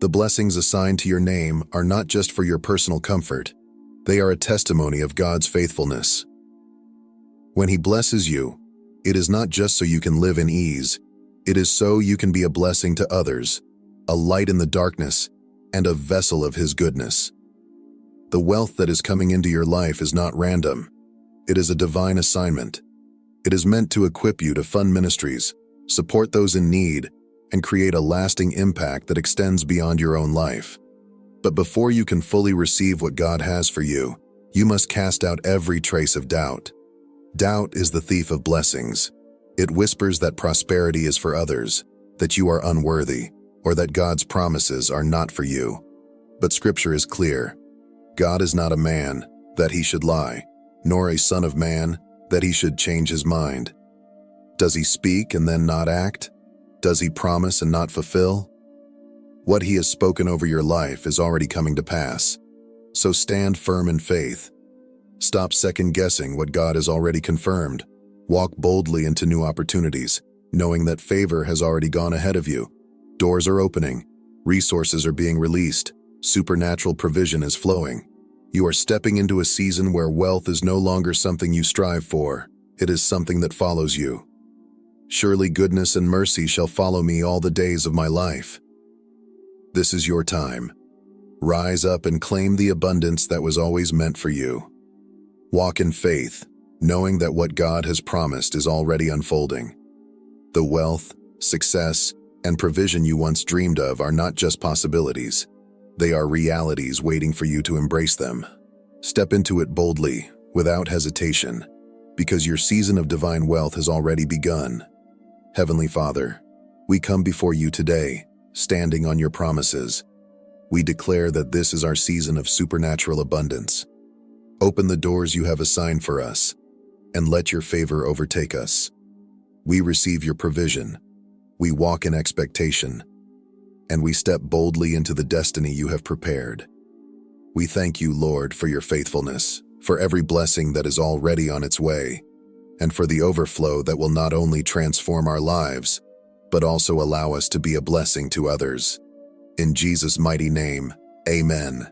The blessings assigned to your name are not just for your personal comfort. They are a testimony of God's faithfulness. When He blesses you, it is not just so you can live in ease. It is so you can be a blessing to others, a light in the darkness, and a vessel of His goodness. The wealth that is coming into your life is not random. It is a divine assignment. It is meant to equip you to fund ministries, support those in need, and create a lasting impact that extends beyond your own life. But before you can fully receive what God has for you, you must cast out every trace of doubt. Doubt is the thief of blessings. It whispers that prosperity is for others, that you are unworthy, or that God's promises are not for you. But Scripture is clear. God is not a man, that He should lie, nor a son of man, that He should change His mind. Does He speak and then not act? Does He promise and not fulfill? What He has spoken over your life is already coming to pass. So stand firm in faith. Stop second-guessing what God has already confirmed. Walk boldly into new opportunities, knowing that favor has already gone ahead of you. Doors are opening. Resources are being released. Supernatural provision is flowing. You are stepping into a season where wealth is no longer something you strive for. It is something that follows you. Surely goodness and mercy shall follow me all the days of my life. This is your time. Rise up and claim the abundance that was always meant for you. Walk in faith, knowing that what God has promised is already unfolding. The wealth, success, and provision you once dreamed of are not just possibilities. They are realities waiting for you to embrace them. Step into it boldly, without hesitation, because your season of divine wealth has already begun. Heavenly Father, we come before you today, standing on your promises. We declare that this is our season of supernatural abundance. Open the doors you have assigned for us, and let your favor overtake us. We receive your provision. We walk in expectation, and we step boldly into the destiny you have prepared. We thank you, Lord, for your faithfulness, for every blessing that is already on its way, and for the overflow that will not only transform our lives, but also allow us to be a blessing to others. In Jesus' mighty name, Amen.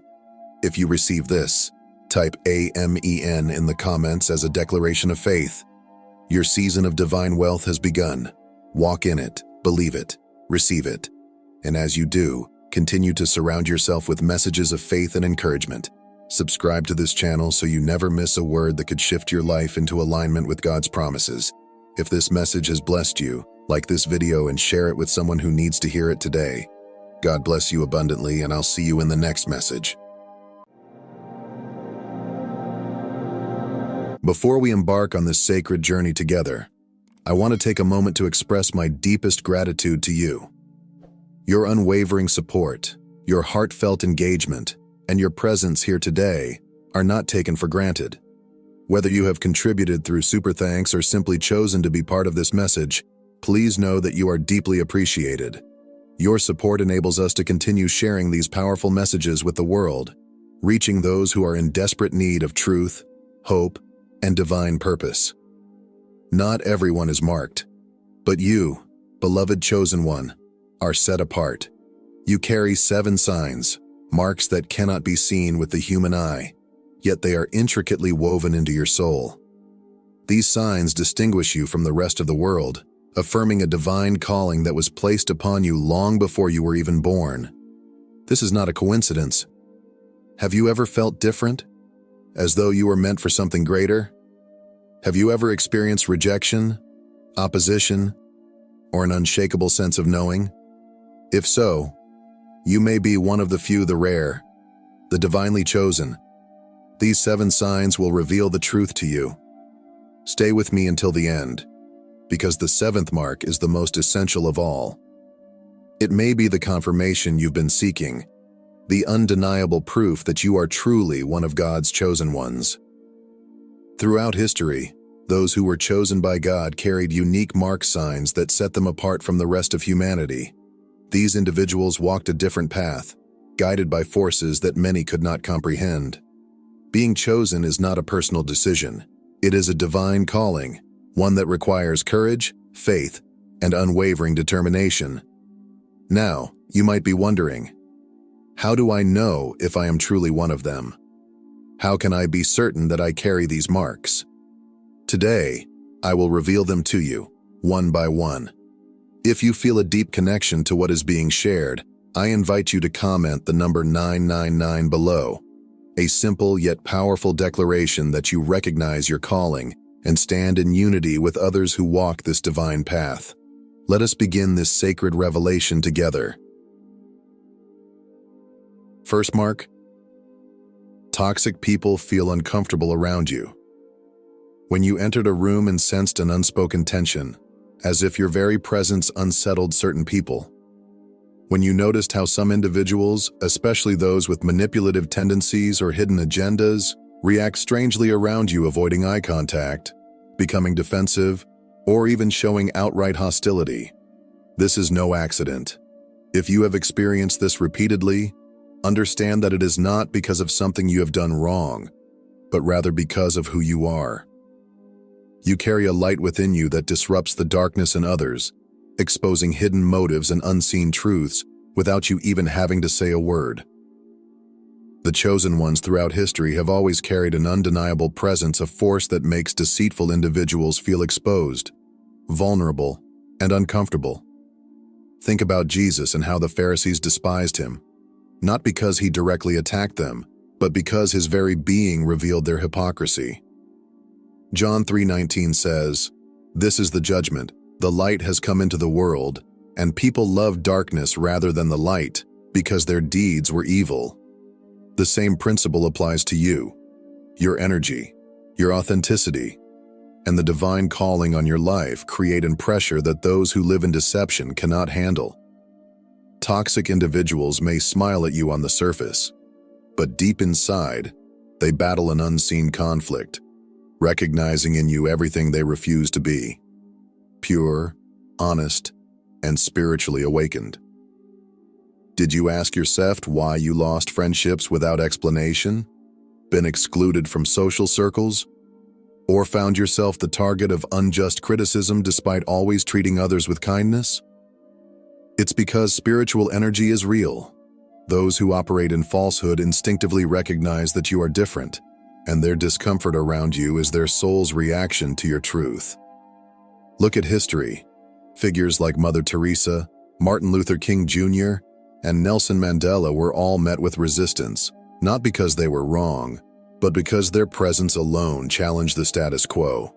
If you receive this, type Amen in the comments as a declaration of faith. Your season of divine wealth has begun. Walk in it, believe it, receive it. And as you do, continue to surround yourself with messages of faith and encouragement. Subscribe to this channel so you never miss a word that could shift your life into alignment with God's promises. If this message has blessed you, like this video and share it with someone who needs to hear it today. God bless you abundantly, and I'll see you in the next message. Before we embark on this sacred journey together, I want to take a moment to express my deepest gratitude to you. Your unwavering support, your heartfelt engagement, and your presence here today are not taken for granted. Whether you have contributed through super thanks or simply chosen to be part of this message, please know that you are deeply appreciated. Your support enables us to continue sharing these powerful messages with the world, reaching those who are in desperate need of truth, hope, and divine purpose. Not everyone is marked, but you, beloved chosen one, are set apart. You carry 7 signs, marks that cannot be seen with the human eye, yet they are intricately woven into your soul. These signs distinguish you from the rest of the world, affirming a divine calling that was placed upon you long before you were even born. This is not a coincidence. Have you ever felt different? As though you were meant for something greater? Have you ever experienced rejection, opposition, or an unshakable sense of knowing? If so, you may be one of the few, the rare, the divinely chosen. These 7 signs will reveal the truth to you. Stay with me until the end, because the 7th mark is the most essential of all. It may be the confirmation you've been seeking, the undeniable proof that you are truly one of God's chosen ones. Throughout history, those who were chosen by God carried unique mark signs that set them apart from the rest of humanity. These individuals walked a different path, guided by forces that many could not comprehend. Being chosen is not a personal decision. It is a divine calling, one that requires courage, faith, and unwavering determination. Now, you might be wondering, how do I know if I am truly one of them? How can I be certain that I carry these marks? Today, I will reveal them to you, one by one. If you feel a deep connection to what is being shared, I invite you to comment the number 999 below, a simple yet powerful declaration that you recognize your calling and stand in unity with others who walk this divine path. Let us begin this sacred revelation together. First mark: toxic people feel uncomfortable around you. When you entered a room and sensed an unspoken tension, as if your very presence unsettled certain people. When you noticed how some individuals, especially those with manipulative tendencies or hidden agendas, react strangely around you, avoiding eye contact, becoming defensive, or even showing outright hostility. This is no accident. If you have experienced this repeatedly, understand that it is not because of something you have done wrong, but rather because of who you are. You carry a light within you that disrupts the darkness in others, exposing hidden motives and unseen truths without you even having to say a word. The chosen ones throughout history have always carried an undeniable presence, a force that makes deceitful individuals feel exposed, vulnerable, and uncomfortable. Think about Jesus and how the Pharisees despised him, not because he directly attacked them, but because his very being revealed their hypocrisy. John 3:19 says, "This is the judgment. The light has come into the world, and people loved darkness rather than the light, because their deeds were evil." The same principle applies to you. Your energy, your authenticity, and the divine calling on your life create a pressure that those who live in deception cannot handle. Toxic individuals may smile at you on the surface, but deep inside, they battle an unseen conflict, recognizing in you everything they refuse to be: pure, honest, and spiritually awakened. Did you ask yourself why you lost friendships without explanation? been excluded from social circles, or found yourself the target of unjust criticism despite always treating others with kindness? It's because spiritual energy is real. Those who operate in falsehood instinctively recognize that you are different, and their discomfort around you is their soul's reaction to your truth. Look at history. Figures like Mother Teresa, Martin Luther King Jr., and Nelson Mandela were all met with resistance, not because they were wrong, but because their presence alone challenged the status quo.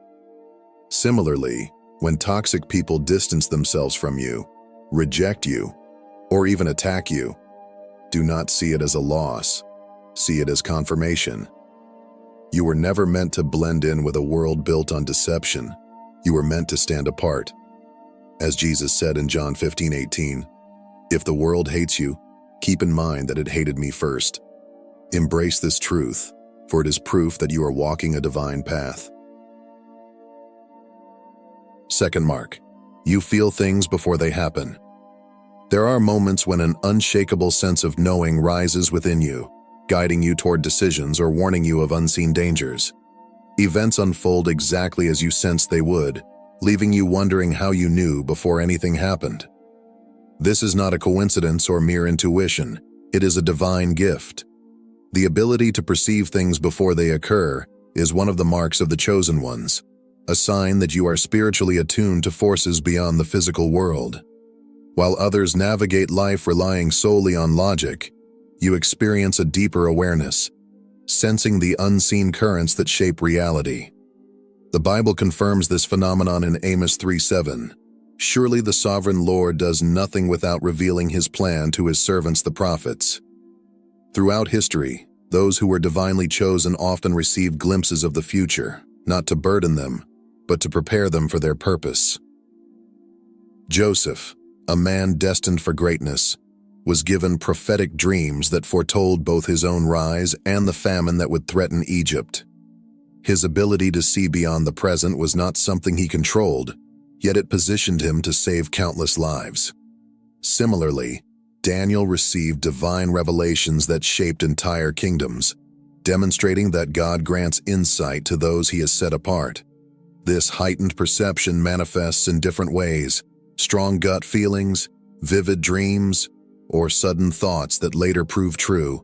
Similarly, when toxic people distance themselves from you, reject you, or even attack you, do not see it as a loss. See it as confirmation. You were never meant to blend in with a world built on deception. You were meant to stand apart. As Jesus said in John 15:18, "If the world hates you, keep in mind that it hated me first." Embrace this truth, for it is proof that you are walking a divine path. Second mark, you feel things before they happen. There are moments when an unshakable sense of knowing rises within you, guiding you toward decisions or warning you of unseen dangers. Events unfold exactly as you sensed they would, leaving you wondering how you knew before anything happened. This is not a coincidence or mere intuition. It is a divine gift. The ability to perceive things before they occur is one of the marks of the chosen ones, a sign that you are spiritually attuned to forces beyond the physical world. While others navigate life relying solely on logic, you experience a deeper awareness, sensing the unseen currents that shape reality. The Bible confirms this phenomenon in Amos 3:7. "Surely the sovereign Lord does nothing without revealing his plan to his servants the prophets." Throughout history, those who were divinely chosen often received glimpses of the future, not to burden them, but to prepare them for their purpose. Joseph, a man destined for greatness, was given prophetic dreams that foretold both his own rise and the famine that would threaten Egypt. His ability to see beyond the present was not something he controlled, yet it positioned him to save countless lives. Similarly, Daniel received divine revelations that shaped entire kingdoms, demonstrating that God grants insight to those he has set apart. This heightened perception manifests in different ways: strong gut feelings, vivid dreams, or sudden thoughts that later prove true.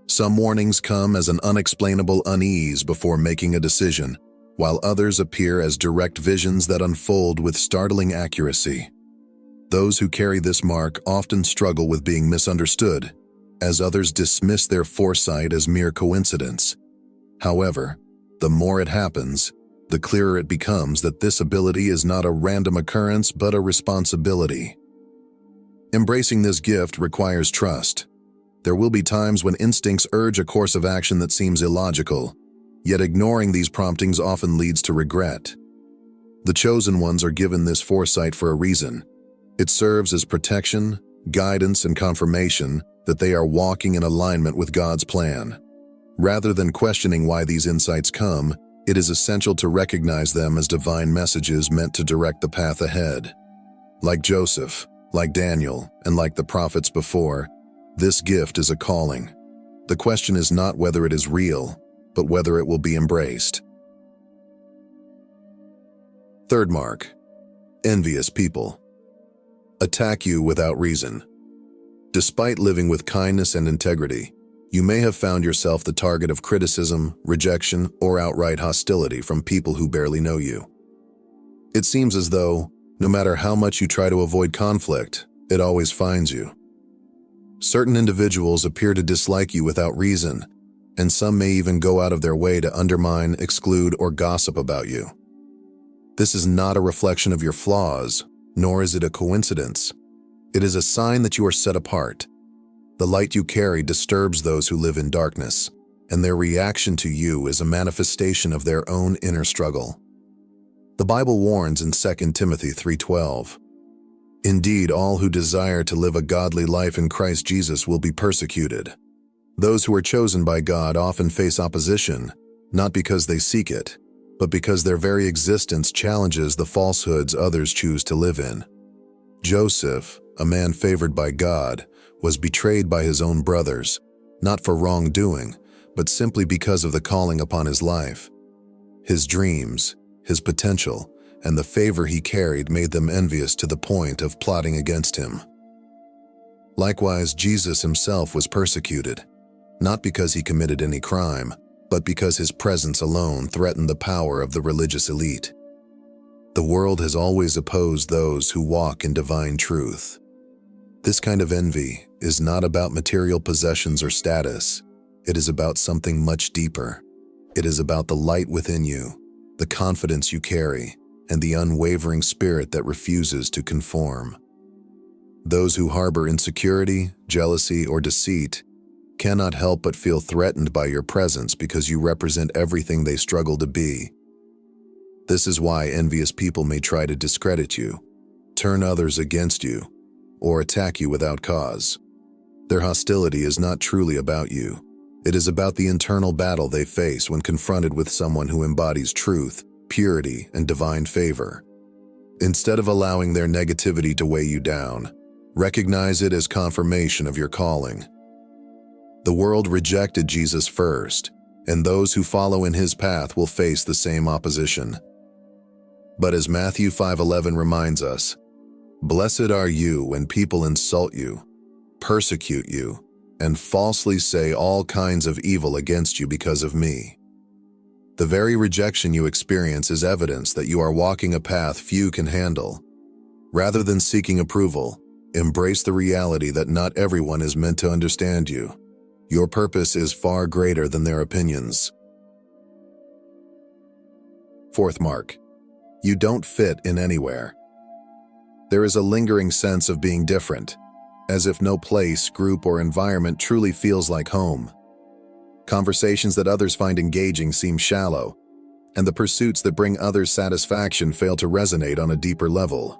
Some warnings come as an unexplainable unease before making a decision, while others appear as direct visions that unfold with startling accuracy. Those who carry this mark often struggle with being misunderstood, as others dismiss their foresight as mere coincidence. However, the more it happens, the clearer it becomes that this ability is not a random occurrence but a responsibility. Embracing this gift requires trust. There will be times when instincts urge a course of action that seems illogical, yet ignoring these promptings often leads to regret. The chosen ones are given this foresight for a reason. It serves as protection, guidance, and confirmation that they are walking in alignment with God's plan. Rather than questioning why these insights come, it is essential to recognize them as divine messages meant to direct the path ahead. Like Joseph, like Daniel, and like the prophets before, this gift is a calling. The question is not whether it is real, but whether it will be embraced. Third mark, envious people. Attack you without reason. Despite living with kindness and integrity, you may have found yourself the target of criticism, rejection, or outright hostility from people who barely know you. It seems as though, no matter how much you try to avoid conflict, it always finds you. Certain individuals appear to dislike you without reason, and some may even go out of their way to undermine, exclude, or gossip about you. This is not a reflection of your flaws, nor is it a coincidence. It is a sign that you are set apart. The light you carry disturbs those who live in darkness, and their reaction to you is a manifestation of their own inner struggle. The Bible warns in 2 Timothy 3:12, "Indeed, all who desire to live a godly life in Christ Jesus will be persecuted." Those who are chosen by God often face opposition, not because they seek it, but because their very existence challenges the falsehoods others choose to live in. Joseph, a man favored by God, was betrayed by his own brothers, not for wrongdoing, but simply because of the calling upon his life. His dreams, his potential, and the favor he carried made them envious to the point of plotting against him. Likewise, Jesus himself was persecuted, not because he committed any crime, but because his presence alone threatened the power of the religious elite. The world has always opposed those who walk in divine truth. This kind of envy is not about material possessions or status. It is about something much deeper. It is about the light within you, the confidence you carry, and the unwavering spirit that refuses to conform. Those who harbor insecurity, jealousy, or deceit cannot help but feel threatened by your presence because you represent everything they struggle to be. This is why envious people may try to discredit you, turn others against you, or attack you without cause. Their hostility is not truly about you. It is about the internal battle they face when confronted with someone who embodies truth, purity, and divine favor. Instead of allowing their negativity to weigh you down, recognize it as confirmation of your calling. The world rejected Jesus first, and those who follow in his path will face the same opposition. But as Matthew 5:11 reminds us, "Blessed are you when people insult you, persecute you, and falsely say all kinds of evil against you because of me." The very rejection you experience is evidence that you are walking a path few can handle. Rather than seeking approval, embrace the reality that not everyone is meant to understand you. Your purpose is far greater than their opinions. Fourth mark: you don't fit in anywhere. There is a lingering sense of being different, as if no place, group, or environment truly feels like home. Conversations that others find engaging seem shallow, and the pursuits that bring others satisfaction fail to resonate on a deeper level.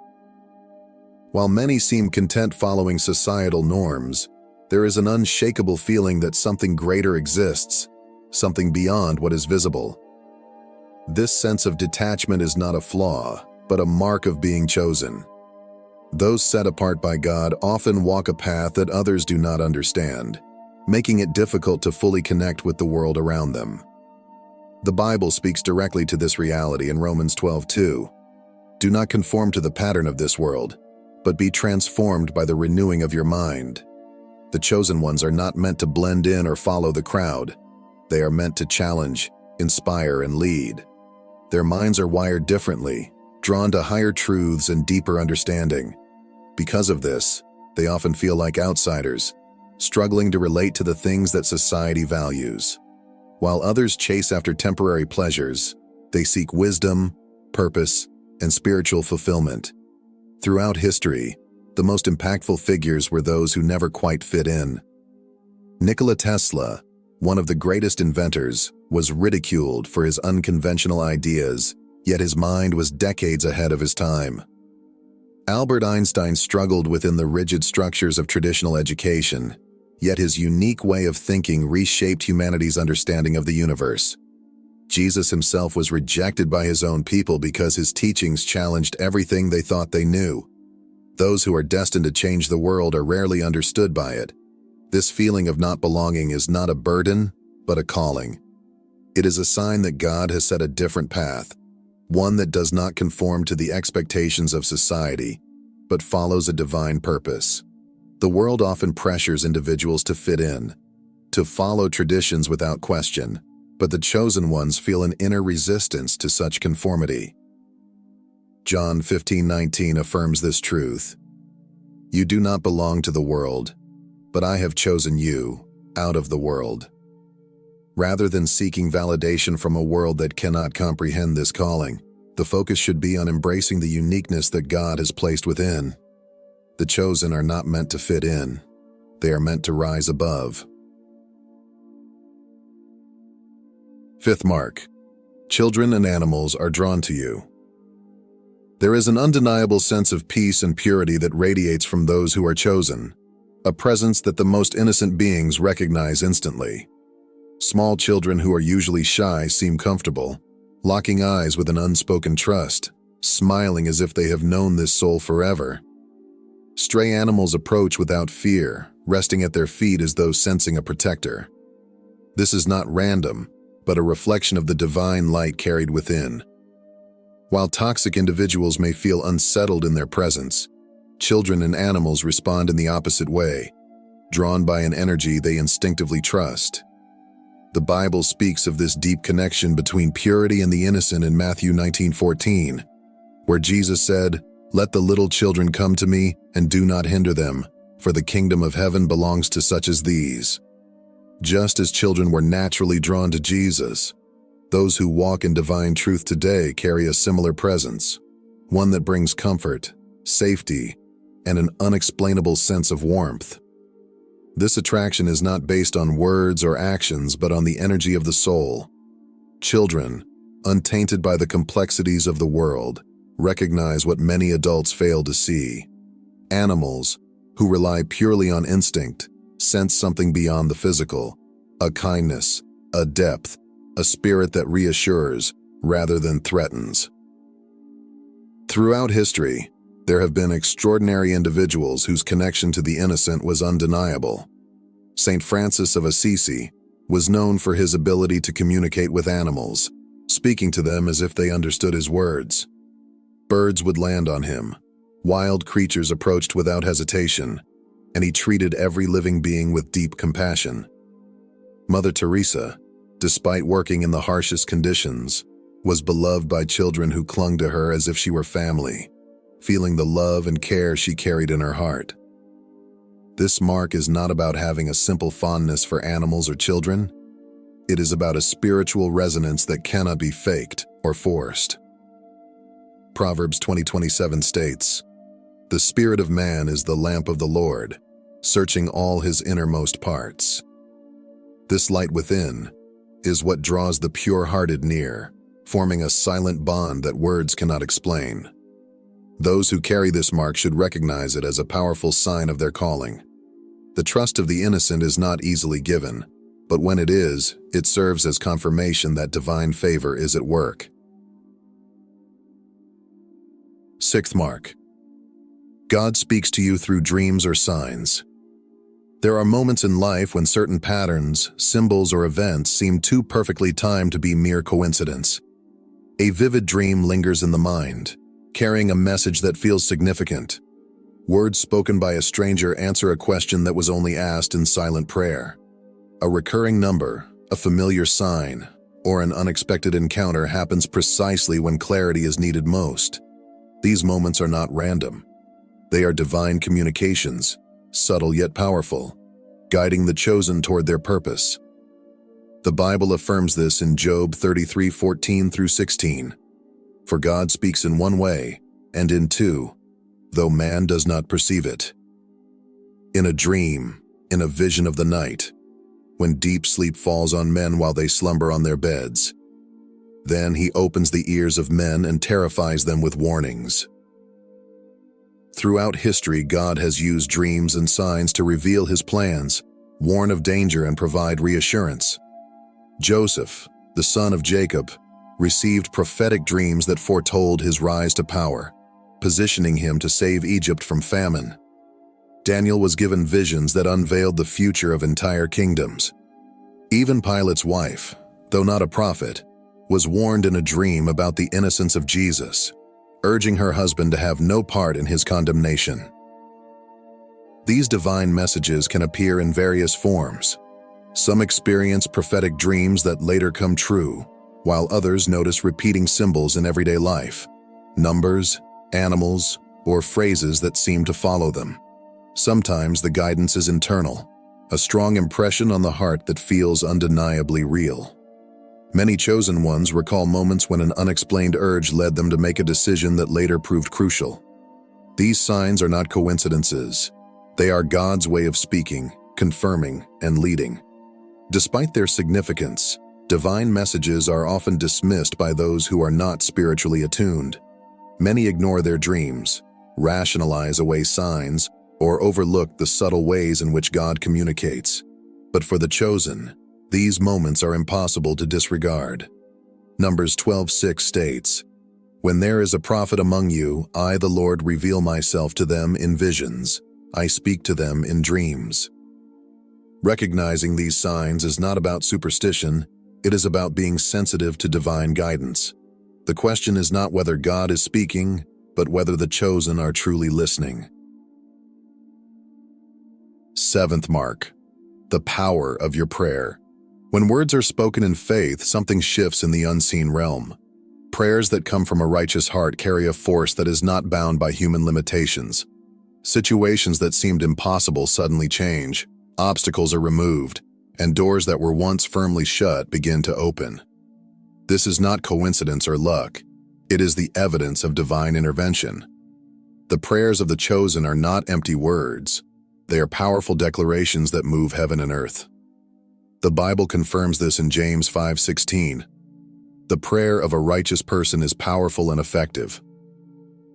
While many seem content following societal norms, there is an unshakable feeling that something greater exists, something beyond what is visible. This sense of detachment is not a flaw, but a mark of being chosen. Those set apart by God often walk a path that others do not understand, making it difficult to fully connect with the world around them. The Bible speaks directly to this reality in Romans 12:2. "Do not conform to the pattern of this world, but be transformed by the renewing of your mind." The chosen ones are not meant to blend in or follow the crowd. They are meant to challenge, inspire, and lead. Their minds are wired differently, drawn to higher truths and deeper understanding. Because of this, they often feel like outsiders, struggling to relate to the things that society values. While others chase after temporary pleasures, they seek wisdom, purpose, and spiritual fulfillment. Throughout history, the most impactful figures were those who never quite fit in. Nikola Tesla, one of the greatest inventors, was ridiculed for his unconventional ideas, yet his mind was decades ahead of his time. Albert Einstein struggled within the rigid structures of traditional education, yet his unique way of thinking reshaped humanity's understanding of the universe. Jesus himself was rejected by his own people because his teachings challenged everything they thought they knew. Those who are destined to change the world are rarely understood by it. This feeling of not belonging is not a burden, but a calling. It is a sign that God has set a different path, one that does not conform to the expectations of society, but follows a divine purpose. The world often pressures individuals to fit in, to follow traditions without question, but the chosen ones feel an inner resistance to such conformity. John 15:19 affirms this truth. "You do not belong to the world, but I have chosen you out of the world." Rather than seeking validation from a world that cannot comprehend this calling, the focus should be on embracing the uniqueness that God has placed within. The chosen are not meant to fit in. They are meant to rise above. Fifth mark: children and animals are drawn to you. There is an undeniable sense of peace and purity that radiates from those who are chosen, a presence that the most innocent beings recognize instantly. Small children who are usually shy seem comfortable, locking eyes with an unspoken trust, smiling as if they have known this soul forever. Stray animals approach without fear, resting at their feet as though sensing a protector. This is not random, but a reflection of the divine light carried within. While toxic individuals may feel unsettled in their presence, children and animals respond in the opposite way, drawn by an energy they instinctively trust. The Bible speaks of this deep connection between purity and the innocent in Matthew 19:14, where Jesus said, "Let the little children come to me, and do not hinder them, for the kingdom of heaven belongs to such as these." Just as children were naturally drawn to Jesus, those who walk in divine truth today carry a similar presence, one that brings comfort, safety, and an unexplainable sense of warmth. This attraction is not based on words or actions, but on the energy of the soul. Children, untainted by the complexities of the world, recognize what many adults fail to see. Animals, who rely purely on instinct, sense something beyond the physical, a kindness, a depth, a spirit that reassures rather than threatens. Throughout history, there have been extraordinary individuals whose connection to the innocent was undeniable. Saint Francis of Assisi was known for his ability to communicate with animals, speaking to them as if they understood his words. Birds would land on him, wild creatures approached without hesitation, and he treated every living being with deep compassion. Mother Teresa, despite working in the harshest conditions, was beloved by children who clung to her as if she were family, feeling the love and care she carried in her heart. This mark is not about having a simple fondness for animals or children. It is about a spiritual resonance that cannot be faked or forced. Proverbs 20:27 states, "The spirit of man is the lamp of the Lord, searching all his innermost parts." This light within is what draws the pure-hearted near, forming a silent bond that words cannot explain. Those who carry this mark should recognize it as a powerful sign of their calling. The trust of the innocent is not easily given, but when it is, it serves as confirmation that divine favor is at work. Sixth mark. God speaks to you through dreams or signs. There are moments in life when certain patterns, symbols, or events seem too perfectly timed to be mere coincidence. A vivid dream lingers in the mind, carrying a message that feels significant. Words spoken by a stranger answer a question that was only asked in silent prayer. A recurring number, a familiar sign, or an unexpected encounter happens precisely when clarity is needed most. These moments are not random. They are divine communications, subtle yet powerful, guiding the chosen toward their purpose. The Bible affirms this in Job 33:14-16. For God speaks in one way, and in two, though man does not perceive it. In a dream, in a vision of the night, when deep sleep falls on men while they slumber on their beds. Then he opens the ears of men and terrifies them with warnings. Throughout history, God has used dreams and signs to reveal his plans, warn of danger, and provide reassurance. Joseph, the son of Jacob, received prophetic dreams that foretold his rise to power, positioning him to save Egypt from famine. Daniel was given visions that unveiled the future of entire kingdoms. Even Pilate's wife, though not a prophet, was warned in a dream about the innocence of Jesus, urging her husband to have no part in his condemnation. These divine messages can appear in various forms. Some experience prophetic dreams that later come true, while others notice repeating symbols in everyday life, numbers, animals, or phrases that seem to follow them. Sometimes the guidance is internal, a strong impression on the heart that feels undeniably real. Many chosen ones recall moments when an unexplained urge led them to make a decision that later proved crucial. These signs are not coincidences. They are God's way of speaking, confirming, and leading. Despite their significance, divine messages are often dismissed by those who are not spiritually attuned. Many ignore their dreams, rationalize away signs, or overlook the subtle ways in which God communicates. But for the chosen, these moments are impossible to disregard. Numbers 12:6 states, "When there is a prophet among you, I, the Lord, reveal myself to them in visions. I speak to them in dreams." Recognizing these signs is not about superstition, it is about being sensitive to divine guidance. The question is not whether God is speaking, but whether the chosen are truly listening. Seventh mark, the power of your prayer. When words are spoken in faith, something shifts in the unseen realm. Prayers that come from a righteous heart carry a force that is not bound by human limitations. Situations that seemed impossible suddenly change, obstacles are removed, and doors that were once firmly shut begin to open. This is not coincidence or luck. It is the evidence of divine intervention. The prayers of the chosen are not empty words. They are powerful declarations that move heaven and earth. The Bible confirms this in James 5:16. The prayer of a righteous person is powerful and effective.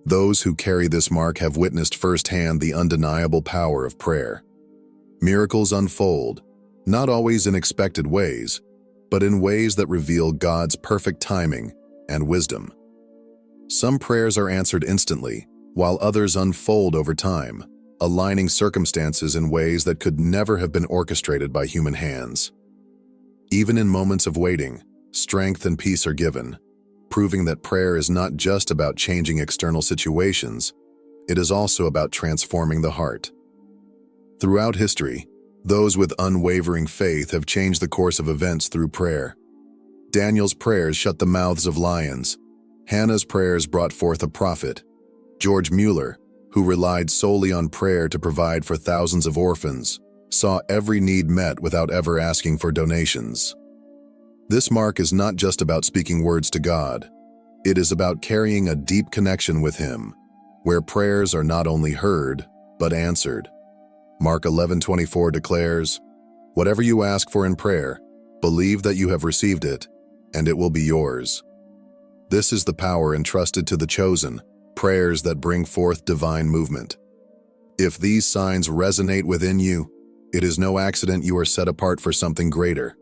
Those who carry this mark have witnessed firsthand the undeniable power of prayer. Miracles unfold, not always in expected ways, but in ways that reveal God's perfect timing and wisdom. Some prayers are answered instantly, while others unfold over time, aligning circumstances in ways that could never have been orchestrated by human hands. Even in moments of waiting, strength and peace are given, proving that prayer is not just about changing external situations, it is also about transforming the heart. Throughout history, those with unwavering faith have changed the course of events through prayer. Daniel's prayers shut the mouths of lions. Hannah's prayers brought forth a prophet. George Mueller, who relied solely on prayer to provide for thousands of orphans, saw every need met without ever asking for donations. This mark is not just about speaking words to God. It is about carrying a deep connection with Him, where prayers are not only heard, but answered. Mark 11:24 declares, "Whatever you ask for in prayer, believe that you have received it, and it will be yours." This is the power entrusted to the chosen, prayers that bring forth divine movement. If these signs resonate within you, it is no accident you are set apart for something greater.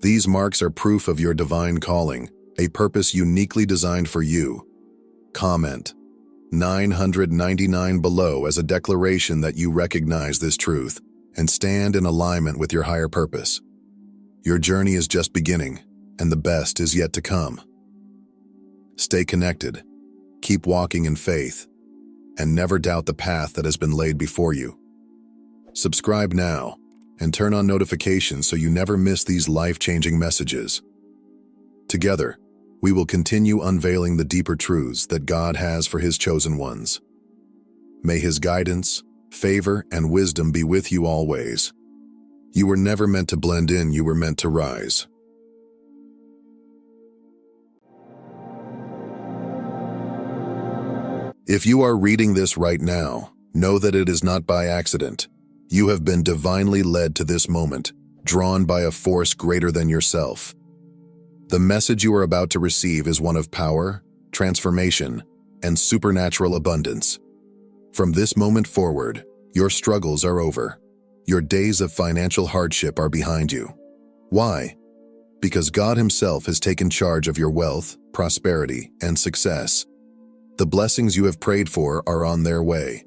These marks are proof of your divine calling, a purpose uniquely designed for you. Comment 999 below as a declaration that you recognize this truth and stand in alignment with your higher purpose. Your journey is just beginning, and the best is yet to come. Stay connected, keep walking in faith, and never doubt the path that has been laid before you. Subscribe now and turn on notifications so you never miss these life-changing messages. Together, we will continue unveiling the deeper truths that God has for His chosen ones. May His guidance, favor, and wisdom be with you always. You were never meant to blend in, you were meant to rise. If you are reading this right now, know that it is not by accident. You have been divinely led to this moment, drawn by a force greater than yourself. The message you are about to receive is one of power, transformation, and supernatural abundance. From this moment forward, your struggles are over. Your days of financial hardship are behind you. Why? Because God Himself has taken charge of your wealth, prosperity, and success. The blessings you have prayed for are on their way.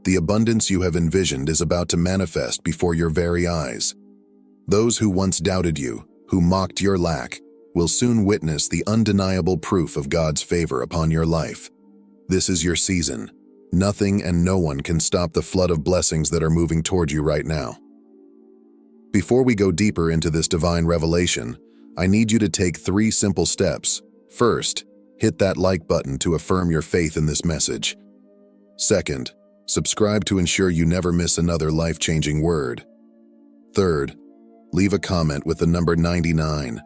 The abundance you have envisioned is about to manifest before your very eyes. Those who once doubted you, who mocked your lack, will soon witness the undeniable proof of God's favor upon your life. This is your season. Nothing and no one can stop the flood of blessings that are moving toward you right now. Before we go deeper into this divine revelation, I need you to take 3 simple steps. First, hit that like button to affirm your faith in this message. Second, subscribe to ensure you never miss another life-changing word. Third, leave a comment with the number 99,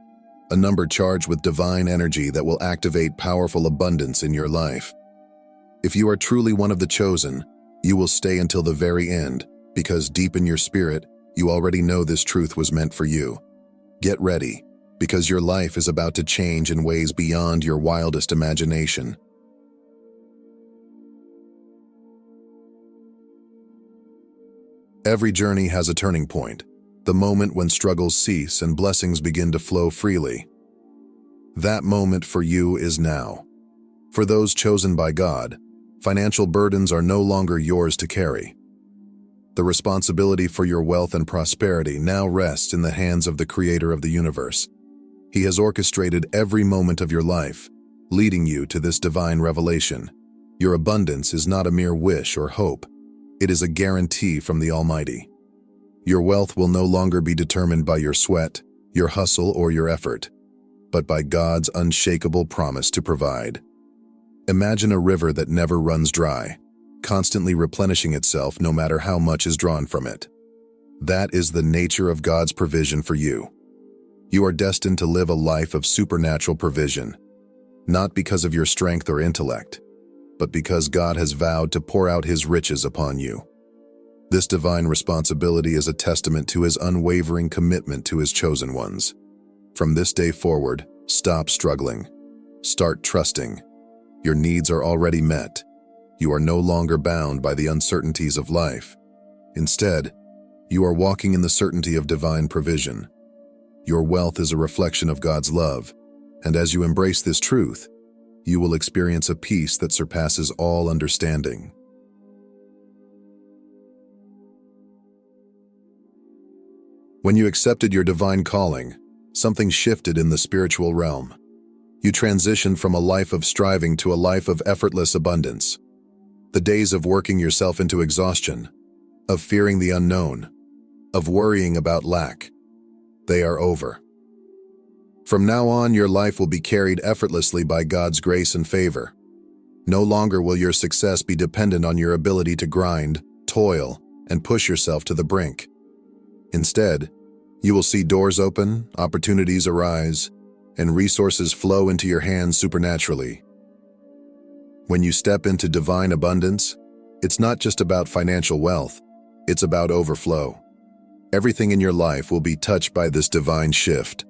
a number charged with divine energy that will activate powerful abundance in your life. If you are truly one of the chosen, you will stay until the very end, because deep in your spirit, you already know this truth was meant for you. Get ready, because your life is about to change in ways beyond your wildest imagination. Every journey has a turning point, the moment when struggles cease and blessings begin to flow freely. That moment for you is now. For those chosen by God, financial burdens are no longer yours to carry. The responsibility for your wealth and prosperity now rests in the hands of the Creator of the universe. He has orchestrated every moment of your life, leading you to this divine revelation. Your abundance is not a mere wish or hope. It is a guarantee from the Almighty. Your wealth will no longer be determined by your sweat, your hustle, or your effort, but by God's unshakable promise to provide. Imagine a river that never runs dry, constantly replenishing itself no matter how much is drawn from it. That is the nature of God's provision for you. You are destined to live a life of supernatural provision, not because of your strength or intellect, but because God has vowed to pour out His riches upon you. This divine responsibility is a testament to His unwavering commitment to His chosen ones. From this day forward, stop struggling. Start trusting. Your needs are already met. You are no longer bound by the uncertainties of life. Instead, you are walking in the certainty of divine provision. Your wealth is a reflection of God's love, and as you embrace this truth, you will experience a peace that surpasses all understanding. When you accepted your divine calling, something shifted in the spiritual realm. You transitioned from a life of striving to a life of effortless abundance. The days of working yourself into exhaustion, of fearing the unknown, of worrying about lack, they are over. From now on, your life will be carried effortlessly by God's grace and favor. No longer will your success be dependent on your ability to grind, toil, and push yourself to the brink. Instead, you will see doors open, opportunities arise, and resources flow into your hands supernaturally. When you step into divine abundance, it's not just about financial wealth, it's about overflow. Everything in your life will be touched by this divine shift.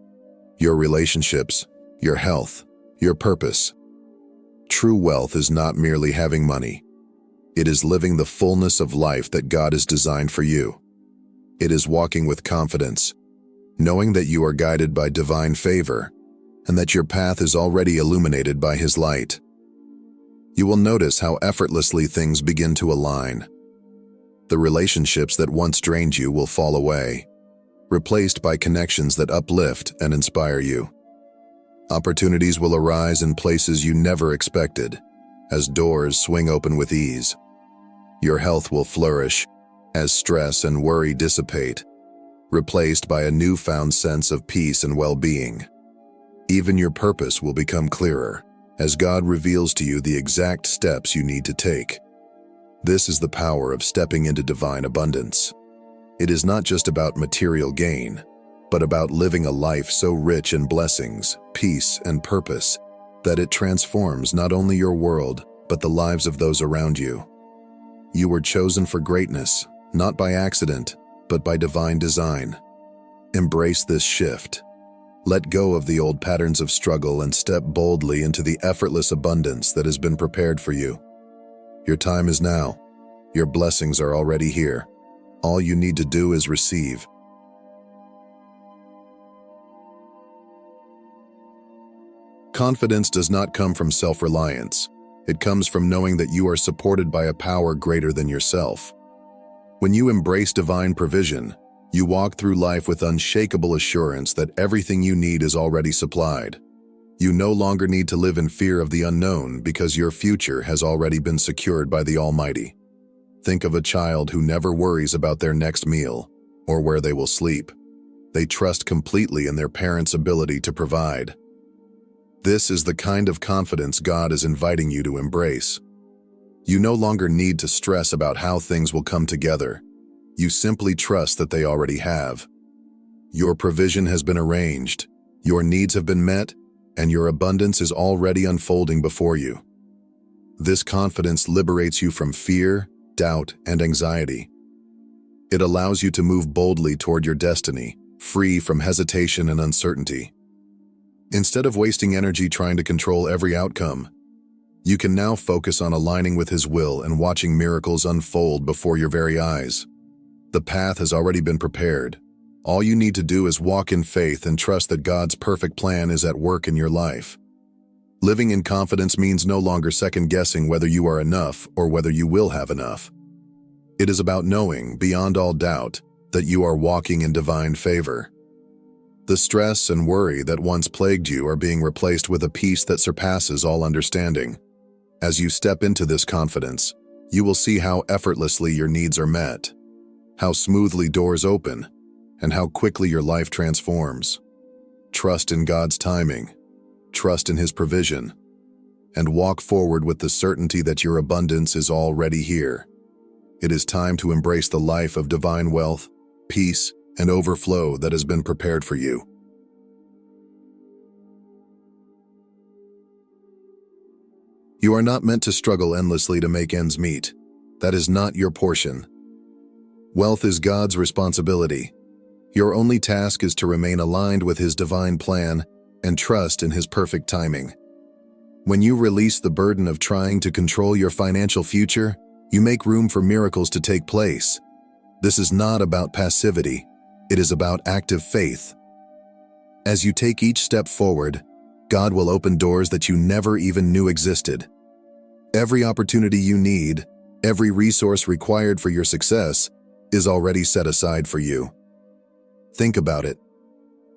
Your relationships, your health, your purpose. True wealth is not merely having money. It is living the fullness of life that God has designed for you. It is walking with confidence, knowing that you are guided by divine favor and that your path is already illuminated by His light. You will notice how effortlessly things begin to align. The relationships that once drained you will fall away, replaced by connections that uplift and inspire you. Opportunities will arise in places you never expected, as doors swing open with ease. Your health will flourish as stress and worry dissipate, replaced by a newfound sense of peace and well-being. Even your purpose will become clearer, as God reveals to you the exact steps you need to take. This is the power of stepping into divine abundance. It is not just about material gain, but about living a life so rich in blessings, peace, and purpose that it transforms not only your world, but the lives of those around you. You were chosen for greatness, not by accident, but by divine design. Embrace this shift. Let go of the old patterns of struggle and step boldly into the effortless abundance that has been prepared for you. Your time is now. Your blessings are already here. All you need to do is receive. Confidence does not come from self-reliance. It comes from knowing that you are supported by a power greater than yourself. When you embrace divine provision, you walk through life with unshakable assurance that everything you need is already supplied. You no longer need to live in fear of the unknown because your future has already been secured by the Almighty. Think of a child who never worries about their next meal or where they will sleep. They trust completely in their parents' ability to provide. This is the kind of confidence God is inviting you to embrace. You no longer need to stress about how things will come together. You simply trust that they already have. Your provision has been arranged, your needs have been met, and your abundance is already unfolding before you. This confidence liberates you from fear, doubt, and anxiety. It allows you to move boldly toward your destiny, free from hesitation and uncertainty. Instead of wasting energy trying to control every outcome, you can now focus on aligning with His will and watching miracles unfold before your very eyes. The path has already been prepared. All you need to do is walk in faith and trust that God's perfect plan is at work in your life. Living in confidence means no longer second-guessing whether you are enough or whether you will have enough. It is about knowing, beyond all doubt, that you are walking in divine favor. The stress and worry that once plagued you are being replaced with a peace that surpasses all understanding. As you step into this confidence, you will see how effortlessly your needs are met, how smoothly doors open, and how quickly your life transforms. Trust in God's timing, trust in His provision, and walk forward with the certainty that your abundance is already here. It is time to embrace the life of divine wealth, peace, and overflow that has been prepared for you. You are not meant to struggle endlessly to make ends meet. That is not your portion. Wealth is God's responsibility. Your only task is to remain aligned with His divine plan and trust in His perfect timing. When you release the burden of trying to control your financial future, you make room for miracles to take place. This is not about passivity. It is about active faith. As you take each step forward, God will open doors that you never even knew existed. Every opportunity you need, every resource required for your success, is already set aside for you. Think about it.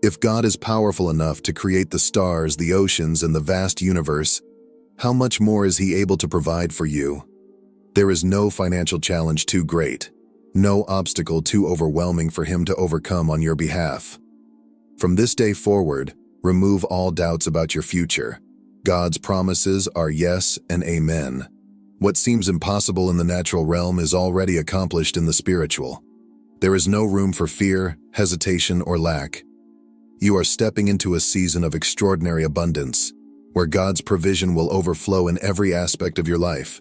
If God is powerful enough to create the stars, the oceans, and the vast universe, how much more is He able to provide for you? There is no financial challenge too great, no obstacle too overwhelming for Him to overcome on your behalf. From this day forward, remove all doubts about your future. God's promises are yes and amen. What seems impossible in the natural realm is already accomplished in the spiritual. There is no room for fear, hesitation, or lack. You are stepping into a season of extraordinary abundance, where God's provision will overflow in every aspect of your life.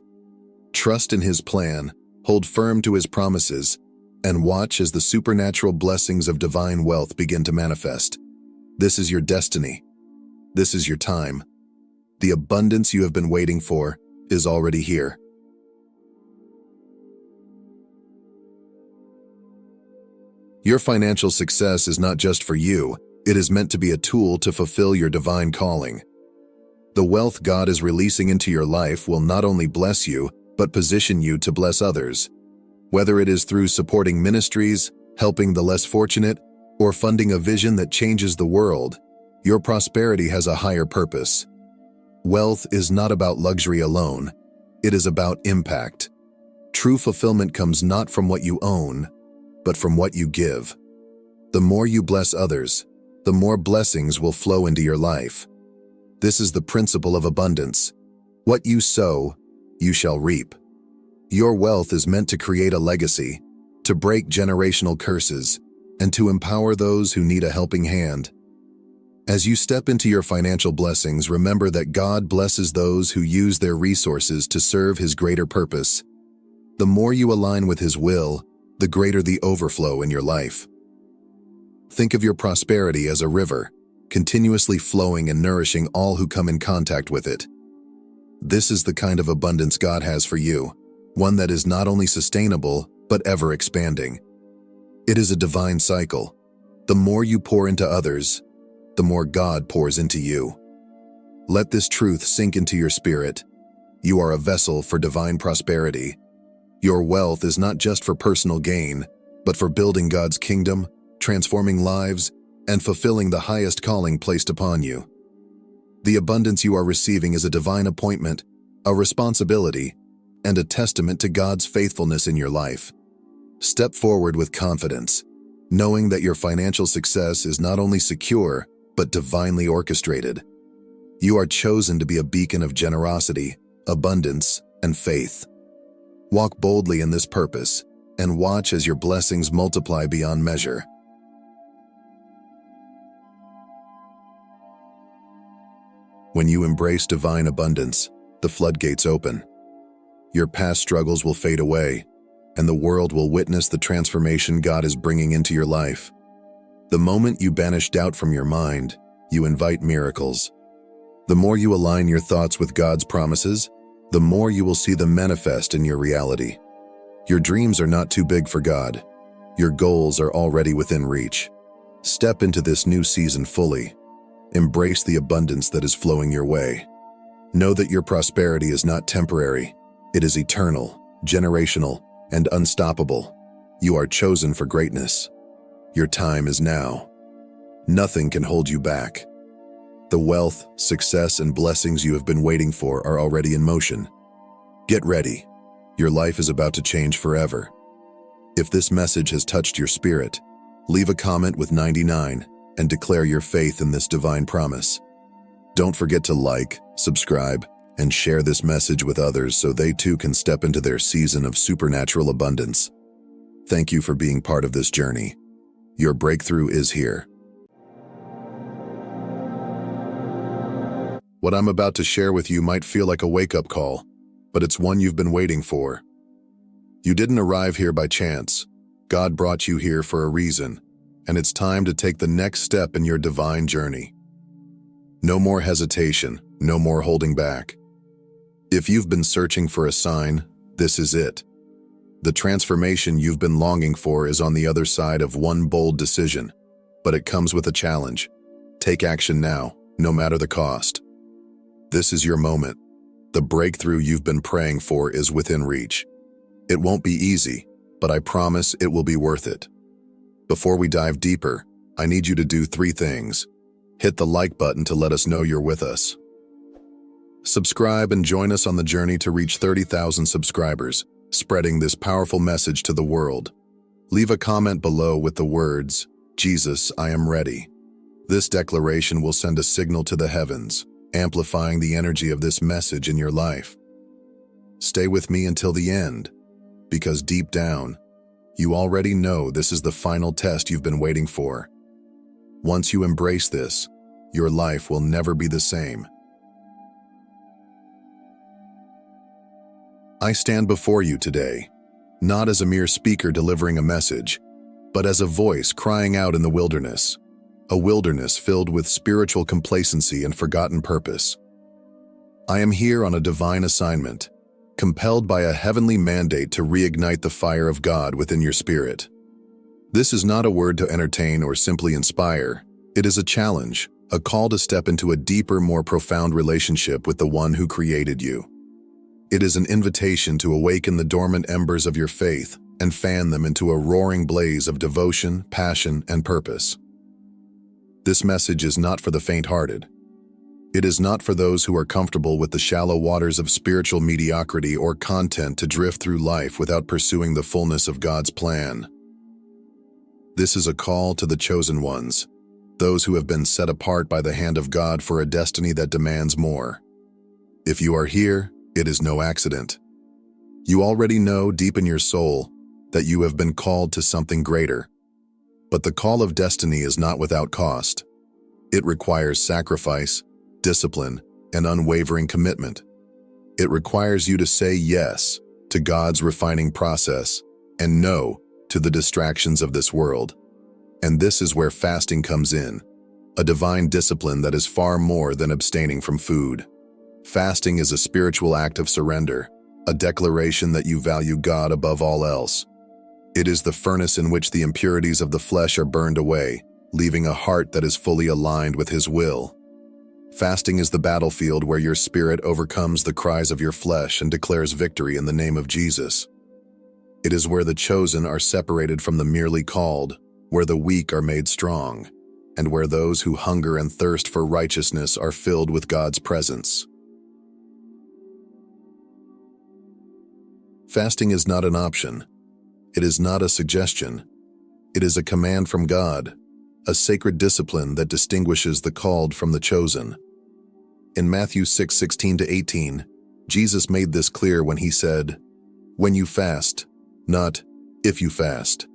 Trust in His plan, hold firm to His promises, and watch as the supernatural blessings of divine wealth begin to manifest. This is your destiny. This is your time. The abundance you have been waiting for is already here. Your financial success is not just for you, it is meant to be a tool to fulfill your divine calling. The wealth God is releasing into your life will not only bless you, but position you to bless others. Whether it is through supporting ministries, helping the less fortunate, or funding a vision that changes the world, your prosperity has a higher purpose. Wealth is not about luxury alone, it is about impact. True fulfillment comes not from what you own, but from what you give. The more you bless others, the more blessings will flow into your life. This is the principle of abundance. What you sow, you shall reap. Your wealth is meant to create a legacy, to break generational curses, and to empower those who need a helping hand. As you step into your financial blessings, remember that God blesses those who use their resources to serve His greater purpose. The more you align with His will, the greater the overflow in your life. Think of your prosperity as a river, continuously flowing and nourishing all who come in contact with it. This is the kind of abundance God has for you, one that is not only sustainable, but ever expanding. It is a divine cycle. The more you pour into others, the more God pours into you. Let this truth sink into your spirit. You are a vessel for divine prosperity. Your wealth is not just for personal gain, but for building God's kingdom, transforming lives, and fulfilling the highest calling placed upon you. The abundance you are receiving is a divine appointment, a responsibility, and a testament to God's faithfulness in your life. Step forward with confidence, knowing that your financial success is not only secure, but divinely orchestrated. You are chosen to be a beacon of generosity, abundance, and faith. Walk boldly in this purpose, and watch as your blessings multiply beyond measure. When you embrace divine abundance, the floodgates open. Your past struggles will fade away, and the world will witness the transformation God is bringing into your life. The moment you banish doubt from your mind, you invite miracles. The more you align your thoughts with God's promises, the more you will see them manifest in your reality. Your dreams are not too big for God. Your goals are already within reach. Step into this new season fully. Embrace the abundance that is flowing your way. Know that your prosperity is not temporary. It is eternal, generational, and unstoppable. You are chosen for greatness. Your time is now. Nothing can hold you back. The wealth, success, and blessings you have been waiting for are already in motion. Get ready. Your life is about to change forever. If this message has touched your spirit, leave a comment with 99 and declare your faith in this divine promise. Don't forget to like, subscribe, and share this message with others so they too can step into their season of supernatural abundance. Thank you for being part of this journey. Your breakthrough is here. What I'm about to share with you might feel like a wake-up call, but it's one you've been waiting for. You didn't arrive here by chance. God brought you here for a reason, and it's time to take the next step in your divine journey. No more hesitation, no more holding back. If you've been searching for a sign, this is it. The transformation you've been longing for is on the other side of one bold decision, but it comes with a challenge. Take action now, no matter the cost. This is your moment. The breakthrough you've been praying for is within reach. It won't be easy, but I promise it will be worth it. Before we dive deeper, I need you to do 3 things. Hit the like button to let us know you're with us. Subscribe and join us on the journey to reach 30,000 subscribers, spreading this powerful message to the world. Leave a comment below with the words, "Jesus, I am ready." This declaration will send a signal to the heavens, amplifying the energy of this message in your life. Stay with me until the end, because deep down, you already know this is the final test you've been waiting for. Once you embrace this, your life will never be the same. I stand before you today, not as a mere speaker delivering a message, but as a voice crying out in the wilderness, a wilderness filled with spiritual complacency and forgotten purpose. I am here on a divine assignment, compelled by a heavenly mandate to reignite the fire of God within your spirit. This is not a word to entertain or simply inspire. It is a challenge, a call to step into a deeper, more profound relationship with the one who created you. It is an invitation to awaken the dormant embers of your faith and fan them into a roaring blaze of devotion, passion, and purpose. This message is not for the faint-hearted. It is not for those who are comfortable with the shallow waters of spiritual mediocrity or content to drift through life without pursuing the fullness of God's plan. This is a call to the chosen ones, those who have been set apart by the hand of God for a destiny that demands more. If you are here, it is no accident. You already know deep in your soul that you have been called to something greater. But the call of destiny is not without cost. It requires sacrifice, discipline, and unwavering commitment. It requires you to say yes to God's refining process and no to the distractions of this world. And this is where fasting comes in, a divine discipline that is far more than abstaining from food. Fasting is a spiritual act of surrender, a declaration that you value God above all else. It is the furnace in which the impurities of the flesh are burned away, leaving a heart that is fully aligned with His will. Fasting is the battlefield where your spirit overcomes the cries of your flesh and declares victory in the name of Jesus. It is where the chosen are separated from the merely called, where the weak are made strong, and where those who hunger and thirst for righteousness are filled with God's presence. Fasting is not an option. It is not a suggestion. It is a command from God, a sacred discipline that distinguishes the called from the chosen. In Matthew 6:16-18, Jesus made this clear when He said, "When you fast, not if you fast."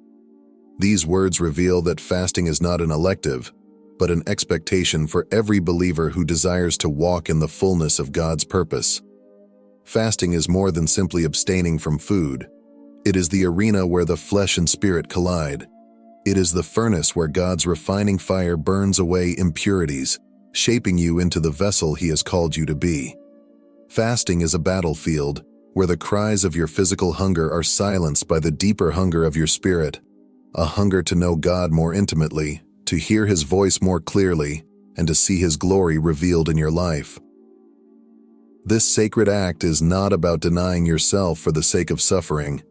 These words reveal that fasting is not an elective, but an expectation for every believer who desires to walk in the fullness of God's purpose. Fasting is more than simply abstaining from food. It is the arena where the flesh and spirit collide. It is the furnace where God's refining fire burns away impurities, shaping you into the vessel He has called you to be. Fasting is a battlefield where the cries of your physical hunger are silenced by the deeper hunger of your spirit, a hunger to know God more intimately, to hear His voice more clearly, and to see His glory revealed in your life. This sacred act is not about denying yourself for the sake of suffering.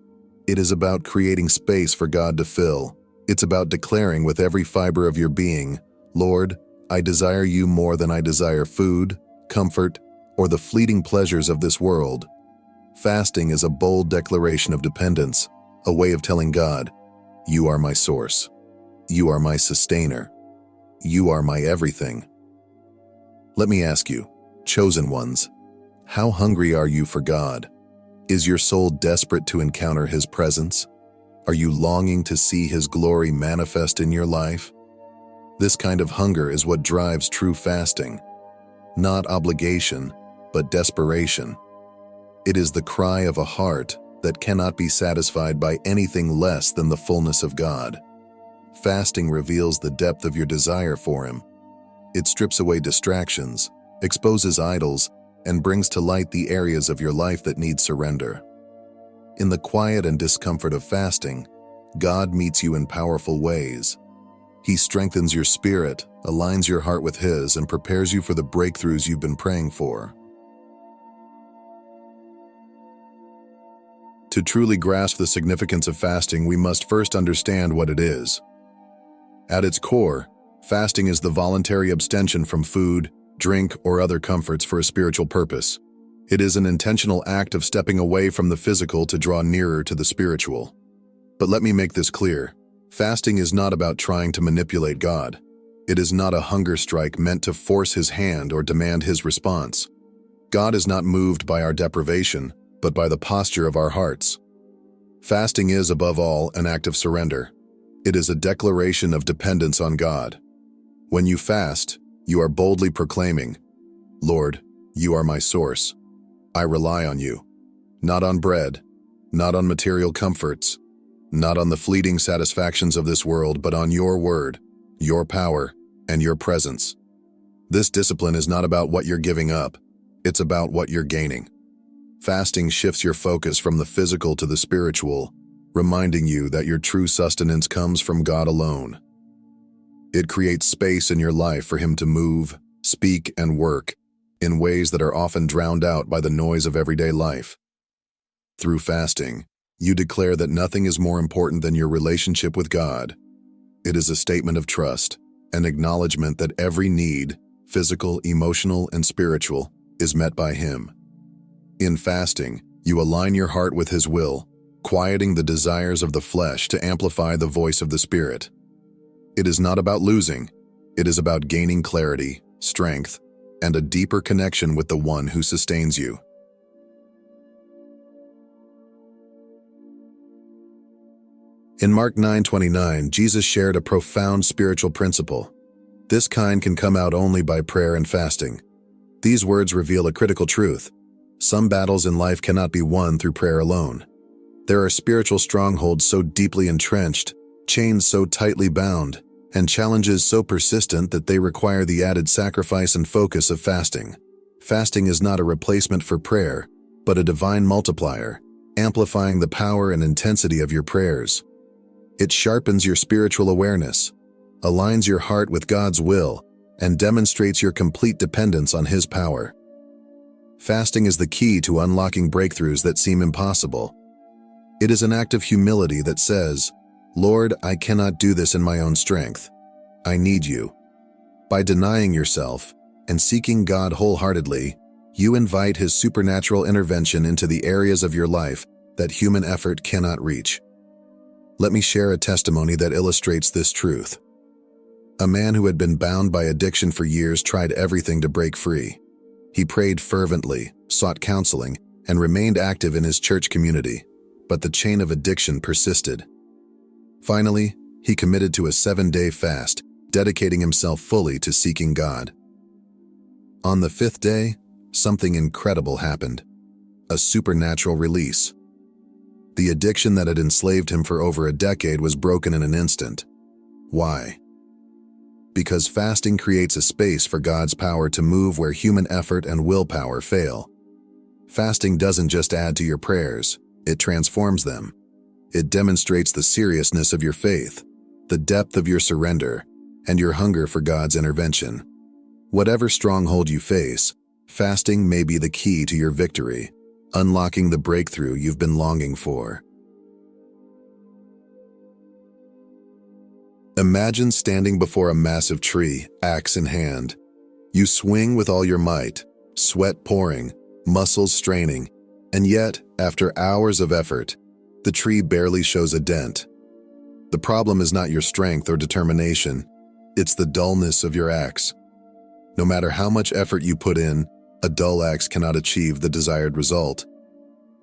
It is about creating space for God to fill. It's about declaring with every fiber of your being, "Lord, I desire you more than I desire food, comfort, or the fleeting pleasures of this world." Fasting is a bold declaration of dependence, a way of telling God, "You are my source. You are my sustainer. You are my everything." Let me ask you, chosen ones, how hungry are you for God? Is your soul desperate to encounter His presence? Are you longing to see His glory manifest in your life? This kind of hunger is what drives true fasting. Not obligation, but desperation. It is the cry of a heart that cannot be satisfied by anything less than the fullness of God. Fasting reveals the depth of your desire for Him. It strips away distractions, exposes idols, and brings to light the areas of your life that need surrender. In the quiet and discomfort of fasting, God meets you in powerful ways. He strengthens your spirit, aligns your heart with His, and prepares you for the breakthroughs you've been praying for. To truly grasp the significance of fasting, we must first understand what it is. At its core, fasting is the voluntary abstention from food, drink, or other comforts for a spiritual purpose. It is an intentional act of stepping away from the physical to draw nearer to the spiritual. But let me make this clear. Fasting is not about trying to manipulate God. It is not a hunger strike meant to force His hand or demand His response. God is not moved by our deprivation, but by the posture of our hearts. Fasting is, above all, an act of surrender. It is a declaration of dependence on God. When you fast, you are boldly proclaiming, "Lord, you are my source. I rely on you. Not on bread, not on material comforts, not on the fleeting satisfactions of this world, but on your word, your power, and your presence." This discipline is not about what you're giving up. It's about what you're gaining. Fasting shifts your focus from the physical to the spiritual, reminding you that your true sustenance comes from God alone. It creates space in your life for Him to move, speak, and work in ways that are often drowned out by the noise of everyday life. Through fasting, you declare that nothing is more important than your relationship with God. It is a statement of trust, an acknowledgement that every need, physical, emotional, and spiritual, is met by Him. In fasting, you align your heart with His will, quieting the desires of the flesh to amplify the voice of the Spirit. It is not about losing. It is about gaining clarity, strength, and a deeper connection with the One who sustains you. In Mark 9:29, Jesus shared a profound spiritual principle. This kind can come out only by prayer and fasting. These words reveal a critical truth. Some battles in life cannot be won through prayer alone. There are spiritual strongholds so deeply entrenched, chains so tightly bound, and challenges so persistent that they require the added sacrifice and focus of fasting. Fasting is not a replacement for prayer, but a divine multiplier, amplifying the power and intensity of your prayers. It sharpens your spiritual awareness, aligns your heart with God's will, and demonstrates your complete dependence on His power. Fasting is the key to unlocking breakthroughs that seem impossible. It is an act of humility that says, "Lord, I cannot do this in my own strength. I need you." By denying yourself and seeking God wholeheartedly, you invite His supernatural intervention into the areas of your life that human effort cannot reach. Let me share a testimony that illustrates this truth. A man who had been bound by addiction for years tried everything to break free. He prayed fervently, sought counseling, and remained active in his church community, but the chain of addiction persisted. Finally, he committed to a 7-day fast, dedicating himself fully to seeking God. On the 5th day, something incredible happened. A supernatural release. The addiction that had enslaved him for over a decade was broken in an instant. Why? Because fasting creates a space for God's power to move where human effort and willpower fail. Fasting doesn't just add to your prayers, it transforms them. It demonstrates the seriousness of your faith, the depth of your surrender, and your hunger for God's intervention. Whatever stronghold you face, fasting may be the key to your victory, unlocking the breakthrough you've been longing for. Imagine standing before a massive tree, axe in hand. You swing with all your might, sweat pouring, muscles straining, and yet, after hours of effort, the tree barely shows a dent. The problem is not your strength or determination, it's the dullness of your axe. No matter how much effort you put in, a dull axe cannot achieve the desired result.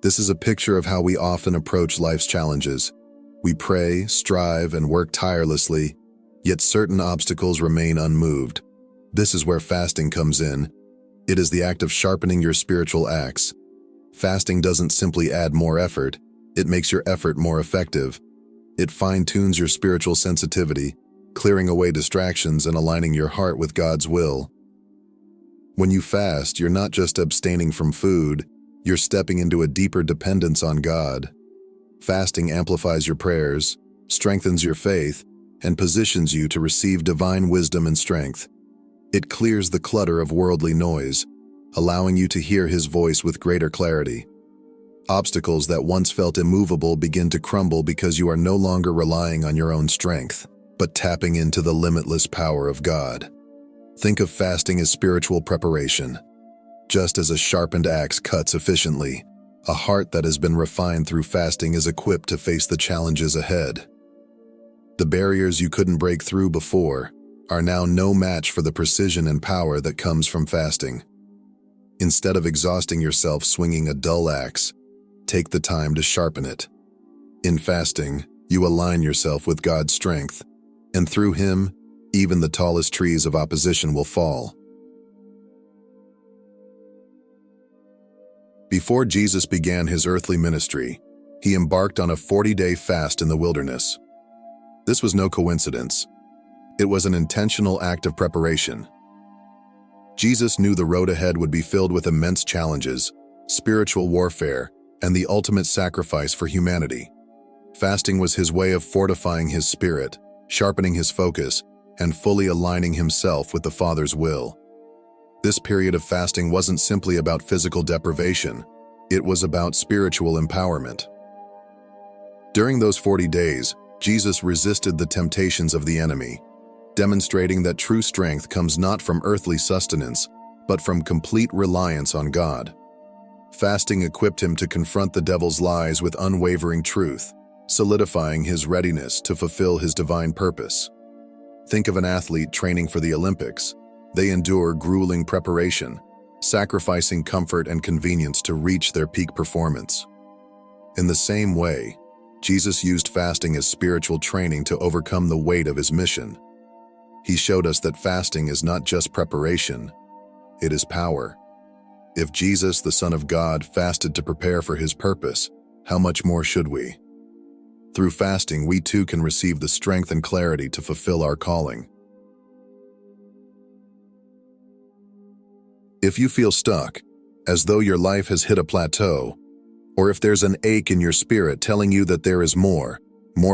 This is a picture of how we often approach life's challenges. We pray, strive, and work tirelessly, yet certain obstacles remain unmoved. This is where fasting comes in. It is the act of sharpening your spiritual axe. Fasting doesn't simply add more effort, it makes your effort more effective. It fine-tunes your spiritual sensitivity, clearing away distractions and aligning your heart with God's will. When you fast, you're not just abstaining from food, you're stepping into a deeper dependence on God. Fasting amplifies your prayers, strengthens your faith, and positions you to receive divine wisdom and strength. It clears the clutter of worldly noise, allowing you to hear His voice with greater clarity. Obstacles that once felt immovable begin to crumble because you are no longer relying on your own strength, but tapping into the limitless power of God. Think of fasting as spiritual preparation. Just as a sharpened axe cuts efficiently, a heart that has been refined through fasting is equipped to face the challenges ahead. The barriers you couldn't break through before are now no match for the precision and power that comes from fasting. Instead of exhausting yourself swinging a dull axe, take the time to sharpen it. In fasting, you align yourself with God's strength, and through Him, even the tallest trees of opposition will fall. Before Jesus began His earthly ministry, He embarked on a 40-day fast in the wilderness. This was no coincidence. It was an intentional act of preparation. Jesus knew the road ahead would be filled with immense challenges, spiritual warfare, and the ultimate sacrifice for humanity. Fasting was His way of fortifying His spirit, sharpening His focus, and fully aligning Himself with the Father's will. This period of fasting wasn't simply about physical deprivation, it was about spiritual empowerment. During those 40 days, Jesus resisted the temptations of the enemy, demonstrating that true strength comes not from earthly sustenance, but from complete reliance on God. Fasting equipped Him to confront the devil's lies with unwavering truth, solidifying His readiness to fulfill His divine purpose. Think of an athlete training for the Olympics. They endure grueling preparation, sacrificing comfort and convenience to reach their peak performance. In the same way, Jesus used fasting as spiritual training to overcome the weight of His mission. He showed us that fasting is not just preparation, it is power. If Jesus, the Son of God, fasted to prepare for His purpose, how much more should we? Through fasting, we too can receive the strength and clarity to fulfill our calling. If you feel stuck, as though your life has hit a plateau, or if there's an ache in your spirit telling you that there is more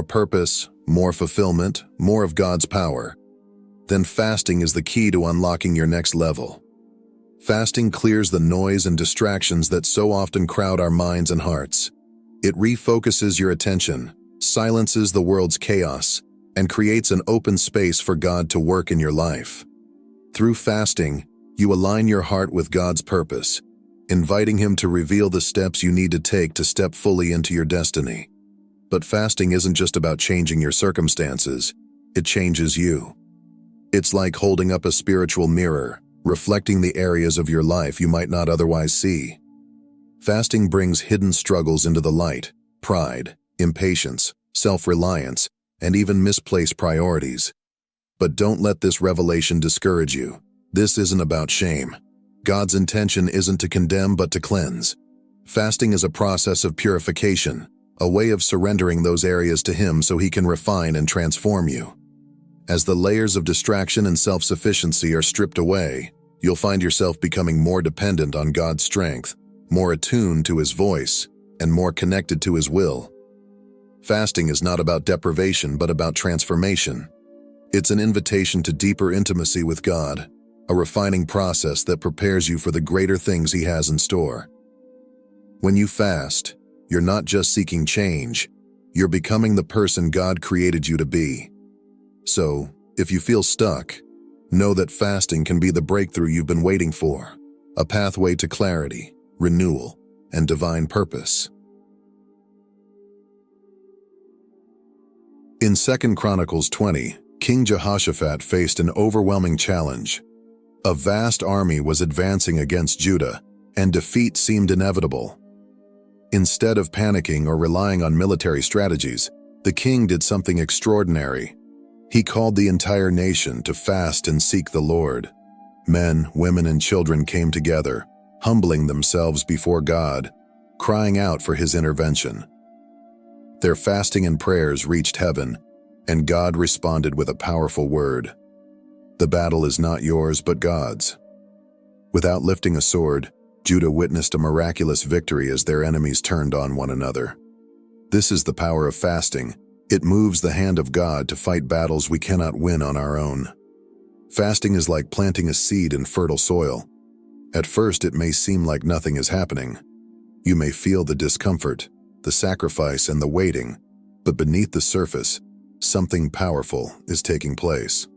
purpose, more fulfillment, more of God's power, then fasting is the key to unlocking your next level. Fasting clears the noise and distractions that so often crowd our minds and hearts. It refocuses your attention, silences the world's chaos, and creates an open space for God to work in your life. Through fasting, you align your heart with God's purpose, inviting Him to reveal the steps you need to take to step fully into your destiny. But fasting isn't just about changing your circumstances, it changes you. It's like holding up a spiritual mirror, reflecting the areas of your life you might not otherwise see. Fasting brings hidden struggles into the light: pride, impatience, self-reliance, and even misplaced priorities. But don't let this revelation discourage you. This isn't about shame. God's intention isn't to condemn but to cleanse. Fasting is a process of purification, a way of surrendering those areas to Him so He can refine and transform you. As the layers of distraction and self-sufficiency are stripped away, you'll find yourself becoming more dependent on God's strength, more attuned to His voice, and more connected to His will. Fasting is not about deprivation but about transformation. It's an invitation to deeper intimacy with God, a refining process that prepares you for the greater things He has in store. When you fast, you're not just seeking change, you're becoming the person God created you to be. So, if you feel stuck, know that fasting can be the breakthrough you've been waiting for, a pathway to clarity, renewal, and divine purpose. In 2 Chronicles 20, King Jehoshaphat faced an overwhelming challenge. A vast army was advancing against Judah, and defeat seemed inevitable. Instead of panicking or relying on military strategies, the king did something extraordinary. He called the entire nation to fast and seek the Lord. Men, women, and children came together, humbling themselves before God, crying out for His intervention. Their fasting and prayers reached heaven, and God responded with a powerful word. The battle is not yours, but God's. Without lifting a sword, Judah witnessed a miraculous victory as their enemies turned on one another. This is the power of fasting. It moves the hand of God to fight battles we cannot win on our own. Fasting is like planting a seed in fertile soil. At first, it may seem like nothing is happening. You may feel the discomfort, the sacrifice, and the waiting, but beneath the surface, something powerful is taking place.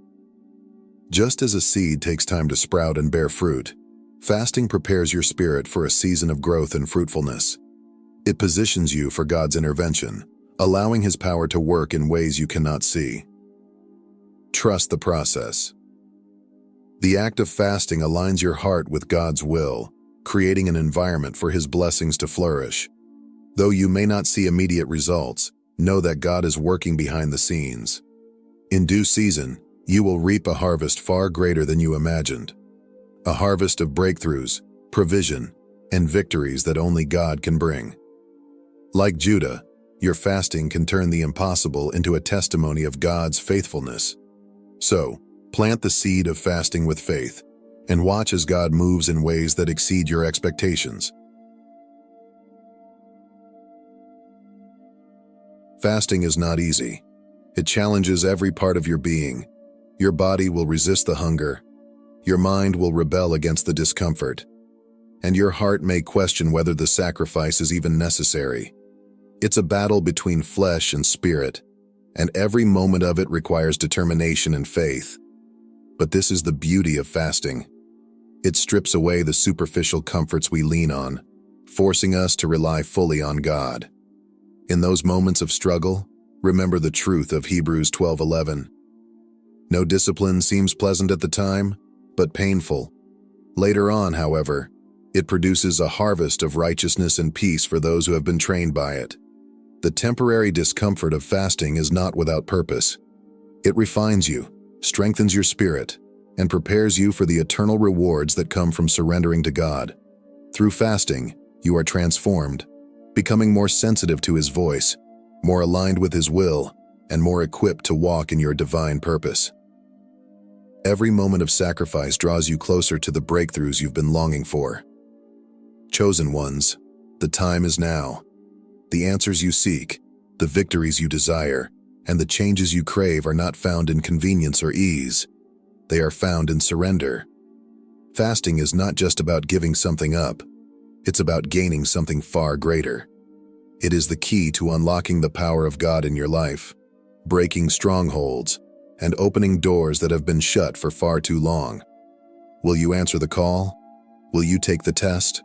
Just as a seed takes time to sprout and bear fruit, fasting prepares your spirit for a season of growth and fruitfulness. It positions you for God's intervention, allowing His power to work in ways you cannot see. Trust the process. The act of fasting aligns your heart with God's will, creating an environment for His blessings to flourish. Though you may not see immediate results, know that God is working behind the scenes. In due season, you will reap a harvest far greater than you imagined. A harvest of breakthroughs, provision, and victories that only God can bring. Like Judah, your fasting can turn the impossible into a testimony of God's faithfulness. So, plant the seed of fasting with faith, and watch as God moves in ways that exceed your expectations. Fasting is not easy. It challenges every part of your being. Your body will resist the hunger. Your mind will rebel against the discomfort. And your heart may question whether the sacrifice is even necessary. It's a battle between flesh and spirit, and every moment of it requires determination and faith. But this is the beauty of fasting. It strips away the superficial comforts we lean on, forcing us to rely fully on God. In those moments of struggle, remember the truth of Hebrews 12:11. No discipline seems pleasant at the time, but painful. Later on, however, it produces a harvest of righteousness and peace for those who have been trained by it. The temporary discomfort of fasting is not without purpose. It refines you, strengthens your spirit, and prepares you for the eternal rewards that come from surrendering to God. Through fasting, you are transformed, becoming more sensitive to His voice, more aligned with His will, and more equipped to walk in your divine purpose. Every moment of sacrifice draws you closer to the breakthroughs you've been longing for. Chosen ones, the time is now. The answers you seek, the victories you desire, and the changes you crave are not found in convenience or ease. They are found in surrender. Fasting is not just about giving something up. It's about gaining something far greater. It is the key to unlocking the power of God in your life, breaking strongholds, and opening doors that have been shut for far too long. Will you answer the call? Will you take the test?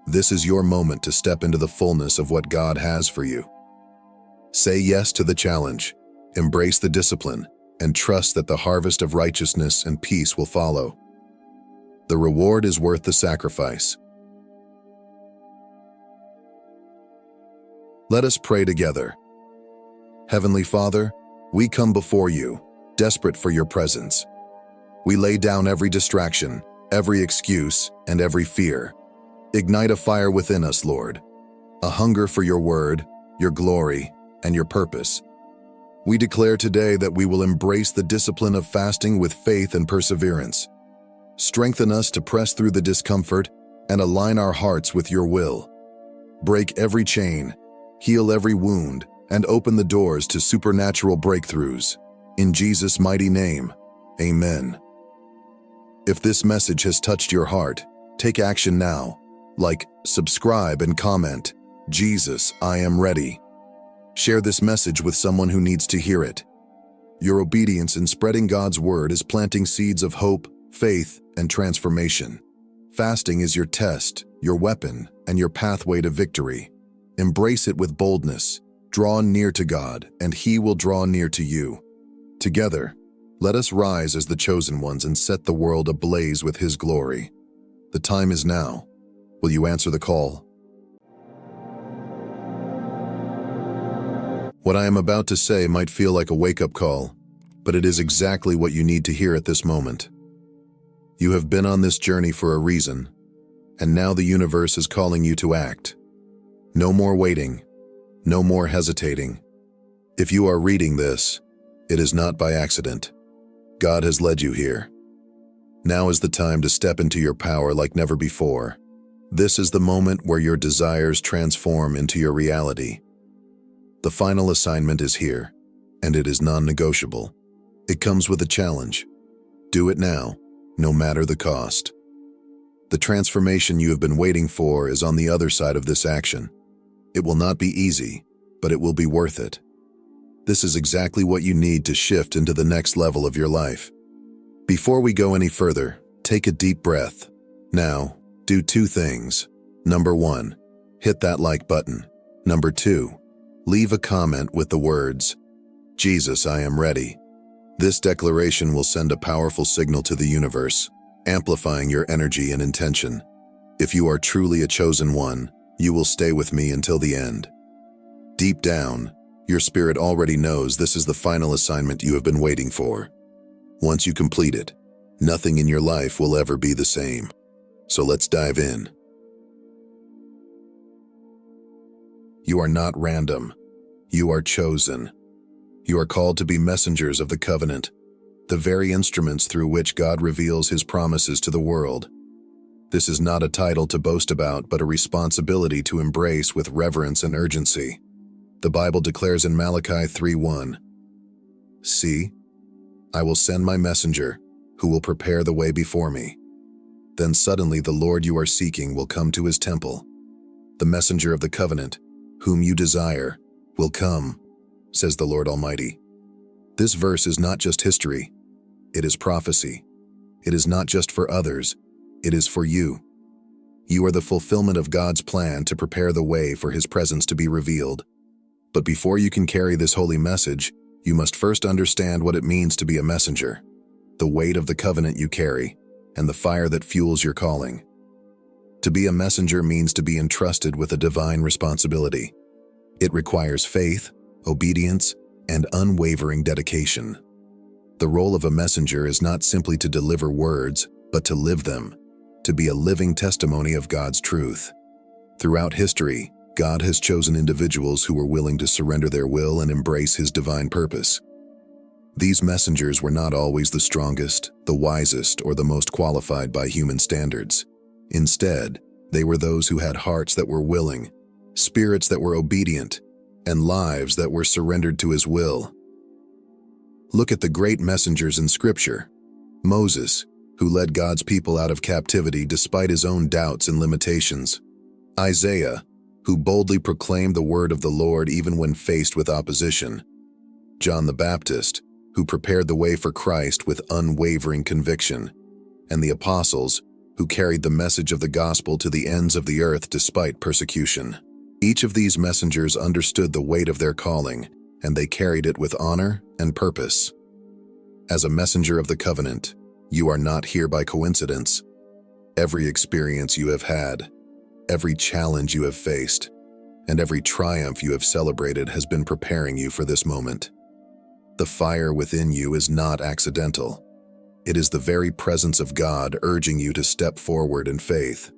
This is your moment to step into the fullness of what God has for you. Say yes to the challenge, embrace the discipline, and trust that the harvest of righteousness and peace will follow. The reward is worth the sacrifice. Let us pray together. Heavenly Father, we come before you, desperate for your presence. We lay down every distraction, every excuse, and every fear. Ignite a fire within us, Lord, a hunger for your word, your glory, and your purpose. We declare today that we will embrace the discipline of fasting with faith and perseverance. Strengthen us to press through the discomfort and align our hearts with your will. Break every chain, heal every wound, and open the doors to supernatural breakthroughs. In Jesus' mighty name, amen. If this message has touched your heart, take action now. Like, subscribe, and comment, "Jesus, I am ready." Share this message with someone who needs to hear it. Your obedience in spreading God's word is planting seeds of hope, faith, and transformation. Fasting is your test, your weapon, and your pathway to victory. Embrace it with boldness. Draw near to God, and He will draw near to you. Together, let us rise as the chosen ones and set the world ablaze with His glory. The time is now. Will you answer the call? What I am about to say might feel like a wake-up call, but it is exactly what you need to hear at this moment. You have been on this journey for a reason, and now the universe is calling you to act. No more waiting, no more hesitating. If you are reading this, it is not by accident. God has led you here. Now is the time to step into your power like never before. This is the moment where your desires transform into your reality. The final assignment is here, and it is non-negotiable. It comes with a challenge. Do it now, no matter the cost. The transformation you have been waiting for is on the other side of this action. It will not be easy, but it will be worth it. This is exactly what you need to shift into the next level of your life. Before we go any further, take a deep breath. Now, do two things. Number 1, hit that like button. Number 2, leave a comment with the words, "Jesus, I am ready." This declaration will send a powerful signal to the universe, amplifying your energy and intention. If you are truly a chosen one, you will stay with me until the end. Deep down, your spirit already knows this is the final assignment you have been waiting for. Once you complete it, nothing in your life will ever be the same. So let's dive in. You are not random. You are chosen. You are called to be messengers of the covenant, the very instruments through which God reveals His promises to the world. This is not a title to boast about, but a responsibility to embrace with reverence and urgency. The Bible declares in Malachi 3:1, "See, I will send my messenger, who will prepare the way before me. Then suddenly the Lord you are seeking will come to His temple. The messenger of the covenant, whom you desire, will come, says the Lord Almighty." This verse is not just history, it is prophecy. It is not just for others, it is for you. You are the fulfillment of God's plan to prepare the way for His presence to be revealed. But before you can carry this holy message, you must first understand what it means to be a messenger, the weight of the covenant you carry, and the fire that fuels your calling. To be a messenger means to be entrusted with a divine responsibility. It requires faith, obedience, and unwavering dedication. The role of a messenger is not simply to deliver words, but to live them, to be a living testimony of God's truth. Throughout history, God has chosen individuals who were willing to surrender their will and embrace His divine purpose. These messengers were not always the strongest, the wisest, or the most qualified by human standards. Instead, they were those who had hearts that were willing, spirits that were obedient, and lives that were surrendered to His will. Look at the great messengers in Scripture. Moses, who led God's people out of captivity despite his own doubts and limitations. Isaiah, who boldly proclaimed the word of the Lord even when faced with opposition. John the Baptist, who prepared the way for Christ with unwavering conviction. And the apostles, who carried the message of the gospel to the ends of the earth despite persecution. Each of these messengers understood the weight of their calling, and they carried it with honor and purpose. As a messenger of the covenant, you are not here by coincidence. Every experience you have had, every challenge you have faced, and every triumph you have celebrated has been preparing you for this moment. The fire within you is not accidental. It is the very presence of God urging you to step forward in faith.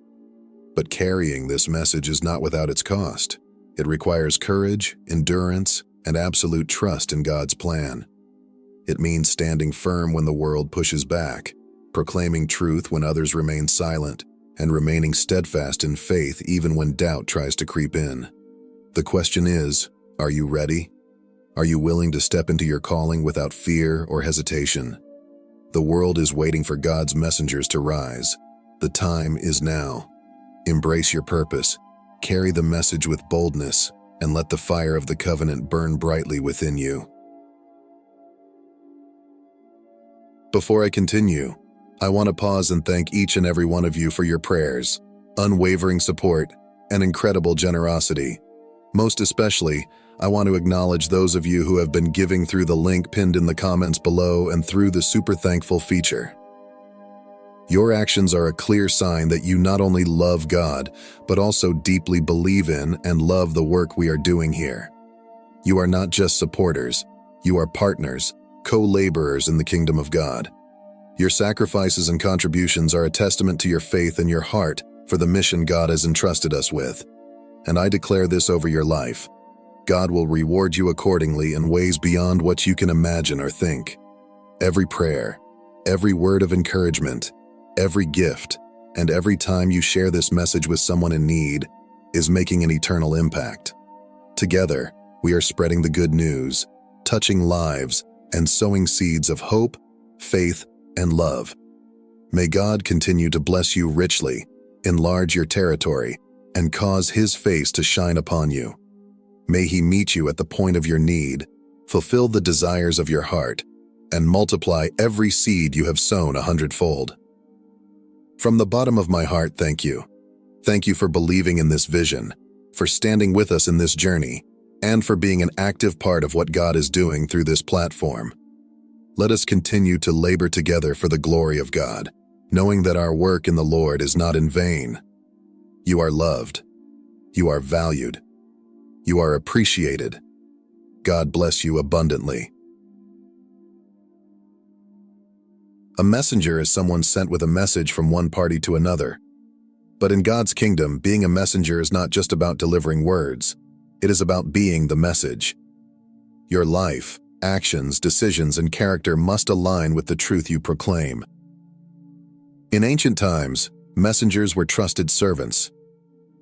But carrying this message is not without its cost. It requires courage, endurance, and absolute trust in God's plan. It means standing firm when the world pushes back, proclaiming truth when others remain silent, and remaining steadfast in faith even when doubt tries to creep in. The question is, are you ready? Are you willing to step into your calling without fear or hesitation? The world is waiting for God's messengers to rise. The time is now. Embrace your purpose, carry the message with boldness, and let the fire of the covenant burn brightly within you. Before I continue, I want to pause and thank each and every one of you for your prayers, unwavering support, and incredible generosity. Most especially, I want to acknowledge those of you who have been giving through the link pinned in the comments below and through the Super Thankful feature. Your actions are a clear sign that you not only love God, but also deeply believe in and love the work we are doing here. You are not just supporters, you are partners, co-laborers in the kingdom of God. Your sacrifices and contributions are a testament to your faith and your heart for the mission God has entrusted us with. And I declare this over your life. God will reward you accordingly in ways beyond what you can imagine or think. Every prayer, every word of encouragement, every gift, and every time you share this message with someone in need is making an eternal impact. Together, we are spreading the good news, touching lives, and sowing seeds of hope, faith, and love. May God continue to bless you richly, enlarge your territory, and cause His face to shine upon you. May He meet you at the point of your need, fulfill the desires of your heart, and multiply every seed you have sown 100-fold. From the bottom of my heart, thank you. Thank you for believing in this vision, for standing with us in this journey, and for being an active part of what God is doing through this platform. Let us continue to labor together for the glory of God, knowing that our work in the Lord is not in vain. You are loved. You are valued. You are appreciated. God bless you abundantly. A messenger is someone sent with a message from one party to another. But in God's kingdom, being a messenger is not just about delivering words. It is about being the message. Your life, actions, decisions, and character must align with the truth you proclaim. In ancient times, messengers were trusted servants.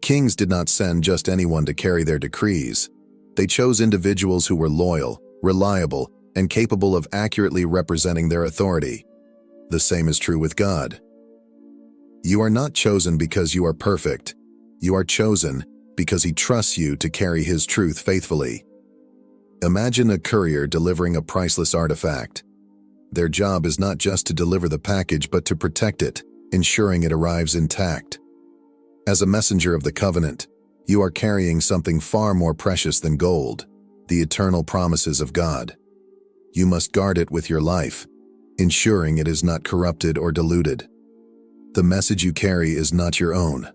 Kings did not send just anyone to carry their decrees. They chose individuals who were loyal, reliable, and capable of accurately representing their authority. The same is true with God. You are not chosen because you are perfect. You are chosen because He trusts you to carry His truth faithfully. Imagine a courier delivering a priceless artifact. Their job is not just to deliver the package, but to protect it, ensuring it arrives intact. As a messenger of the covenant, you are carrying something far more precious than gold, the eternal promises of God. You must guard it with your life, ensuring it is not corrupted or diluted. The message you carry is not your own.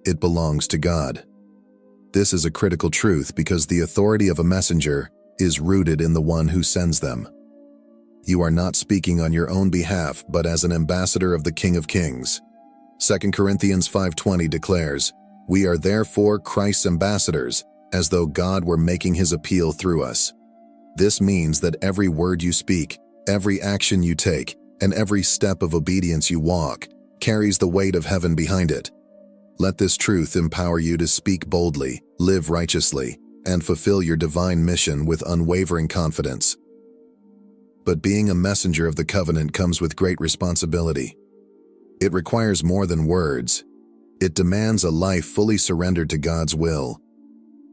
It belongs to God. This is a critical truth because the authority of a messenger is rooted in the one who sends them. You are not speaking on your own behalf, but as an ambassador of the King of Kings. 2 Corinthians 5:20 declares, "We are therefore Christ's ambassadors, as though God were making His appeal through us." This means that every word you speak, every action you take, and every step of obedience you walk carries the weight of heaven behind it. Let this truth empower you to speak boldly, live righteously, and fulfill your divine mission with unwavering confidence. But being a messenger of the covenant comes with great responsibility. It requires more than words. It demands a life fully surrendered to God's will.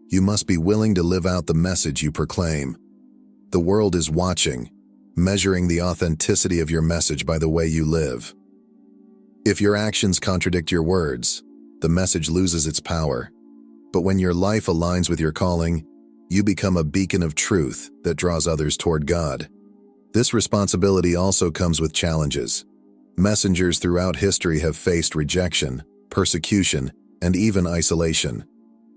You must be willing to live out the message you proclaim. The world is watching, measuring the authenticity of your message by the way you live. If your actions contradict your words, the message loses its power. But when your life aligns with your calling, you become a beacon of truth that draws others toward God. This responsibility also comes with challenges. Messengers throughout history have faced rejection, persecution, and even isolation.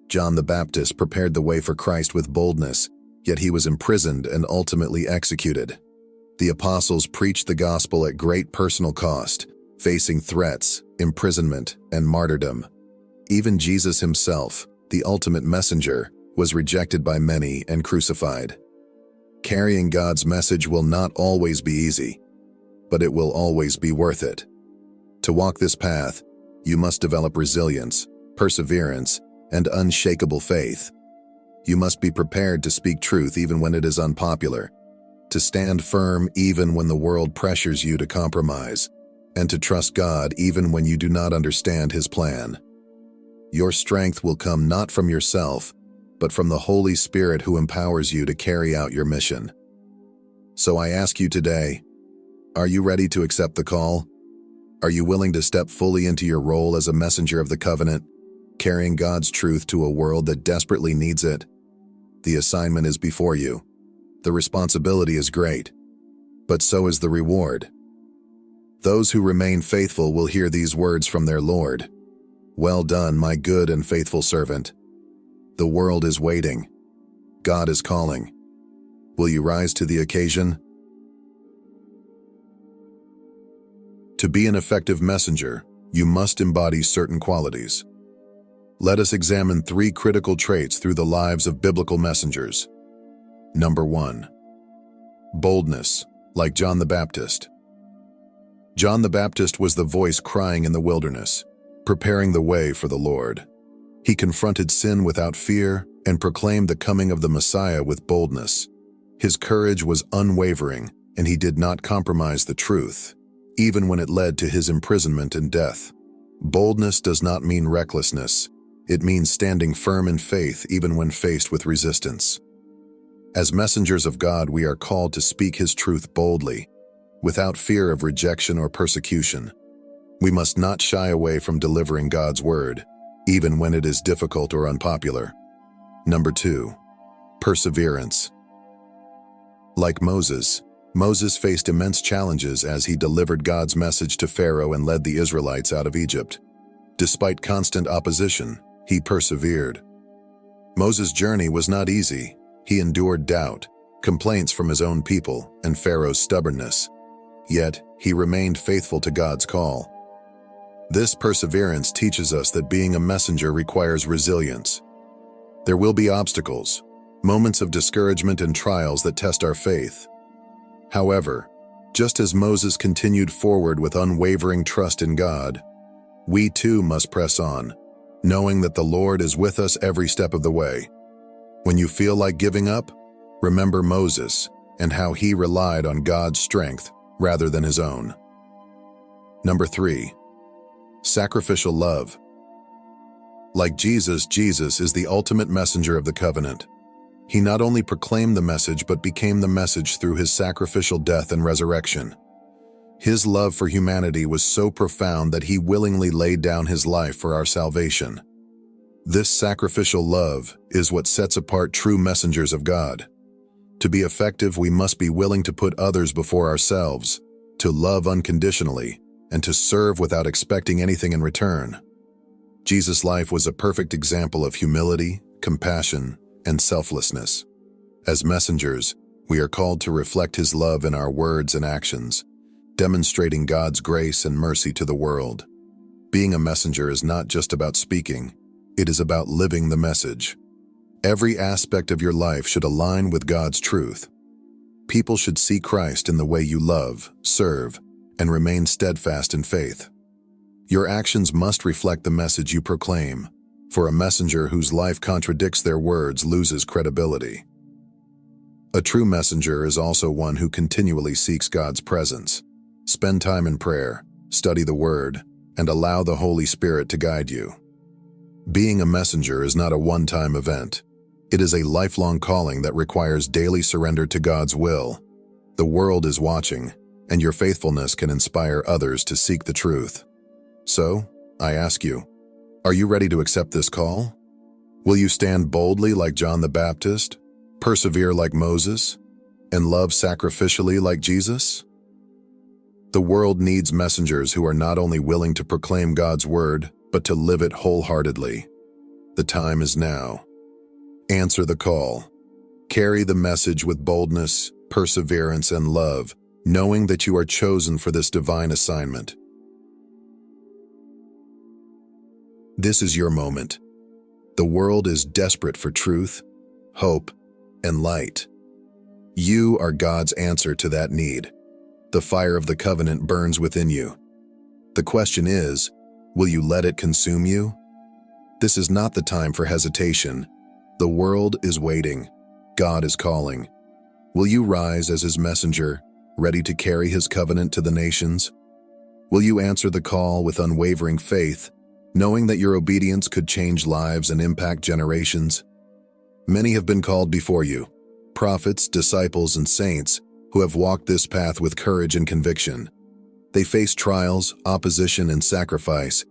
John the Baptist prepared the way for Christ with boldness, yet he was imprisoned and ultimately executed. The apostles preached the gospel at great personal cost, facing threats, imprisonment, and martyrdom. Even Jesus himself, the ultimate messenger, was rejected by many and crucified. Carrying God's message will not always be easy, but it will always be worth it. To walk this path, you must develop resilience, perseverance, and unshakable faith. You must be prepared to speak truth even when it is unpopular, to stand firm even when the world pressures you to compromise, and to trust God even when you do not understand His plan. Your strength will come not from yourself, but from the Holy Spirit who empowers you to carry out your mission. So I ask you today, Are you ready to accept the call? Are you willing to step fully into your role as a messenger of the covenant, carrying God's truth to a world that desperately needs it? The assignment is before you. The responsibility is great, but so is the reward. Those who remain faithful will hear these words from their Lord. Well done, my good and faithful servant. The world is waiting. God is calling. Will you rise to the occasion? To be an effective messenger, you must embody certain qualities. Let us examine 3 critical traits through the lives of biblical messengers. Number 1. Boldness, like John the Baptist. John the Baptist was the voice crying in the wilderness, preparing the way for the Lord. He confronted sin without fear and proclaimed the coming of the Messiah with boldness. His courage was unwavering, and he did not compromise the truth, even when it led to his imprisonment and death. Boldness does not mean recklessness. It means standing firm in faith even when faced with resistance. As messengers of God, we are called to speak His truth boldly, without fear of rejection or persecution. We must not shy away from delivering God's word, even when it is difficult or unpopular. Number 2. Perseverance. Like Moses faced immense challenges as he delivered God's message to Pharaoh and led the Israelites out of Egypt. Despite constant opposition, he persevered. Moses' journey was not easy. He endured doubt, complaints from his own people, and Pharaoh's stubbornness. Yet, he remained faithful to God's call. This perseverance teaches us that being a messenger requires resilience. There will be obstacles, moments of discouragement and trials that test our faith. However, just as Moses continued forward with unwavering trust in God, we too must press on, knowing that the Lord is with us every step of the way. When you feel like giving up, remember Moses and how he relied on God's strength rather than his own. Number 3. Sacrificial love. Like Jesus is the ultimate messenger of the covenant. He not only proclaimed the message but became the message through his sacrificial death and resurrection. His love for humanity was so profound that he willingly laid down his life for our salvation. This sacrificial love is what sets apart true messengers of God. To be effective, we must be willing to put others before ourselves, to love unconditionally, and to serve without expecting anything in return. Jesus' life was a perfect example of humility, compassion, and selflessness. As messengers, we are called to reflect His love in our words and actions, demonstrating God's grace and mercy to the world. Being a messenger is not just about speaking, it is about living the message. Every aspect of your life should align with God's truth. People should see Christ in the way you love, serve, and remain steadfast in faith. Your actions must reflect the message you proclaim, for a messenger whose life contradicts their words loses credibility. A true messenger is also one who continually seeks God's presence. Spend time in prayer, study the Word, and allow the Holy Spirit to guide you. Being a messenger is not a one-time event. It is a lifelong calling that requires daily surrender to God's will. The world is watching, and your faithfulness can inspire others to seek the truth. So, I ask you, are you ready to accept this call? Will you stand boldly like John the Baptist, persevere like Moses, and love sacrificially like Jesus? The world needs messengers who are not only willing to proclaim God's word, but to live it wholeheartedly. The time is now. Answer the call. Carry the message with boldness, perseverance, and love, knowing that you are chosen for this divine assignment. This is your moment. The world is desperate for truth, hope, and light. You are God's answer to that need. The fire of the covenant burns within you. The question is, will you let it consume you? This is not the time for hesitation. The world is waiting. God is calling. Will you rise as His messenger, ready to carry His covenant to the nations? Will you answer the call with unwavering faith, knowing that your obedience could change lives and impact generations? Many have been called before you, prophets, disciples, and saints, who have walked this path with courage and conviction. They faced trials, opposition, and sacrifice,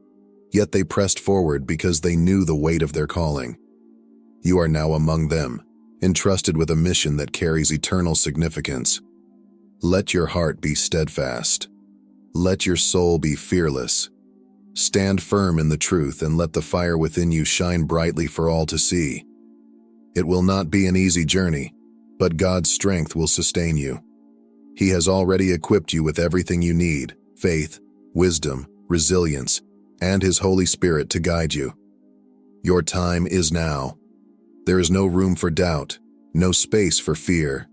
yet they pressed forward because they knew the weight of their calling. You are now among them, entrusted with a mission that carries eternal significance. Let your heart be steadfast. Let your soul be fearless. Stand firm in the truth and let the fire within you shine brightly for all to see. It will not be an easy journey, but God's strength will sustain you. He has already equipped you with everything you need: faith, wisdom, resilience, and His Holy Spirit to guide you. Your time is now. There is no room for doubt, no space for fear.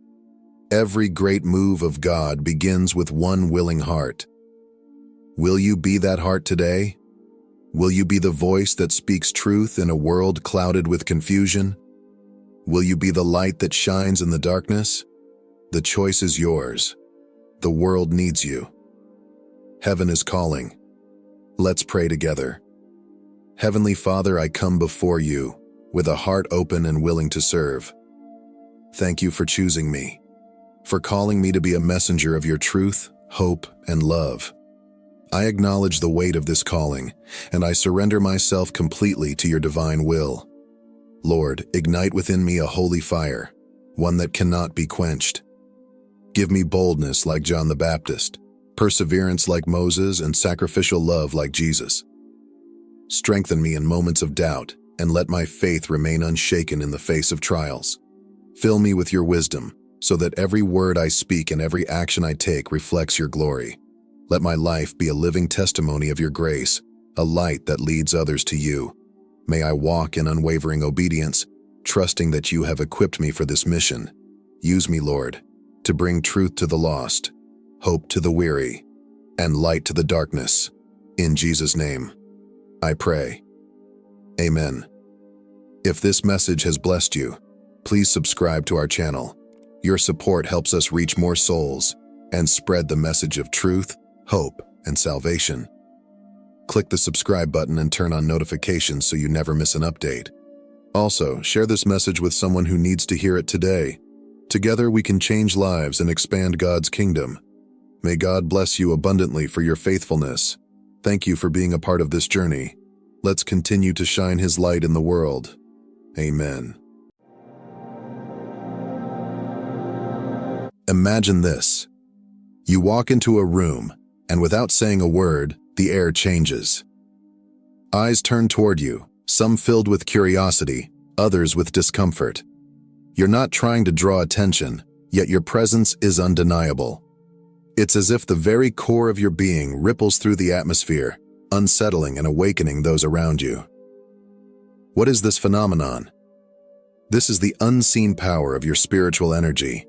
Every great move of God begins with one willing heart. Will you be that heart today? Will you be the voice that speaks truth in a world clouded with confusion? Will you be the light that shines in the darkness? The choice is yours. The world needs you. Heaven is calling. Let's pray together. Heavenly Father, I come before you with a heart open and willing to serve. Thank you for choosing me, for calling me to be a messenger of your truth, hope, and love. I acknowledge the weight of this calling, and I surrender myself completely to your divine will. Lord, ignite within me a holy fire, one that cannot be quenched. Give me boldness like John the Baptist, perseverance like Moses, and sacrificial love like Jesus. Strengthen me in moments of doubt, and let my faith remain unshaken in the face of trials. Fill me with your wisdom, so that every word I speak and every action I take reflects your glory. Let my life be a living testimony of your grace, a light that leads others to you. May I walk in unwavering obedience, trusting that you have equipped me for this mission. Use me, Lord, to bring truth to the lost, hope to the weary, and light to the darkness. In Jesus' name, I pray. Amen. If this message has blessed you, please subscribe to our channel. Your support helps us reach more souls and spread the message of truth, hope, and salvation. Click the subscribe button and turn on notifications so you never miss an update. Also, share this message with someone who needs to hear it today. Together we can change lives and expand God's kingdom. May God bless you abundantly for your faithfulness. Thank you for being a part of this journey. Let's continue to shine His light in the world. Amen. Imagine this. You walk into a room, and without saying a word, the air changes. Eyes turn toward you, some filled with curiosity, others with discomfort. You're not trying to draw attention, yet your presence is undeniable. It's as if the very core of your being ripples through the atmosphere, unsettling and awakening those around you. What is this phenomenon? This is the unseen power of your spiritual energy,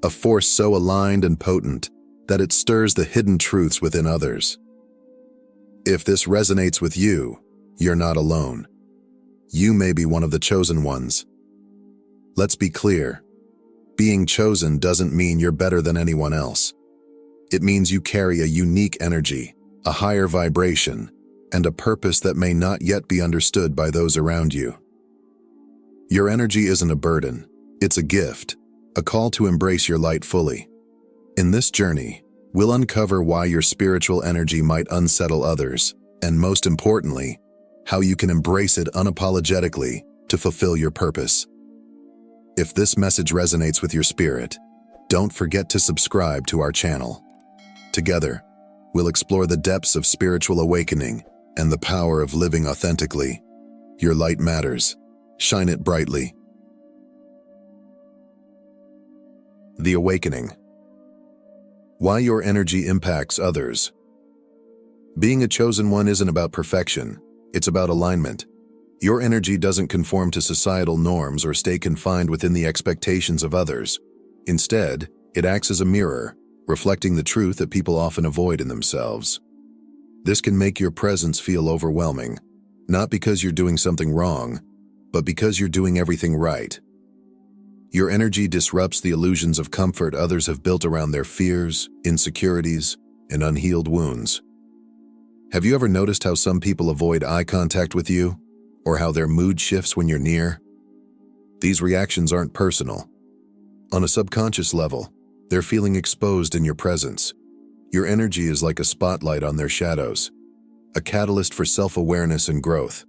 a force so aligned and potent that it stirs the hidden truths within others. If this resonates with you, you're not alone. You may be one of the chosen ones. Let's be clear. Being chosen doesn't mean you're better than anyone else. It means you carry a unique energy, a higher vibration, and a purpose that may not yet be understood by those around you. Your energy isn't a burden, it's a gift, a call to embrace your light fully. In this journey, we'll uncover why your spiritual energy might unsettle others, and most importantly, how you can embrace it unapologetically to fulfill your purpose. If this message resonates with your spirit, don't forget to subscribe to our channel. Together, we'll explore the depths of spiritual awakening and the power of living authentically. Your light matters. Shine it brightly. The awakening. Why your energy impacts others. Being a chosen one isn't about perfection, it's about alignment. Your energy doesn't conform to societal norms or stay confined within the expectations of others. Instead, it acts as a mirror, reflecting the truth that people often avoid in themselves. This can make your presence feel overwhelming, not because you're doing something wrong, but because you're doing everything right. Your energy disrupts the illusions of comfort others have built around their fears, insecurities, and unhealed wounds. Have you ever noticed how some people avoid eye contact with you, or how their mood shifts when you're near? These reactions aren't personal. On a subconscious level, They're feeling exposed in your presence. Your energy is like a spotlight on their shadows, a catalyst for self-awareness and growth.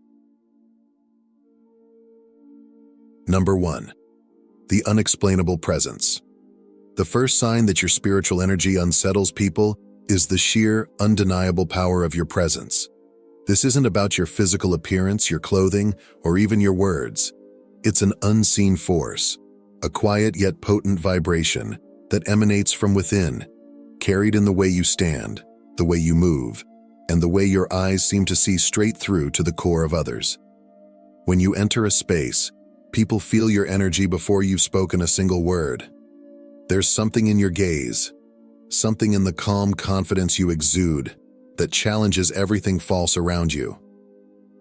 Number 1. The unexplainable presence. The first sign that your spiritual energy unsettles people is the sheer, undeniable power of your presence. This isn't about your physical appearance, your clothing, or even your words. It's an unseen force, a quiet yet potent vibration that emanates from within, carried in the way you stand, the way you move, and the way your eyes seem to see straight through to the core of others. When you enter a space, people feel your energy before you've spoken a single word. There's something in your gaze, something in the calm confidence you exude that challenges everything false around you.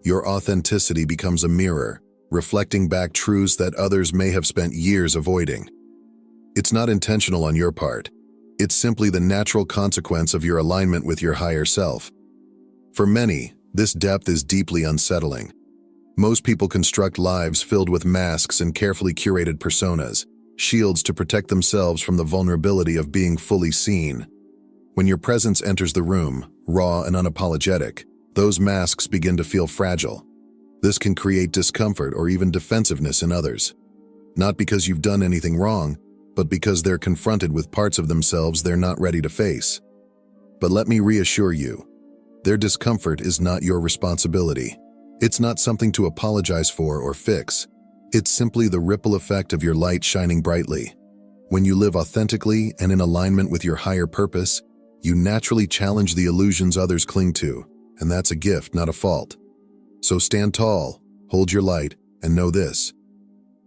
Your authenticity becomes a mirror, reflecting back truths that others may have spent years avoiding. It's not intentional on your part. It's simply the natural consequence of your alignment with your higher self. For many, this depth is deeply unsettling. Most people construct lives filled with masks and carefully curated personas, shields to protect themselves from the vulnerability of being fully seen. When your presence enters the room, raw and unapologetic, those masks begin to feel fragile. This can create discomfort or even defensiveness in others. Not because you've done anything wrong, but because they're confronted with parts of themselves they're not ready to face. But let me reassure you, their discomfort is not your responsibility. It's not something to apologize for or fix. It's simply the ripple effect of your light shining brightly. When you live authentically and in alignment with your higher purpose, you naturally challenge the illusions others cling to, and that's a gift, not a fault. So stand tall, hold your light, and know this: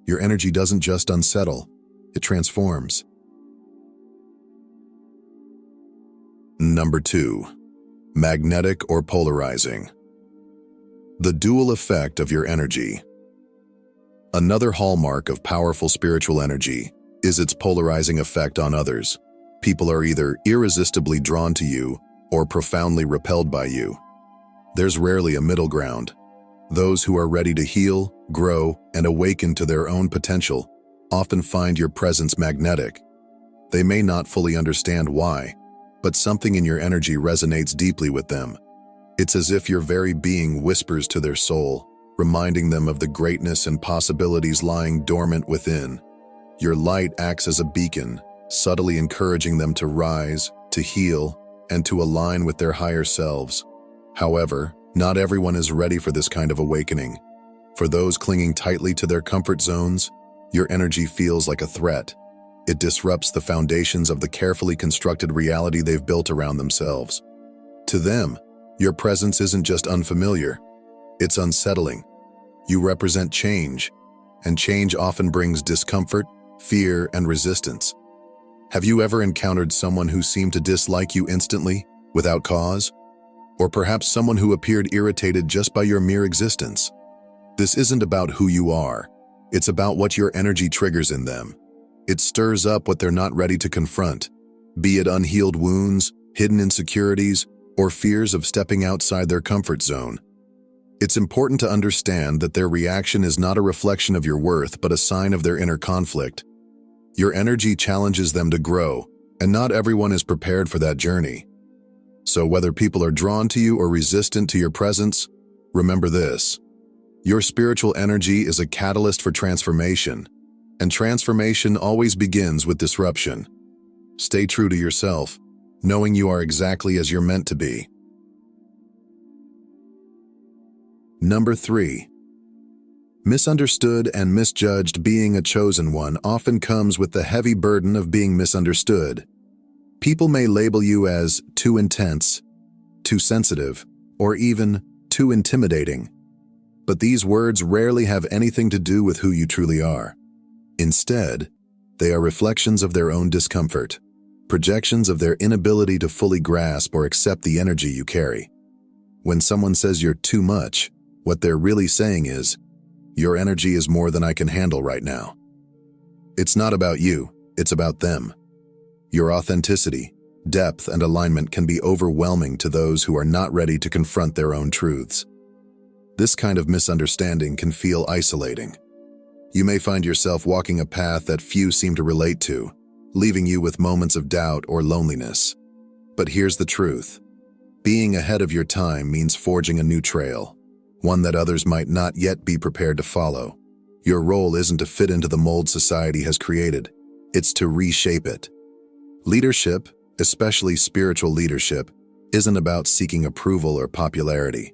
your energy doesn't just unsettle, it transforms. Number 2. Magnetic or polarizing. The dual effect of your energy. Another hallmark of powerful spiritual energy is its polarizing effect on others. People are either irresistibly drawn to you or profoundly repelled by you. There's rarely a middle ground. Those who are ready to heal, grow, and awaken to their own potential often find your presence magnetic. They may not fully understand why, but something in your energy resonates deeply with them. It's as if your very being whispers to their soul, reminding them of the greatness and possibilities lying dormant within. Your light acts as a beacon, subtly encouraging them to rise, to heal, and to align with their higher selves. However, not everyone is ready for this kind of awakening. For those clinging tightly to their comfort zones, your energy feels like a threat. It disrupts the foundations of the carefully constructed reality they've built around themselves. To them, your presence isn't just unfamiliar, it's unsettling. You represent change, and change often brings discomfort, fear, and resistance. Have you ever encountered someone who seemed to dislike you instantly, without cause? Or perhaps someone who appeared irritated just by your mere existence? This isn't about who you are. It's about what your energy triggers in them. It stirs up what they're not ready to confront, be it unhealed wounds, hidden insecurities, or fears of stepping outside their comfort zone. It's important to understand that their reaction is not a reflection of your worth, but a sign of their inner conflict. Your energy challenges them to grow, and not everyone is prepared for that journey. So whether people are drawn to you or resistant to your presence, remember this: your spiritual energy is a catalyst for transformation, and transformation always begins with disruption. Stay true to yourself, knowing you are exactly as you're meant to be. Number 3. Misunderstood and misjudged. Being a chosen one often comes with the heavy burden of being misunderstood. People may label you as too intense, too sensitive, or even too intimidating. But these words rarely have anything to do with who you truly are. Instead, they are reflections of their own discomfort, projections of their inability to fully grasp or accept the energy you carry. When someone says you're too much, what they're really saying is, your energy is more than I can handle right now. It's not about you, it's about them. Your authenticity, depth, and alignment can be overwhelming to those who are not ready to confront their own truths. This kind of misunderstanding can feel isolating. You may find yourself walking a path that few seem to relate to, leaving you with moments of doubt or loneliness. But here's the truth. Being ahead of your time means forging a new trail, one that others might not yet be prepared to follow. Your role isn't to fit into the mold society has created, it's to reshape it. Leadership, especially spiritual leadership, isn't about seeking approval or popularity.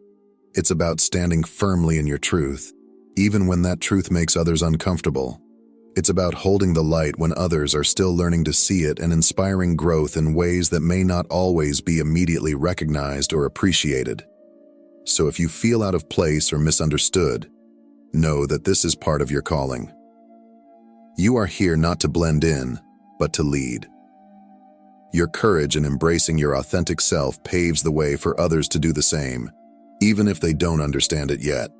It's about standing firmly in your truth, even when that truth makes others uncomfortable. It's about holding the light when others are still learning to see it and inspiring growth in ways that may not always be immediately recognized or appreciated. So if you feel out of place or misunderstood, know that this is part of your calling. You are here not to blend in, but to lead. Your courage in embracing your authentic self paves the way for others to do the same, even if they don't understand it yet.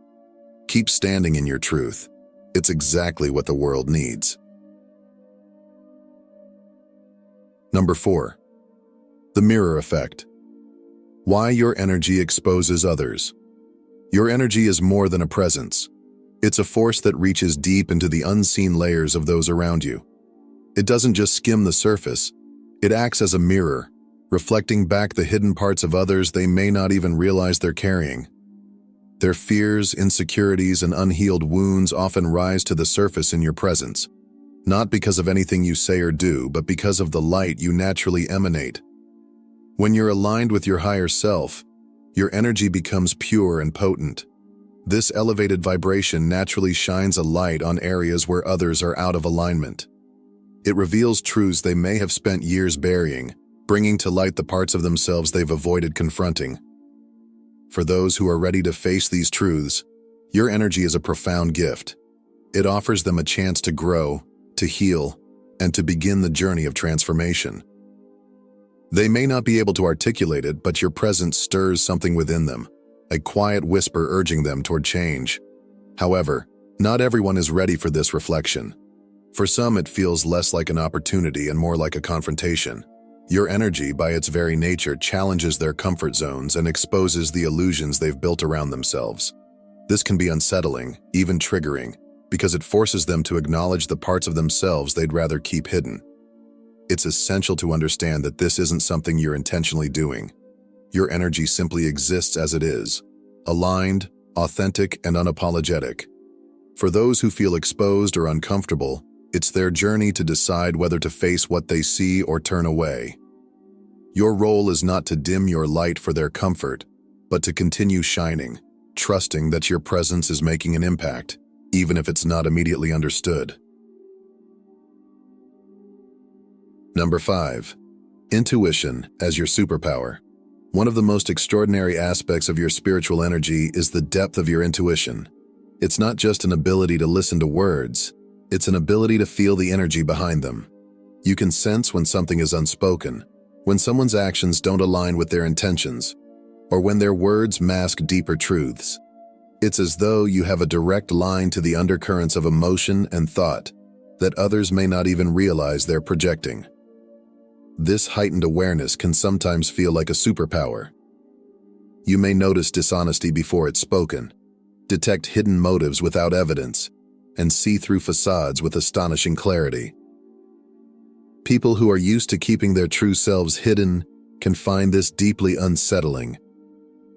Keep standing in your truth. It's exactly what the world needs. Number 4. The mirror effect. Why your energy exposes others. Your energy is more than a presence. It's a force that reaches deep into the unseen layers of those around you. It doesn't just skim the surface, it acts as a mirror, reflecting back the hidden parts of others they may not even realize they're carrying. Their fears, insecurities, and unhealed wounds often rise to the surface in your presence, not because of anything you say or do, but because of the light you naturally emanate. When you're aligned with your higher self, your energy becomes pure and potent. This elevated vibration naturally shines a light on areas where others are out of alignment. It reveals truths they may have spent years burying, bringing to light the parts of themselves they've avoided confronting. For those who are ready to face these truths, your energy is a profound gift. It offers them a chance to grow, to heal, and to begin the journey of transformation. They may not be able to articulate it, but your presence stirs something within them, a quiet whisper urging them toward change. However, not everyone is ready for this reflection. For some, it feels less like an opportunity and more like a confrontation. Your energy, by its very nature, challenges their comfort zones and exposes the illusions they've built around themselves. This can be unsettling, even triggering, because it forces them to acknowledge the parts of themselves they'd rather keep hidden. It's essential to understand that this isn't something you're intentionally doing. Your energy simply exists as it is, aligned, authentic, and unapologetic. For those who feel exposed or uncomfortable, it's their journey to decide whether to face what they see or turn away. Your role is not to dim your light for their comfort, but to continue shining, trusting that your presence is making an impact, even if it's not immediately understood. Number 5. Intuition as your superpower. One of the most extraordinary aspects of your spiritual energy is the depth of your intuition. It's not just an ability to listen to words, it's an ability to feel the energy behind them. You can sense when something is unspoken, when someone's actions don't align with their intentions, or when their words mask deeper truths. It's as though you have a direct line to the undercurrents of emotion and thought that others may not even realize they're projecting. This heightened awareness can sometimes feel like a superpower. You may notice dishonesty before it's spoken, detect hidden motives without evidence, and see through facades with astonishing clarity. People who are used to keeping their true selves hidden can find this deeply unsettling.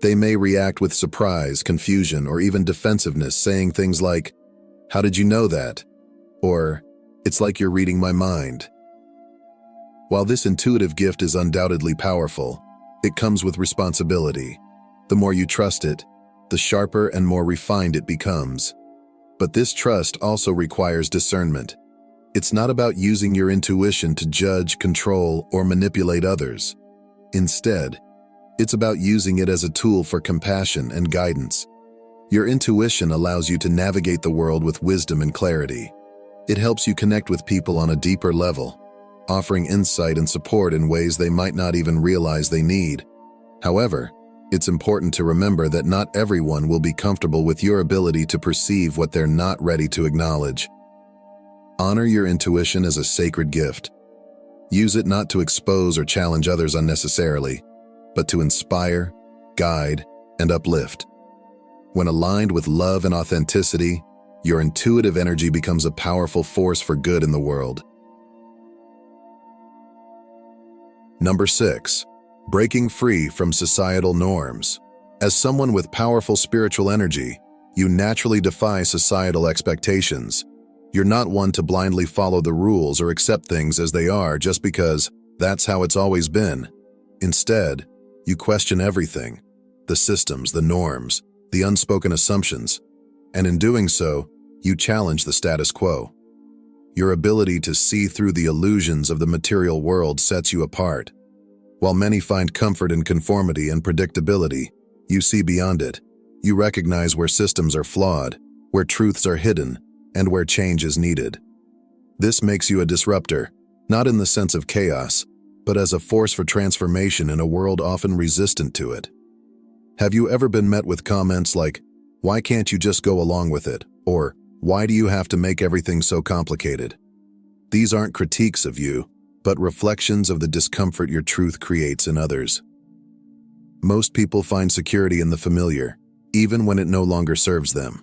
They may react with surprise, confusion, or even defensiveness, saying things like, "How did you know that?" Or, "It's like you're reading my mind." While this intuitive gift is undoubtedly powerful, it comes with responsibility. The more you trust it, the sharper and more refined it becomes. But this trust also requires discernment. It's not about using your intuition to judge, control, or manipulate others. Instead, it's about using it as a tool for compassion and guidance. Your intuition allows you to navigate the world with wisdom and clarity. It helps you connect with people on a deeper level, offering insight and support in ways they might not even realize they need. However, it's important to remember that not everyone will be comfortable with your ability to perceive what they're not ready to acknowledge. Honor your intuition as a sacred gift. Use it not to expose or challenge others unnecessarily, but to inspire, guide, and uplift. When aligned with love and authenticity, your intuitive energy becomes a powerful force for good in the world. Number 6. Breaking free from societal norms. As someone with powerful spiritual energy, you naturally defy societal expectations. You're not one to blindly follow the rules or accept things as they are just because that's how it's always been. Instead, you question everything: the systems, the norms, the unspoken assumptions, and in doing so, you challenge the status quo. Your ability to see through the illusions of the material world sets you apart. While many find comfort in conformity and predictability, you see beyond it. You recognize where systems are flawed, where truths are hidden, and where change is needed. This makes you a disruptor, not in the sense of chaos, but as a force for transformation in a world often resistant to it. Have you ever been met with comments like, "Why can't you just go along with it?" Or, "Why do you have to make everything so complicated?" These aren't critiques of you, but reflections of the discomfort your truth creates in others. Most people find security in the familiar, even when it no longer serves them.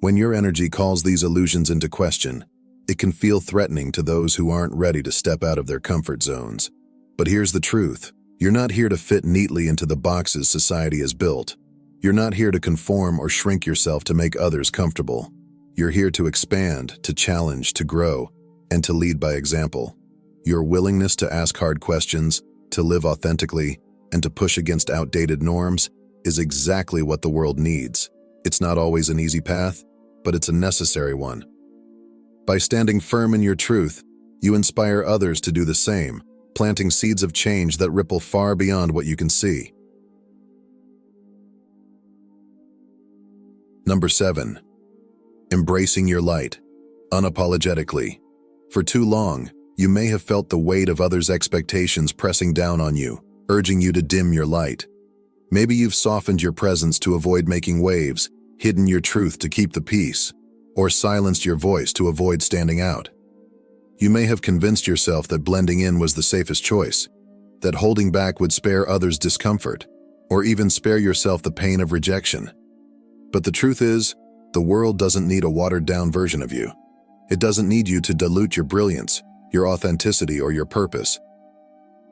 When your energy calls these illusions into question, it can feel threatening to those who aren't ready to step out of their comfort zones. But here's the truth: you're not here to fit neatly into the boxes society has built. You're not here to conform or shrink yourself to make others comfortable. You're here to expand, to challenge, to grow, and to lead by example. Your willingness to ask hard questions, to live authentically, and to push against outdated norms is exactly what the world needs. It's not always an easy path, but it's a necessary one. By standing firm in your truth, you inspire others to do the same, planting seeds of change that ripple far beyond what you can see. Number 7. Embracing your light, unapologetically. For too long, you may have felt the weight of others' expectations pressing down on you, urging you to dim your light. Maybe you've softened your presence to avoid making waves, hidden your truth to keep the peace, or silenced your voice to avoid standing out. You may have convinced yourself that blending in was the safest choice, that holding back would spare others discomfort, or even spare yourself the pain of rejection. But the truth is, the world doesn't need a watered-down version of you. It doesn't need you to dilute your brilliance, your authenticity, or your purpose.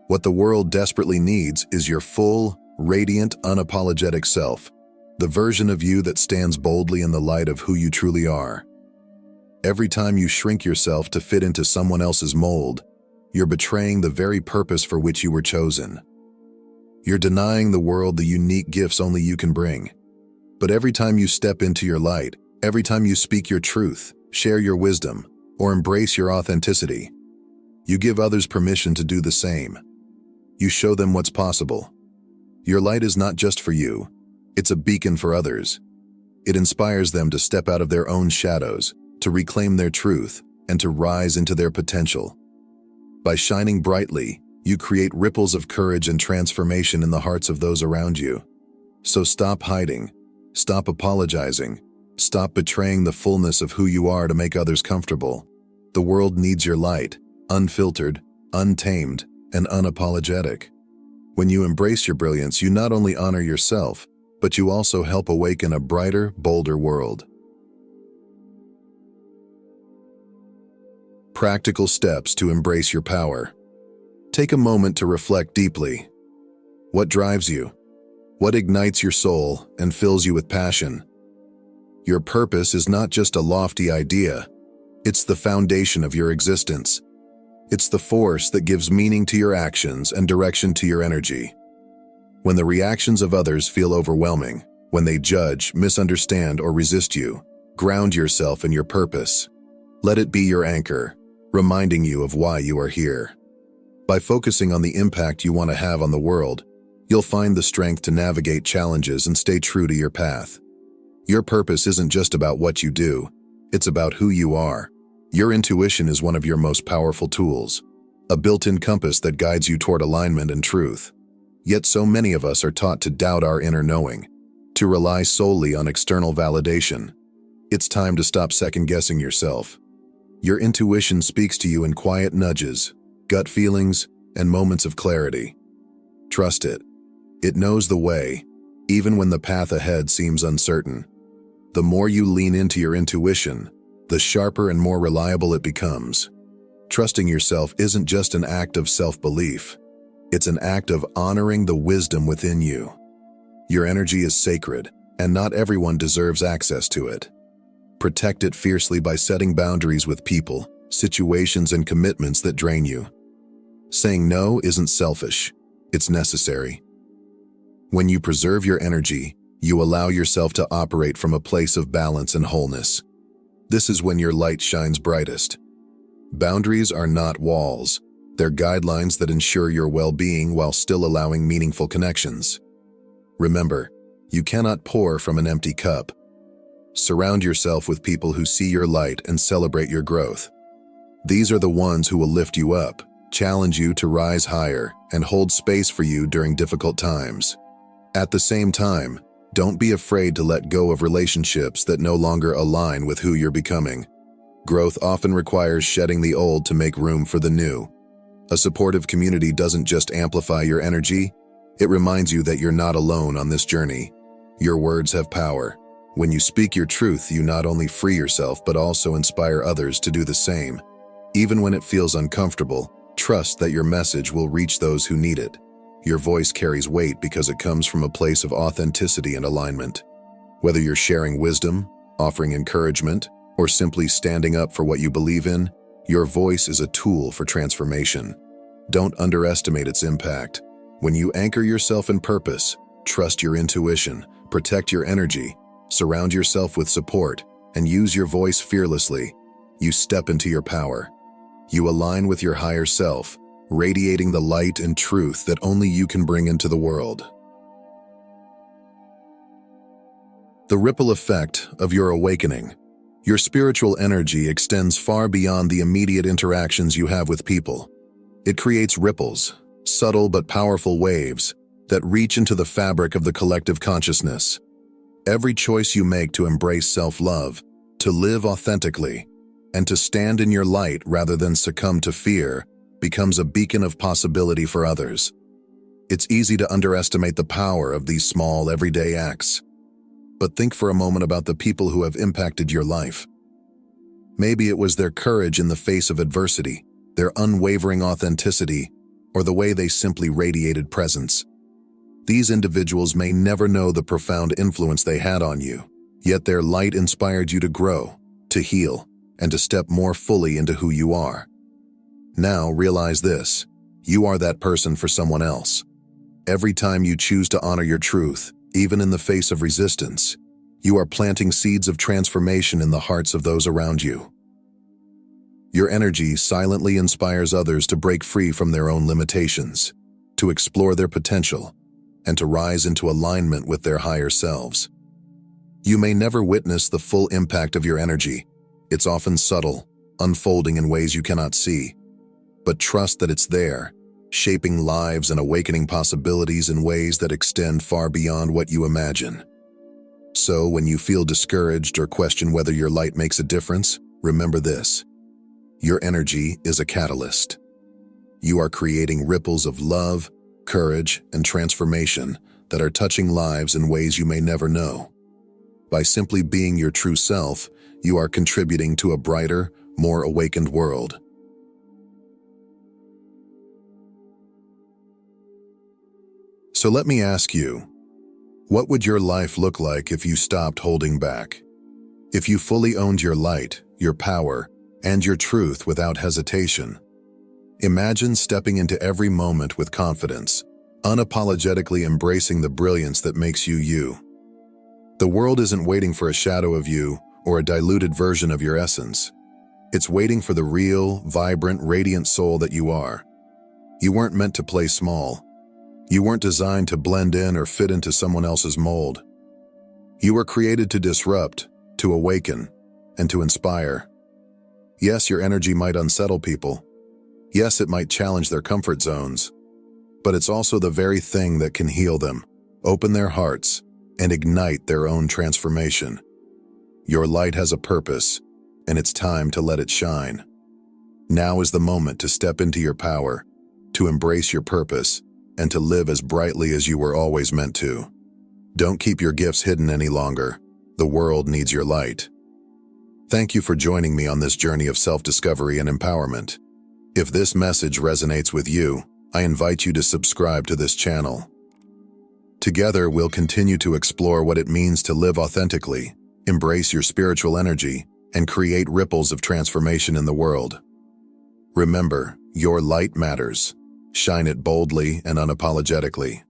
What the world desperately needs is your full, radiant, unapologetic self, the version of you that stands boldly in the light of who you truly are. Every time you shrink yourself to fit into someone else's mold, you're betraying the very purpose for which you were chosen. You're denying the world the unique gifts only you can bring. But every time you step into your light, every time you speak your truth, share your wisdom, or embrace your authenticity, you give others permission to do the same. You show them what's possible. Your light is not just for you, it's a beacon for others. It inspires them to step out of their own shadows, to reclaim their truth, and to rise into their potential. By shining brightly, you create ripples of courage and transformation in the hearts of those around you. So stop hiding, stop apologizing, stop betraying the fullness of who you are to make others comfortable. The world needs your light, unfiltered, untamed, and unapologetic. When you embrace your brilliance, you not only honor yourself, but you also help awaken a brighter, bolder world. Practical steps to embrace your power. Take a moment to reflect deeply. What drives you? What ignites your soul and fills you with passion? Your purpose is not just a lofty idea. It's the foundation of your existence. It's the force that gives meaning to your actions and direction to your energy. When the reactions of others feel overwhelming, when they judge, misunderstand, or resist you, ground yourself in your purpose. Let it be your anchor, reminding you of why you are here. By focusing on the impact you want to have on the world, you'll find the strength to navigate challenges and stay true to your path. Your purpose isn't just about what you do, it's about who you are. Your intuition is one of your most powerful tools, a built-in compass that guides you toward alignment and truth. Yet so many of us are taught to doubt our inner knowing, to rely solely on external validation. It's time to stop second-guessing yourself. Your intuition speaks to you in quiet nudges, gut feelings, and moments of clarity. Trust it. It knows the way, even when the path ahead seems uncertain. The more you lean into your intuition, the sharper and more reliable it becomes. Trusting yourself isn't just an act of self-belief. It's an act of honoring the wisdom within you. Your energy is sacred, and not everyone deserves access to it. Protect it fiercely by setting boundaries with people, situations, and commitments that drain you. Saying no isn't selfish, it's necessary. When you preserve your energy, you allow yourself to operate from a place of balance and wholeness. This is when your light shines brightest. Boundaries are not walls. They're guidelines that ensure your well-being while still allowing meaningful connections. Remember, you cannot pour from an empty cup. Surround yourself with people who see your light and celebrate your growth. These are the ones who will lift you up, challenge you to rise higher, and hold space for you during difficult times. At the same time, don't be afraid to let go of relationships that no longer align with who you're becoming. Growth often requires shedding the old to make room for the new. A supportive community doesn't just amplify your energy, it reminds you that you're not alone on this journey. Your words have power. When you speak your truth, you not only free yourself but also inspire others to do the same. Even when it feels uncomfortable, trust that your message will reach those who need it. Your voice carries weight because it comes from a place of authenticity and alignment. Whether you're sharing wisdom, offering encouragement, or simply standing up for what you believe in, your voice is a tool for transformation. Don't underestimate its impact. When you anchor yourself in purpose, trust your intuition, protect your energy, surround yourself with support, and use your voice fearlessly, you step into your power. You align with your higher self, radiating the light and truth that only you can bring into the world. The ripple effect of your awakening. Your spiritual energy extends far beyond the immediate interactions you have with people. It creates ripples, subtle but powerful waves, that reach into the fabric of the collective consciousness. Every choice you make to embrace self-love, to live authentically, and to stand in your light rather than succumb to fear, becomes a beacon of possibility for others. It's easy to underestimate the power of these small, everyday acts. But think for a moment about the people who have impacted your life. Maybe it was their courage in the face of adversity, their unwavering authenticity, or the way they simply radiated presence. These individuals may never know the profound influence they had on you, yet their light inspired you to grow, to heal, and to step more fully into who you are. Now realize this: you are that person for someone else. Every time you choose to honor your truth, even in the face of resistance, you are planting seeds of transformation in the hearts of those around you. Your energy silently inspires others to break free from their own limitations, to explore their potential, and to rise into alignment with their higher selves. You may never witness the full impact of your energy. It's often subtle, unfolding in ways you cannot see. But trust that it's there, shaping lives and awakening possibilities in ways that extend far beyond what you imagine. So, when you feel discouraged or question whether your light makes a difference, remember this: your energy is a catalyst. You are creating ripples of love, courage, and transformation that are touching lives in ways you may never know. By simply being your true self, you are contributing to a brighter, more awakened world. So let me ask you, what would your life look like if you stopped holding back? If you fully owned your light, your power, and your truth without hesitation? Imagine stepping into every moment with confidence, unapologetically embracing the brilliance that makes you you. The world isn't waiting for a shadow of you or a diluted version of your essence. It's waiting for the real, vibrant, radiant soul that you are. You weren't meant to play small. You weren't designed to blend in or fit into someone else's mold. You were created to disrupt, to awaken, and to inspire. Yes, your energy might unsettle people. Yes, it might challenge their comfort zones. But it's also the very thing that can heal them, open their hearts, and ignite their own transformation. Your light has a purpose, and it's time to let it shine. Now is the moment to step into your power, to embrace your purpose, and to live as brightly as you were always meant to. Don't keep your gifts hidden any longer. The world needs your light. Thank you for joining me on this journey of self-discovery and empowerment. If this message resonates with you, I invite you to subscribe to this channel. Together, we'll continue to explore what it means to live authentically, embrace your spiritual energy, and create ripples of transformation in the world. Remember, your light matters. Shine it boldly and unapologetically.